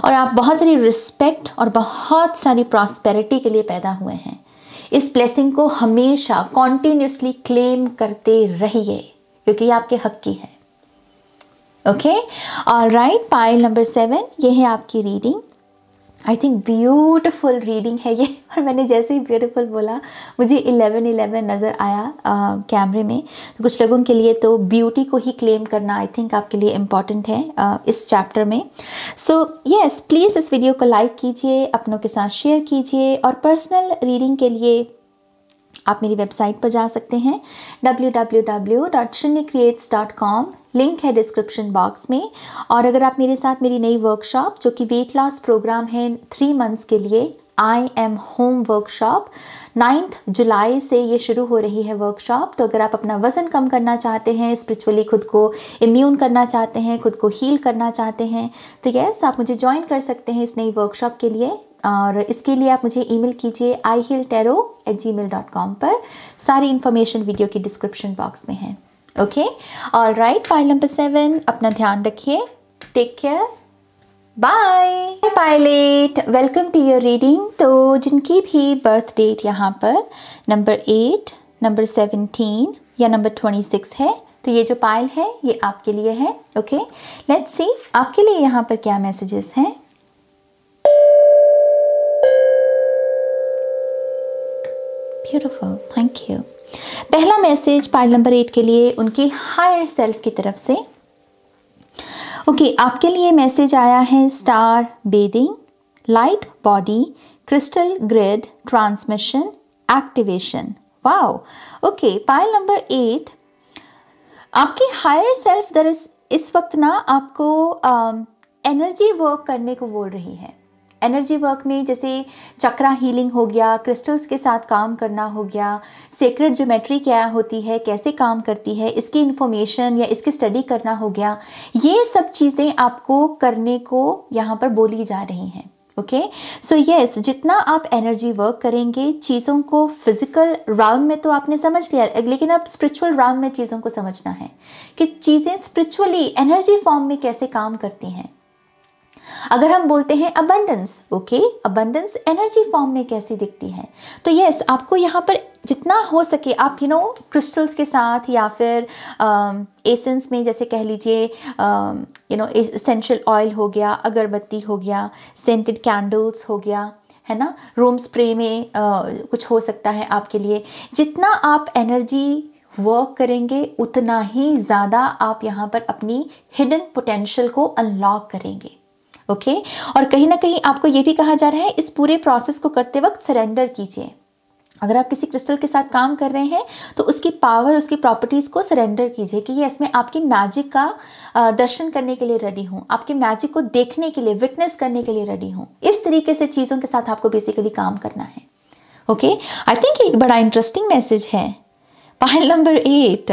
और आप बहुत सारी रिस्पेक्ट और बहुत सारी प्रॉस्पेरिटी के लिए पैदा हुए हैं। इस ब्लेसिंग को हमेशा कॉन्टिन्यूसली क्लेम करते रहिए, क्योंकि ये आपके हक की है। ओके, ऑलराइट, पायल नंबर 7, ये है आपकी reading. I think beautiful reading है ये, और मैंने जैसे ही ब्यूटिफुल बोला मुझे 11-11 नज़र आया कैमरे में। तो कुछ लोगों के लिए तो ब्यूटी को ही क्लेम करना आई थिंक आपके लिए इम्पॉर्टेंट है इस चैप्टर में। सो यस, प्लीज़ इस वीडियो को लाइक कीजिए, अपनों के साथ शेयर कीजिए, और पर्सनल रीडिंग के लिए आप मेरी वेबसाइट पर जा सकते हैं www.shinycreates.com, लिंक है डिस्क्रिप्शन बॉक्स में। और अगर आप मेरे साथ मेरी नई वर्कशॉप, जो कि वेट लॉस प्रोग्राम है 3 मंथ्स के लिए, आई एम होम वर्कशॉप, 9 जुलाई से ये शुरू हो रही है वर्कशॉप। तो अगर आप अपना वज़न कम करना चाहते हैं, स्पिरिचुअली खुद को इम्यून करना चाहते हैं, खुद को हील करना चाहते हैं, तो यस, आप मुझे ज्वाइन कर सकते हैं इस नई वर्कशॉप के लिए। और इसके लिए आप मुझे ईमेल कीजिए ihealtarot@gmail.com पर। सारी इन्फॉर्मेशन वीडियो की डिस्क्रिप्शन बॉक्स में है। ओके, ऑलराइट, पायल नंबर 7, अपना ध्यान रखिए, take care, bye pilot, welcome to your reading. तो जिनकी भी बर्थ डेट यहाँ पर नंबर 8, नंबर 17 या नंबर 26 है, तो ये जो पायल है ये आपके लिए है। ओके, लेट्स सी आपके लिए यहाँ पर क्या मैसेजेस हैं। Beautiful, thank you. पहला मैसेज पायल नंबर 8 के लिए उनकी हायर सेल्फ की तरफ से। ओके, आपके लिए मैसेज आया है star bathing, light body, crystal grid, transmission, activation. Wow, okay, pile number 8 आपकी हायर सेल्फ इस वक्त ना आपको एनर्जी वर्क करने को बोल रही है। एनर्जी वर्क में जैसे चक्रा हीलिंग हो गया, क्रिस्टल्स के साथ काम करना हो गया, सेक्रेट ज्योमेट्री क्या होती है, कैसे काम करती है, इसकी इन्फॉर्मेशन या इसकी स्टडी करना हो गया। ये सब चीज़ें आपको करने को यहाँ पर बोली जा रही हैं। ओके, सो यस, जितना आप एनर्जी वर्क करेंगे, चीज़ों को फिजिकल राउंड में तो आपने समझ लिया, लेकिन अब स्पिरिचुअल राउंड में चीज़ों को समझना है कि चीज़ें स्पिरिचुअली एनर्जी फॉर्म में कैसे काम करती हैं। अगर हम बोलते हैं abundance, okay, abundance energy form में कैसी दिखती है, तो यस, आपको यहाँ पर जितना हो सके आप क्रिस्टल्स के साथ या फिर एसेंस में, जैसे कह लीजिए एसेंशियल ऑयल हो गया, अगरबत्ती हो गया, सेंटेड कैंडल्स हो गया, है ना, रूम स्प्रे में कुछ हो सकता है आपके लिए। जितना आप एनर्जी वर्क करेंगे उतना ही ज़्यादा आप यहाँ पर अपनी हिडन पोटेंशियल को अनलॉक करेंगे। ओके, और कहीं ना कहीं आपको ये भी कहा जा रहा है इस पूरे प्रोसेस को करते वक्त सरेंडर कीजिए। अगर आप किसी क्रिस्टल के साथ काम कर रहे हैं तो उसकी पावर, उसकी प्रॉपर्टीज़ को सरेंडर कीजिए कि ये इसमें आपकी मैजिक का दर्शन करने के लिए रेडी हूँ, आपके मैजिक को देखने के लिए, विटनेस करने के लिए रेडी हूँ। इस तरीके से चीज़ों के साथ आपको बेसिकली काम करना है। ओके, आई थिंक एक बड़ा इंटरेस्टिंग मैसेज है। Pile number 8,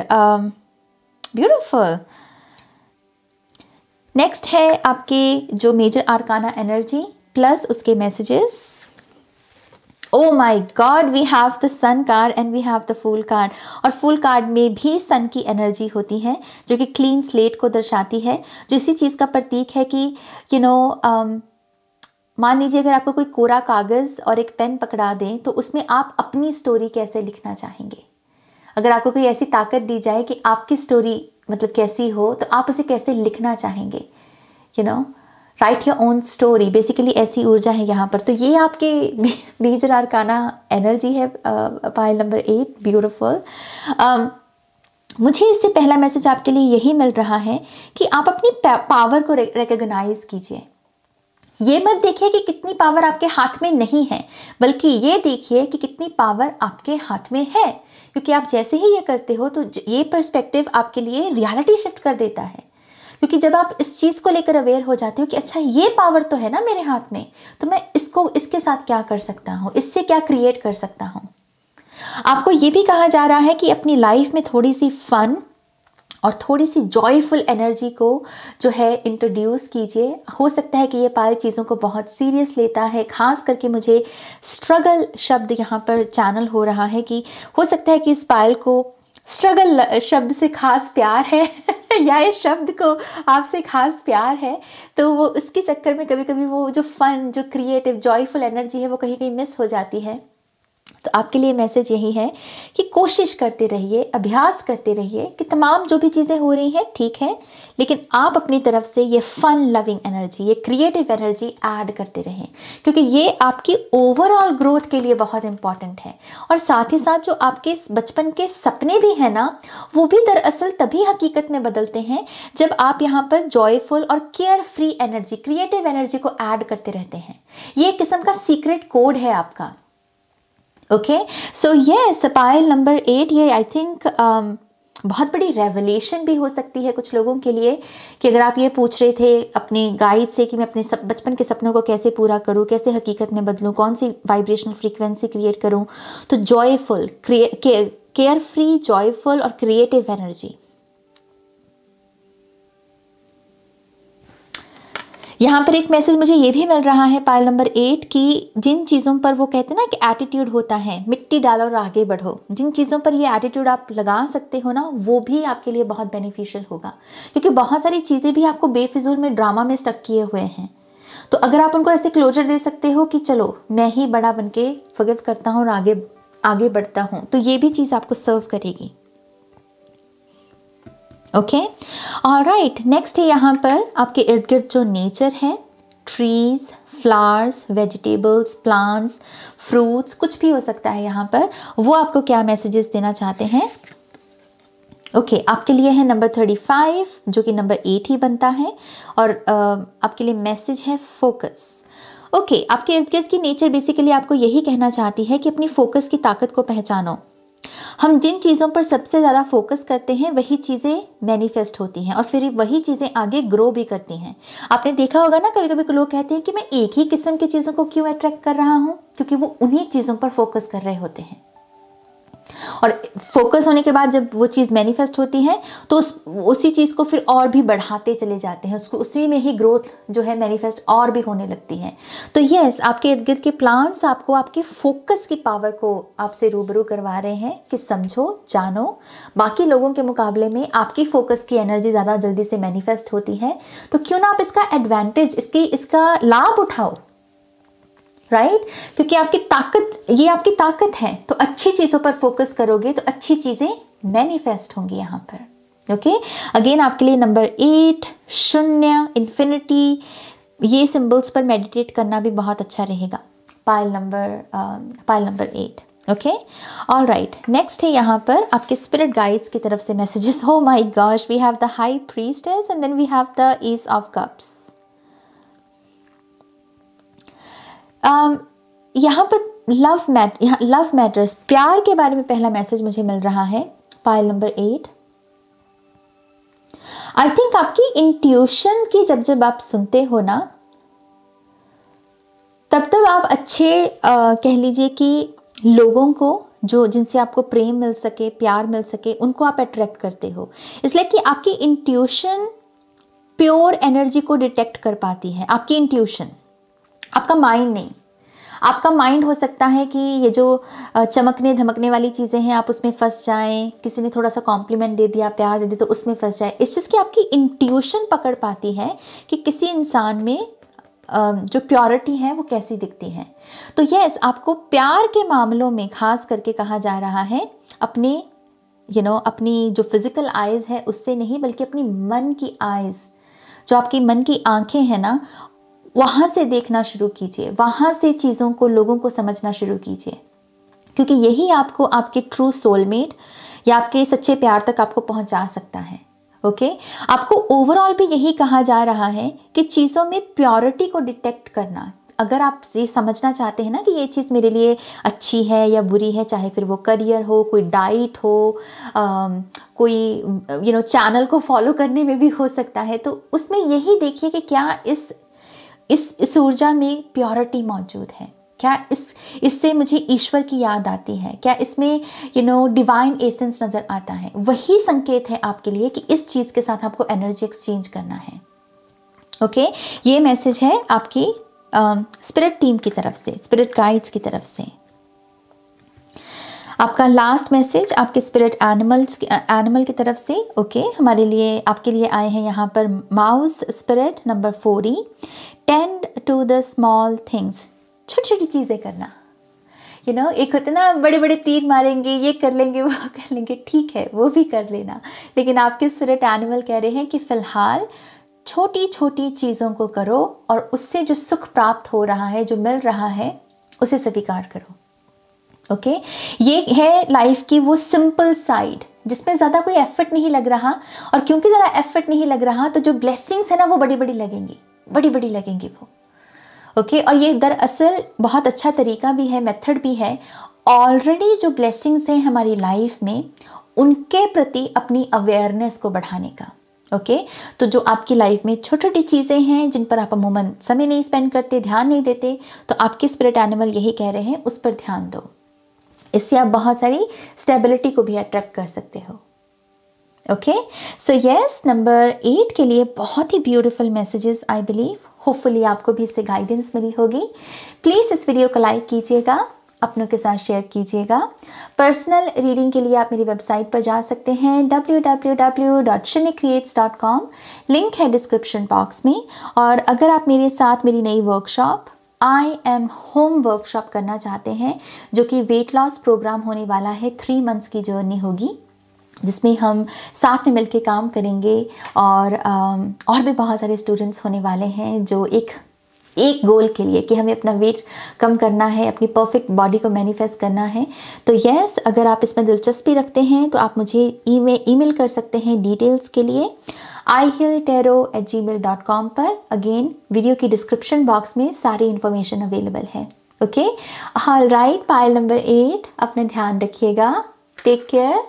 beautiful. नेक्स्ट है आपके जो मेजर आर्काना एनर्जी प्लस उसके messages. Oh my god, we have the sun card and we have the fool card, और फूल कार्ड में भी सन की एनर्जी होती है जो कि क्लीन स्लेट को दर्शाती है, जो इसी चीज़ का प्रतीक है कि मान लीजिए अगर आपको कोई कोरा कागज़ और एक पेन पकड़ा दें तो उसमें आप अपनी स्टोरी कैसे लिखना चाहेंगे। अगर आपको कोई ऐसी ताकत दी जाए कि आपकी स्टोरी मतलब कैसी हो, तो आप उसे कैसे लिखना चाहेंगे। Right your own story, basically ऐसी ऊर्जा है यहाँ पर। तो ये आपके मेजर आर्काना एनर्जी है, पाइल नंबर 8, ब्यूटिफुल। मुझे इससे पहला मैसेज आपके लिए यही मिल रहा है कि आप अपनी पावर को रिकॉग्नाइज कीजिए। ये मत देखिए कि कितनी पावर आपके हाथ में नहीं है, बल्कि ये देखिए कि कितनी पावर आपके हाथ में है, क्योंकि आप जैसे ही ये करते हो तो ये पर्सपेक्टिव आपके लिए रियलिटी शिफ्ट कर देता है। क्योंकि जब आप इस चीज़ को लेकर अवेयर हो जाते हो कि अच्छा ये पावर तो है ना मेरे हाथ में, तो मैं इसके साथ क्या कर सकता हूँ, इससे क्या क्रिएट कर सकता हूँ। आपको ये भी कहा जा रहा है कि अपनी लाइफ में थोड़ी सी फन और थोड़ी सी जॉयफुल एनर्जी को जो है इंट्रोड्यूस कीजिए। हो सकता है कि ये पायल चीज़ों को बहुत सीरियस लेता है, खास करके मुझे स्ट्रगल शब्द यहाँ पर चैनल हो रहा है कि हो सकता है कि इस पायल को स्ट्रगल शब्द से खास प्यार है या इस शब्द को आपसे खास प्यार है, तो वो उसके चक्कर में कभी कभी वो जो फन, जो क्रिएटिव, जॉयफुल एनर्जी है वो कहीं कहीं मिस हो जाती है। तो आपके लिए मैसेज यही है कि कोशिश करते रहिए, अभ्यास करते रहिए कि तमाम जो भी चीज़ें हो रही हैं ठीक है, लेकिन आप अपनी तरफ से ये फन लविंग एनर्जी, ये क्रिएटिव एनर्जी ऐड करते रहें, क्योंकि ये आपकी ओवरऑल ग्रोथ के लिए बहुत इंपॉर्टेंट है। और साथ ही साथ जो आपके बचपन के सपने भी हैं ना, वो भी दरअसल तभी हकीकत में बदलते हैं जब आप यहाँ पर जॉयफुल और care free energy, creative energy को ऐड करते रहते हैं। ये एक किस्म का सीक्रेट कोड है आपका। Okay, so yes, pile number 8 ये आई थिंक बहुत बड़ी रेवलेशन भी हो सकती है कुछ लोगों के लिए कि अगर आप ये पूछ रहे थे अपने गाइड से कि मैं अपने बचपन के सपनों को कैसे पूरा करूं, कैसे हकीकत में बदलूं, कौन सी वाइब्रेशनल फ्रीक्वेंसी क्रिएट करूं, तो जॉयफुल, केयर फ्री, जॉयफुल और क्रिएटिव एनर्जी। यहाँ पर एक मैसेज मुझे ये भी मिल रहा है पायल नंबर 8 कि जिन चीज़ों पर वो कहते हैं ना कि एटीट्यूड होता है, मिट्टी डालो और आगे बढ़ो, जिन चीज़ों पर ये एटीट्यूड आप लगा सकते हो ना, वो भी आपके लिए बहुत बेनिफिशियल होगा, क्योंकि बहुत सारी चीज़ें भी आपको बेफिजूल में ड्रामा में स्टक किए हुए हैं। तो अगर आप उनको ऐसे क्लोजर दे सकते हो कि चलो मैं ही बड़ा बन के फॉरगिव करता हूँ और आगे बढ़ता हूँ, तो ये भी चीज़ आपको सर्व करेगी। ओके, ऑलराइट, नेक्स्ट है यहाँ पर आपके इर्द गिर्द जो नेचर है, trees, flowers, vegetables, plants, fruits, कुछ भी हो सकता है यहाँ पर, वो आपको क्या मैसेजेस देना चाहते हैं। ओके, आपके लिए है नंबर 35 जो कि नंबर 8 ही बनता है, और आपके लिए मैसेज है फोकस। ओके, आपके इर्द गिर्द की नेचर बेसिकली आपको यही कहना चाहती है कि अपनी फोकस की ताकत को पहचानो। हम जिन चीज़ों पर सबसे ज़्यादा फोकस करते हैं वही चीज़ें मैनिफेस्ट होती हैं और फिर वही चीज़ें आगे ग्रो भी करती हैं। आपने देखा होगा ना, कभी कभी लोग कहते हैं कि मैं एक ही किस्म की चीज़ों को क्यों अट्रैक्ट कर रहा हूँ, क्योंकि वो उन्हीं चीज़ों पर फोकस कर रहे होते हैं। और फोकस होने के बाद जब वो चीज़ मैनिफेस्ट होती है तो उसी चीज़ को फिर और भी बढ़ाते चले जाते हैं, उसको उसी में ही ग्रोथ जो है मैनिफेस्ट और भी होने लगती है। तो यस, आपके इर्द गिर्द के प्लान्स आपको आपके फोकस की पावर को आपसे रूबरू करवा रहे हैं कि समझो, जानो, बाकी लोगों के मुकाबले में आपकी फोकस की एनर्जी ज़्यादा जल्दी से मैनिफेस्ट होती है, तो क्यों ना आप इसका एडवांटेज, इसका लाभ उठाओ, राइट? क्योंकि आपकी ताकत, ये आपकी ताकत है, तो अच्छी चीज़ों पर फोकस करोगे तो अच्छी चीज़ें मैनिफेस्ट होंगी यहाँ पर। ओके, अगेन आपके लिए नंबर 8, शून्य, इन्फिनिटी, ये सिंबल्स पर मेडिटेट करना भी बहुत अच्छा रहेगा। Pile number 8। Okay, all right, next है यहाँ पर आपके स्पिरिट गाइड्स की तरफ से messages. Oh my gosh, we have the high priestess and then we have the ace of cups. यहाँ पर लव मैटर्स, प्यार के बारे में पहला मैसेज मुझे मिल रहा है। Pile number 8। आई थिंक आपकी इंट्यूशन की जब आप सुनते हो ना, तब आप अच्छे कह लीजिए कि लोगों को जो जिनसे आपको प्रेम मिल सके, प्यार मिल सके, उनको आप अट्रैक्ट करते हो, इसलिए कि आपकी इंट्यूशन प्योर एनर्जी को डिटेक्ट कर पाती है। आपकी इंट्यूशन, आपका माइंड नहीं। आपका माइंड हो सकता है कि ये जो चमकने धमकने वाली चीज़ें हैं आप उसमें फंस जाएं, किसी ने थोड़ा सा कॉम्प्लीमेंट दे दिया, प्यार दे दिया तो उसमें फंस जाए। इस चीज़ की आपकी इंट्यूशन पकड़ पाती है कि किसी इंसान में जो प्योरिटी है वो कैसी दिखती है। तो यस, आपको प्यार के मामलों में खास करके कहा जा रहा है अपने अपनी जो फिजिकल आइज़ है उससे नहीं, बल्कि अपनी मन की आइज़, जो आपकी मन की आंखें हैं ना, वहाँ से देखना शुरू कीजिए, वहाँ से चीज़ों को, लोगों को समझना शुरू कीजिए, क्योंकि यही आपको आपके ट्रू सोलमेट या आपके सच्चे प्यार तक आपको पहुँचा सकता है। ओके, आपको ओवरऑल भी यही कहा जा रहा है कि चीज़ों में प्योरिटी को डिटेक्ट करना। अगर आप ये समझना चाहते हैं ना कि ये चीज़ मेरे लिए अच्छी है या बुरी है, चाहे फिर वो करियर हो, कोई डाइट हो, कोई चैनल को फॉलो करने में भी हो सकता है, तो उसमें यही देखिए कि क्या इस ऊर्जा में प्योरिटी मौजूद है, क्या इससे मुझे ईश्वर की याद आती है, क्या इसमें डिवाइन एसेंस नज़र आता है। वही संकेत है आपके लिए कि इस चीज़ के साथ आपको एनर्जी एक्सचेंज करना है। ओके, ये मैसेज है आपकी स्पिरिट टीम की तरफ से, स्पिरिट गाइड्स की तरफ से। आपका लास्ट मैसेज आपके स्पिरिट एनिमल की तरफ से। ओके, हमारे लिए, आपके लिए आए हैं यहाँ पर mouse spirit number 4, tend to the small things, छोटी छोटी चीज़ें करना। एक होता ना, बड़े बड़े तीर मारेंगे, ये कर लेंगे, वो कर लेंगे, ठीक है, वो भी कर लेना, लेकिन आपके स्पिरिट एनिमल कह रहे हैं कि फ़िलहाल छोटी छोटी चीज़ों को करो और उससे जो सुख प्राप्त हो रहा है, जो मिल रहा है, उसे स्वीकार करो। ओके, ये है लाइफ की वो सिंपल साइड जिसमें ज़्यादा कोई एफर्ट नहीं लग रहा, और क्योंकि ज़रा एफर्ट नहीं लग रहा तो जो ब्लेसिंग्स है ना वो बड़ी बड़ी लगेंगी वो। ओके, और ये दरअसल बहुत अच्छा तरीका भी है, मेथड भी है, ऑलरेडी जो ब्लेसिंग्स हैं हमारी लाइफ में उनके प्रति अपनी अवेयरनेस को बढ़ाने का। ओके, तो जो आपकी लाइफ में छोटी छोटी चीज़ें हैं जिन पर आप अमूमन समय नहीं स्पेंड करते, ध्यान नहीं देते, तो आपके स्पिरिट एनिमल यही कह रहे हैं उस पर ध्यान दो। इससे आप बहुत सारी स्टेबिलिटी को भी अट्रैक्ट कर सकते हो। ओके, सो यस, नंबर 8 के लिए बहुत ही beautiful messages, I believe, hopefully आपको भी इससे गाइडेंस मिली होगी। प्लीज़ इस वीडियो को लाइक कीजिएगा, अपनों के साथ शेयर कीजिएगा। पर्सनल रीडिंग के लिए आप मेरी वेबसाइट पर जा सकते हैं www.shinicreates.com, लिंक है डिस्क्रिप्शन बॉक्स में। और अगर आप मेरे साथ मेरी नई workshop I am home workshop करना चाहते हैं, जो कि वेट लॉस प्रोग्राम होने वाला है, 3 मंथ्स की जर्नी होगी जिसमें हम साथ में मिलकर काम करेंगे, और भी बहुत सारे स्टूडेंट्स होने वाले हैं जो एक गोल के लिए कि हमें अपना वेट कम करना है, अपनी परफेक्ट बॉडी को मैनिफेस्ट करना है। तो यस, अगर आप इसमें दिलचस्पी रखते हैं तो आप मुझे ईमेल कर सकते हैं डिटेल्स के लिए ihilltarot@gmail.com पर। अगेन, वीडियो की डिस्क्रिप्शन बॉक्स में सारी इन्फॉर्मेशन अवेलेबल है। Okay, all right, pile number 8, अपना ध्यान रखिएगा, take care,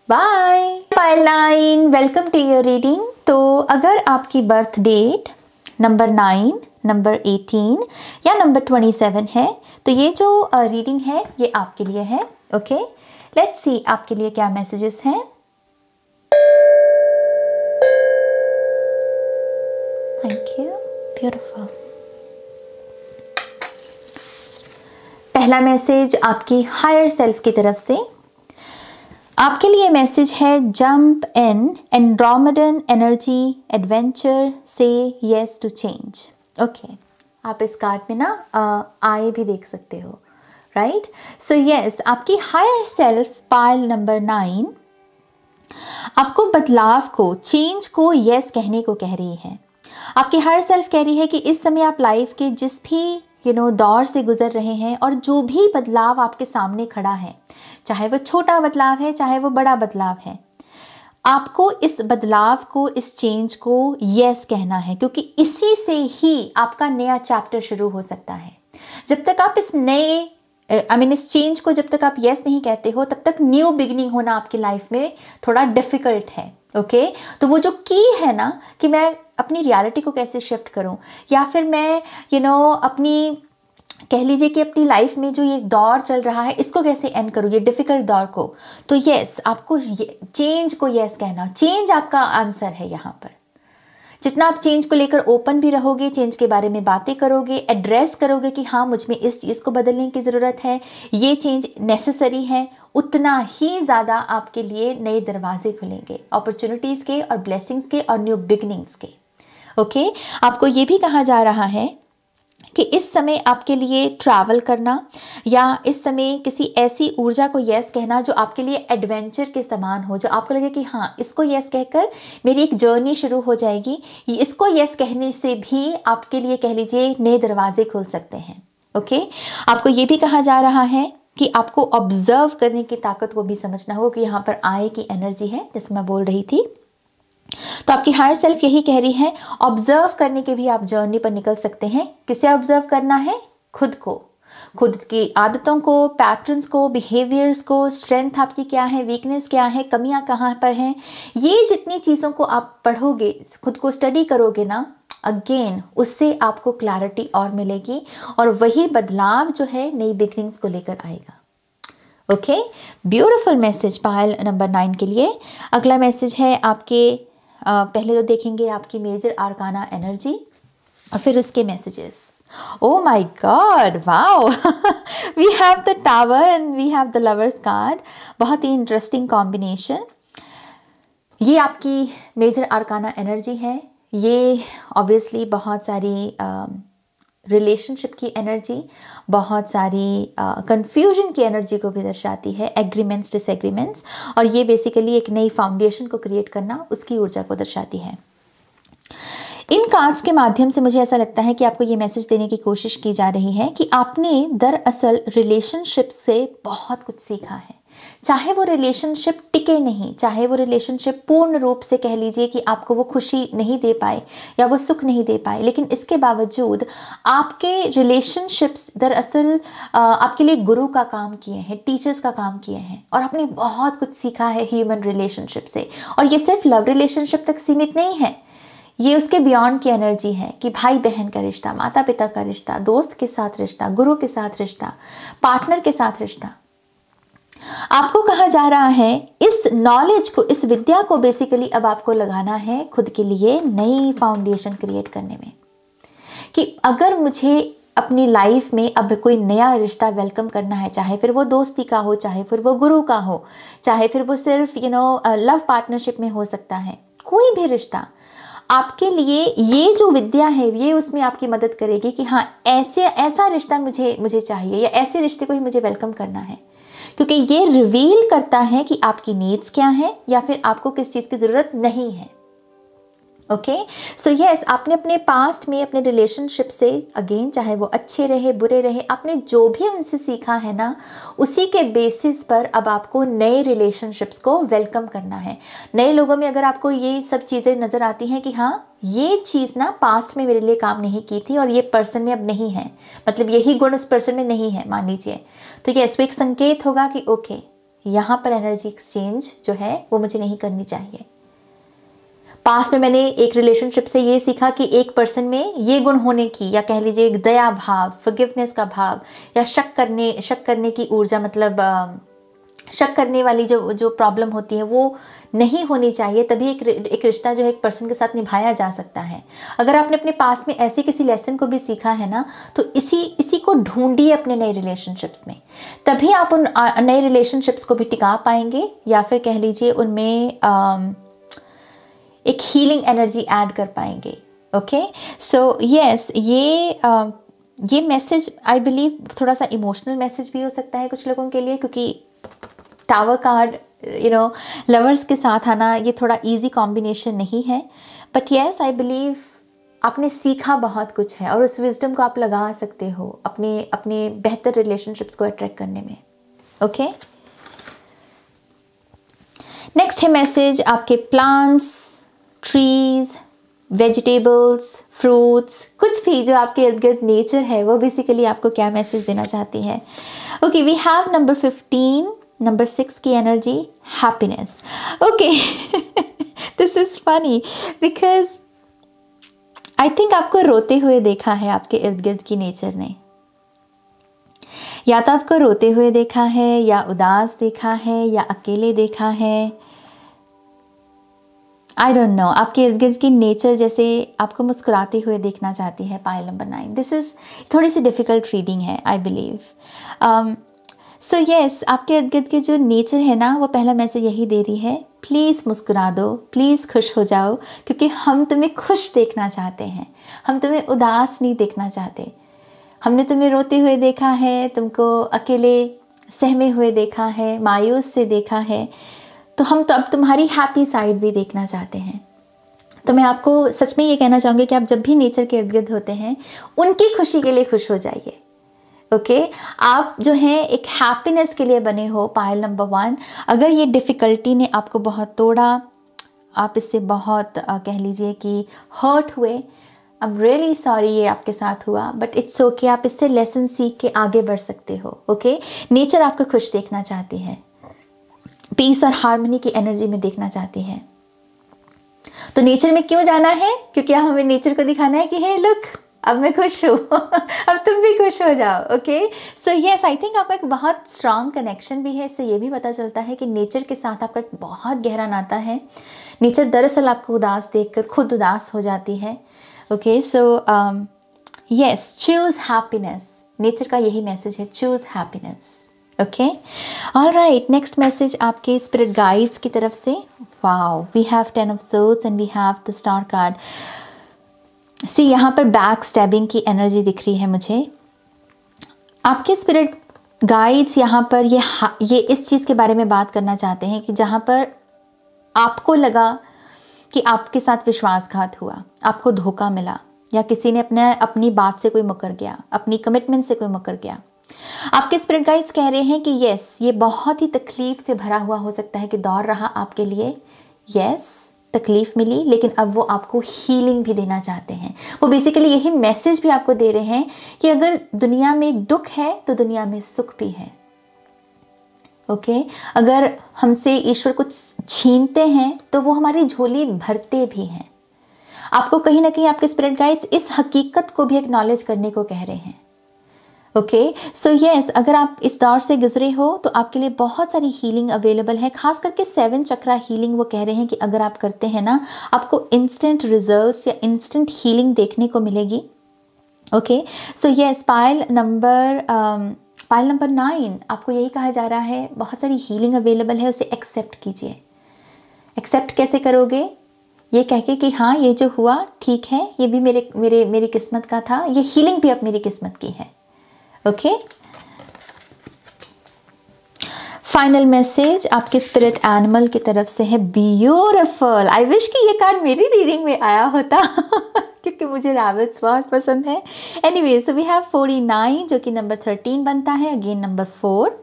bye. Pile 9, welcome to your reading. तो अगर आपकी बर्थ डेट नंबर 9, नंबर 18 या नंबर 27 है, तो ये जो रीडिंग है ये आपके लिए है। ओके, लेट्स सी आपके लिए क्या मैसेजेस हैं। Thank you, beautiful. पहला मैसेज आपकी हायर सेल्फ की तरफ से, आपके लिए मैसेज है जंप इन एंड्रोमेडन एनर्जी एडवेंचर से येस टू चेंज। ओके, आप इस कार्ड में ना आए भी देख सकते हो, राइट। सो यस, आपकी हायर सेल्फ पाइल नंबर 9 आपको बदलाव को, चेंज को यस कहने को कह रही है। आपकी हायर सेल्फ कह रही है कि इस समय आप लाइफ के जिस भी दौर से गुजर रहे हैं और जो भी बदलाव आपके सामने खड़ा है, चाहे वो छोटा बदलाव है चाहे वो बड़ा बदलाव है, आपको इस बदलाव को, इस चेंज को यस कहना है, क्योंकि इसी से ही आपका नया चैप्टर शुरू हो सकता है। जब तक आप इस नए इस चेंज को जब तक आप यस नहीं कहते हो, तब तक न्यू बिगिनिंग होना आपकी लाइफ में थोड़ा डिफिकल्ट है। ओके, तो वो जो की है ना कि मैं अपनी रियलिटी को कैसे शिफ्ट करूं, या फिर मैं अपनी, कह लीजिए कि अपनी लाइफ में जो ये दौर चल रहा है इसको कैसे एंड करूँ, ये डिफ़िकल्ट दौर को, तो यस आपको चेंज को यस कहना, चेंज आपका आंसर है यहाँ पर। जितना आप चेंज को लेकर ओपन भी रहोगे, चेंज के बारे में बातें करोगे, एड्रेस करोगे कि हाँ मुझ में इस चीज़ को बदलने की ज़रूरत है, ये चेंज नेसेसरी है, उतना ही ज़्यादा आपके लिए नए दरवाजे खुलेंगे, अपॉर्चुनिटीज़ के और ब्लेसिंग्स के और न्यू बिगनिंग्स के। ओके, आपको ये भी कहा जा रहा है कि इस समय आपके लिए ट्रैवल करना या इस समय किसी ऐसी ऊर्जा को यस कहना जो आपके लिए एडवेंचर के समान हो, जो आपको लगे कि हाँ इसको यस कहकर मेरी एक जर्नी शुरू हो जाएगी, इसको यस कहने से भी आपके लिए कह लीजिए नए दरवाजे खुल सकते हैं। ओके, आपको ये भी कहा जा रहा है कि आपको ऑब्जर्व करने की ताकत को भी समझना होगा कि यहाँ पर आय की एनर्जी है, जैसे मैं बोल रही थी। तो आपकी हायर सेल्फ यही कह रही है, ऑब्जर्व करने के भी आप जर्नी पर निकल सकते हैं। किसे ऑब्जर्व करना है? खुद को, खुद की आदतों को, पैटर्न्स को, बिहेवियर्स को, स्ट्रेंथ आपकी क्या है, वीकनेस क्या है, कमियां कहाँ पर हैं, ये जितनी चीज़ों को आप पढ़ोगे, खुद को स्टडी करोगे ना, अगेन उससे आपको क्लैरिटी और मिलेगी और वही बदलाव जो है नई बिगनिंग्स को लेकर आएगा। Okay, beautiful message pile number 9 के लिए। अगला मैसेज है आपके पहले तो देखेंगे आपकी मेजर आर्काना एनर्जी और फिर उसके messages. Oh my god, wow, we have the tower and we have the lovers card. बहुत ही इंटरेस्टिंग कॉम्बिनेशन। ये आपकी मेजर आर्काना एनर्जी है। ये ऑब्वियसली बहुत सारी रिलेशनशिप की एनर्जी, बहुत सारी कंफ्यूजन की एनर्जी को भी दर्शाती है, एग्रीमेंट्स, डिसएग्रीमेंट्स, और ये बेसिकली एक नई फाउंडेशन को क्रिएट करना, उसकी ऊर्जा को दर्शाती है। इन कार्ड्स के माध्यम से मुझे ऐसा लगता है कि आपको ये मैसेज देने की कोशिश की जा रही है कि आपने दरअसल रिलेशनशिप से बहुत कुछ सीखा है। चाहे वो रिलेशनशिप टिके नहीं, चाहे वो रिलेशनशिप पूर्ण रूप से कह लीजिए कि आपको वो खुशी नहीं दे पाए या वो सुख नहीं दे पाए, लेकिन इसके बावजूद आपके रिलेशनशिप्स दरअसल आपके लिए गुरु का काम किए हैं, टीचर्स का काम किए हैं, और आपने बहुत कुछ सीखा है ह्यूमन रिलेशनशिप से। और ये सिर्फ लव रिलेशनशिप तक सीमित नहीं है, ये उसके बियॉन्ड की एनर्जी है कि भाई बहन का रिश्ता, माता पिता का रिश्ता, दोस्त के साथ रिश्ता, गुरु के साथ रिश्ता, पार्टनर के साथ रिश्ता। आपको कहा जा रहा है इस नॉलेज को, इस विद्या को बेसिकली अब आपको लगाना है खुद के लिए नई फाउंडेशन क्रिएट करने में, कि अगर मुझे अपनी लाइफ में अब कोई नया रिश्ता वेलकम करना है, चाहे फिर वो दोस्ती का हो, चाहे फिर वो गुरु का हो, चाहे फिर वो सिर्फ लव पार्टनरशिप में हो सकता है, कोई भी रिश्ता, आपके लिए ये जो विद्या है ये उसमें आपकी मदद करेगी कि हाँ ऐसा रिश्ता मुझे चाहिए, या ऐसे रिश्ते को ही मुझे वेलकम करना है, क्योंकि ये रिवील करता है कि आपकी नीड्स क्या है या फिर आपको किस चीज़ की ज़रूरत नहीं है। ओके, सो यस, आपने अपने पास्ट में अपने रिलेशनशिप से, अगेन चाहे वो अच्छे रहे बुरे रहे, आपने जो भी उनसे सीखा है ना, उसी के बेसिस पर अब आपको नए रिलेशनशिप्स को वेलकम करना है। नए लोगों में अगर आपको ये सब चीज़ें नज़र आती हैं कि हाँ ये चीज़ ना पास्ट में मेरे लिए काम नहीं की थी और ये पर्सन में अब नहीं है, मतलब यही गुण उस पर्सन में नहीं है मान लीजिए, तो ये एक संकेत होगा कि ओके यहाँ पर एनर्जी एक्सचेंज जो है वो मुझे नहीं करनी चाहिए। पास्ट में मैंने एक रिलेशनशिप से ये सीखा कि एक पर्सन में ये गुण होने की, या कह लीजिए एक दया भाव, फॉरगिवनेस का भाव, या शक करने की ऊर्जा, मतलब शक करने वाली जो प्रॉब्लम होती है वो नहीं होनी चाहिए, तभी एक रिश्ता जो है एक पर्सन के साथ निभाया जा सकता है। अगर आपने अपने पास्ट में ऐसे किसी लेसन को भी सीखा है ना, तो इसी को ढूंढिए अपने नए रिलेशनशिप्स में, तभी आप उन नए रिलेशनशिप्स को भी टिका पाएंगे, या फिर कह लीजिए उनमें एक हीलिंग एनर्जी ऐड कर पाएंगे। ओके, सो यस, ये मैसेज आई बिलीव थोड़ा सा इमोशनल मैसेज भी हो सकता है कुछ लोगों के लिए, क्योंकि टावर कार्ड लवर्स के साथ आना ये थोड़ा इजी कॉम्बिनेशन नहीं है, बट येस आई बिलीव आपने सीखा बहुत कुछ है और उस विजडम को आप लगा सकते हो अपने बेहतर रिलेशनशिप्स को अट्रैक्ट करने में। ओके, नेक्स्ट है मैसेज आपके प्लांट्स, ट्रीज, वेजिटेबल्स, फ्रूट्स, कुछ भी जो आपके इर्द गिर्द नेचर है वो बेसिकली आपको क्या मैसेज देना चाहती है। Okay, we have number 15, number 6 की energy, happiness. Okay, this is funny because I think आपको रोते हुए देखा है आपके इर्द गिर्द की नेचर ने, या तो आपको रोते हुए देखा है, या उदास देखा है, या अकेले देखा है, आई डोंट नो। आपके इर्द गिर्द की नेचर जैसे आपको मुस्कुराते हुए देखना चाहती है। पाइल नंबर 9, दिस इज़ थोड़ी सी डिफ़िकल्ट रीडिंग है आई बिलीव। सो येस, आपके इर्द गिर्द की जो नेचर है ना, वो पहला मैसेज यही दे रही है, प्लीज़ मुस्कुरा दो, प्लीज़ खुश हो जाओ, क्योंकि हम तुम्हें खुश देखना चाहते हैं, हम तुम्हें उदास नहीं देखना चाहते। हमने तुम्हें रोते हुए देखा है, तुमको अकेले सहमे हुए देखा है, मायूस से देखा है, तो हम तो अब तुम्हारी हैप्पी साइड भी देखना चाहते हैं। तो मैं आपको सच में ये कहना चाहूँगी कि आप जब भी नेचर के इर्द गिर्द होते हैं, उनकी खुशी के लिए खुश हो जाइए। ओके, आप जो हैं एक हैप्पीनेस के लिए बने हो। पायल नंबर 1, अगर ये डिफ़िकल्टी ने आपको बहुत तोड़ा, आप इससे बहुत कह लीजिए कि हर्ट हुए, आई एम रियली सॉरी ये आपके साथ हुआ, बट इट्स ओके, आप इससे लेसन सीख के आगे बढ़ सकते हो। ओके, नेचर आपको खुश देखना चाहती है, पीस और हार्मनी की एनर्जी में देखना चाहती है। तो नेचर में क्यों जाना है? क्योंकि हमें नेचर को दिखाना है कि हे लुक, अब मैं खुश हूँ, अब तुम भी खुश हो जाओ। Okay, so yes, I think आपका एक बहुत स्ट्रांग कनेक्शन भी है। इससे ये भी पता चलता है कि नेचर के साथ आपका एक बहुत गहरा नाता है। नेचर दरअसल आपको उदास देखकर खुद उदास हो जाती है। Okay, so yes, choose happiness. Nature का यही मैसेज है, choose happiness. Okay, all right, next message आपके स्पिरिट गाइड्स की तरफ से। Wow, we have 10 of swords and we have the star card. See, यहाँ पर बैक स्टैबिंग की एनर्जी दिख रही है मुझे। आपके स्पिरिट गाइड्स यहाँ पर ये इस चीज़ के बारे में बात करना चाहते हैं कि जहाँ पर आपको लगा कि आपके साथ विश्वासघात हुआ, आपको धोखा मिला, या किसी ने अपनी बात से कोई मुकर गया, अपनी कमिटमेंट से कोई मुकर गया, आपके स्पिरिट गाइड्स कह रहे हैं कि यस, ये बहुत ही तकलीफ से भरा हुआ हो सकता है कि दौर रहा आपके लिए। यस, तकलीफ मिली, लेकिन अब वो आपको हीलिंग भी देना चाहते हैं। वो बेसिकली यही मैसेज भी आपको दे रहे हैं कि अगर दुनिया में दुख है तो दुनिया में सुख भी है। ओके, अगर हमसे ईश्वर कुछ छीनते हैं तो वो हमारी झोली भरते भी हैं। आपको कहीं ना कहीं आपके स्पिरिट गाइड्स इस हकीकत को भी एक्नॉलेज करने को कह रहे हैं। ओके, सो यस, अगर आप इस दौर से गुजरे हो तो आपके लिए बहुत सारी हीलिंग अवेलेबल है। खास करके 7 चक्रा हीलिंग वो कह रहे हैं कि अगर आप करते हैं ना, आपको इंस्टेंट रिजल्ट्स या इंस्टेंट हीलिंग देखने को मिलेगी। Okay, so yes, pile number 9, आपको यही कहा जा रहा है, बहुत सारी हीलिंग अवेलेबल है, उसे एक्सेप्ट कीजिए। एक्सेप्ट कैसे करोगे? ये कह के कि हाँ, ये जो हुआ ठीक है, ये भी मेरी किस्मत का था, ये हीलिंग भी अब मेरी किस्मत की है। ओके, फाइनल मैसेज आपके स्पिरिट एनिमल की तरफ से है, ब्यूटीफुल। आई विश कि ये कार्ड मेरी रीडिंग में आया होता क्योंकि मुझे रैबिट्स बहुत पसंद है। एनीवे, सो वी हैव 49 जो कि नंबर 13 बनता है, again number 4।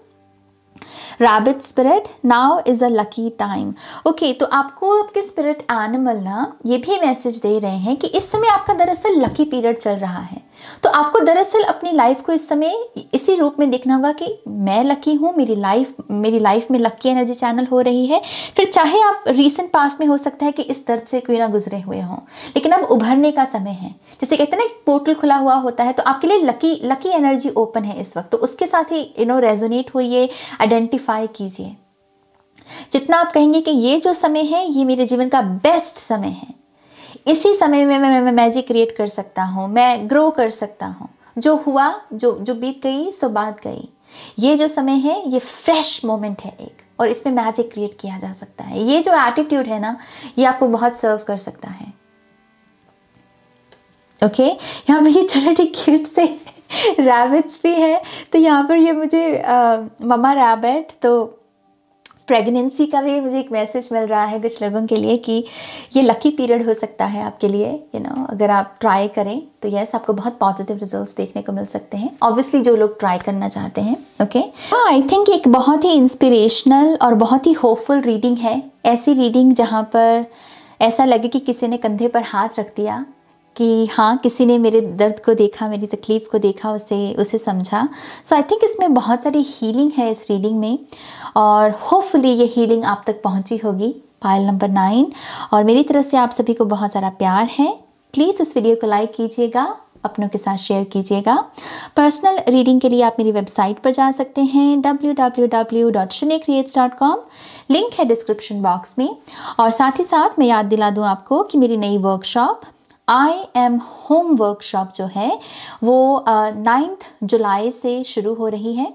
Rabbit spirit, now is a lucky time. Okay, तो आपको आपके स्पिरिट एनिमल ना ये भी मैसेज दे रहे हैं कि इस समय आपका दरअसल लकी पीरियड चल रहा है। तो आपको दरअसल अपनी लाइफ को इस समय इसी रूप में देखना होगा कि मैं लकी हूँ, मेरी लाइफ में लकी एनर्जी चैनल हो रही है। फिर चाहे आप रीसेंट पास्ट में हो सकता है कि इस दर्द से कोई ना गुजरे हुए हों, लेकिन अब उभरने का समय है। जैसे कहते हैं ना, पोर्टल खुला हुआ होता है, तो आपके लिए लकी एनर्जी ओपन है इस वक्त। तो उसके साथ ही रेजोनेट होइए, आइडेंटिफाई कीजिए। जितना आप कहेंगे कि ये जो समय है ये मेरे जीवन का बेस्ट समय है, इसी समय में मैं मैजिक क्रिएट कर सकता हूँ, मैं ग्रो कर सकता हूँ। जो हुआ, जो बीत गई सो बात गई। ये जो समय है ये फ्रेश मोमेंट है एक, और इसमें मैजिक क्रिएट किया जा सकता है। ये जो एटीट्यूड है ना, ये आपको बहुत सर्व कर सकता है। ओके, यहाँ पर ये छोटे क्यूट से रैबिट्स भी है। तो यहाँ पर ये मुझे ममा रैबिट, तो प्रेगनेंसी का भी मुझे एक मैसेज मिल रहा है कुछ लोगों के लिए कि ये लकी पीरियड हो सकता है आपके लिए। अगर आप ट्राई करें तो यस, आपको बहुत पॉजिटिव रिजल्ट्स देखने को मिल सकते हैं। ऑब्वियसली जो लोग ट्राई करना चाहते हैं। ओके, आई थिंक एक बहुत ही इंस्पिरेशनल और बहुत ही होपफुल रीडिंग है। ऐसी रीडिंग जहाँ पर ऐसा लगे कि किसी ने कंधे पर हाथ रख दिया कि हाँ, किसी ने मेरे दर्द को देखा, मेरी तकलीफ़ को देखा, उसे समझा। सो आई थिंक इसमें बहुत सारी हीलिंग है इस रीडिंग में, और होपफुली ये हीलिंग आप तक पहुंची होगी। पायल नंबर 9, और मेरी तरफ से आप सभी को बहुत सारा प्यार है। प्लीज़ इस वीडियो को लाइक कीजिएगा, अपनों के साथ शेयर कीजिएगा। पर्सनल रीडिंग के लिए आप मेरी वेबसाइट पर जा सकते हैं www.shunycreates.com। लिंक है डिस्क्रिप्शन बॉक्स में। और साथ ही साथ मैं याद दिला दूँ आपको कि मेरी नई workshop I am home workshop जो है वो 9 जुलाई से शुरू हो रही है।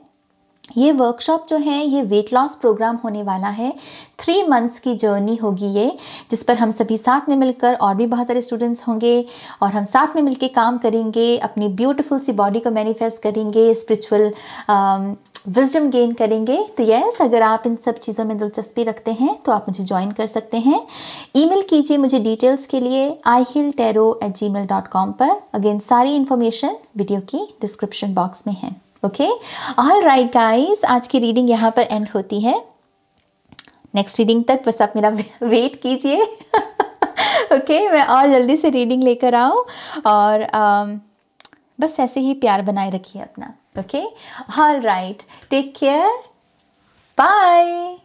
ये वर्कशॉप जो है ये वेट लॉस प्रोग्राम होने वाला है। 3 मंथ्स की जर्नी होगी ये, जिस पर हम सभी साथ में मिलकर, और भी बहुत सारे स्टूडेंट्स होंगे, और हम साथ में मिलकर काम करेंगे, अपनी ब्यूटीफुल सी बॉडी को मैनिफेस्ट करेंगे, स्पिरिचुअल विजडम गेन करेंगे। तो यस, अगर आप इन सब चीज़ों में दिलचस्पी रखते हैं तो आप मुझे ज्वाइन कर सकते हैं। ईमेल कीजिए मुझे डिटेल्स के लिए ihiltarot@gmail.com पर। अगेन सारी इन्फॉर्मेशन वीडियो की डिस्क्रिप्शन बॉक्स में है। ओके, ऑल राइट गाइज, आज की रीडिंग यहाँ पर एंड होती है। नेक्स्ट रीडिंग तक बस आप मेरा वेट कीजिए। ओके, मैं और जल्दी से रीडिंग लेकर आऊँ, और बस ऐसे ही प्यार बनाए रखिए अपना। Okay, all right, take care, bye.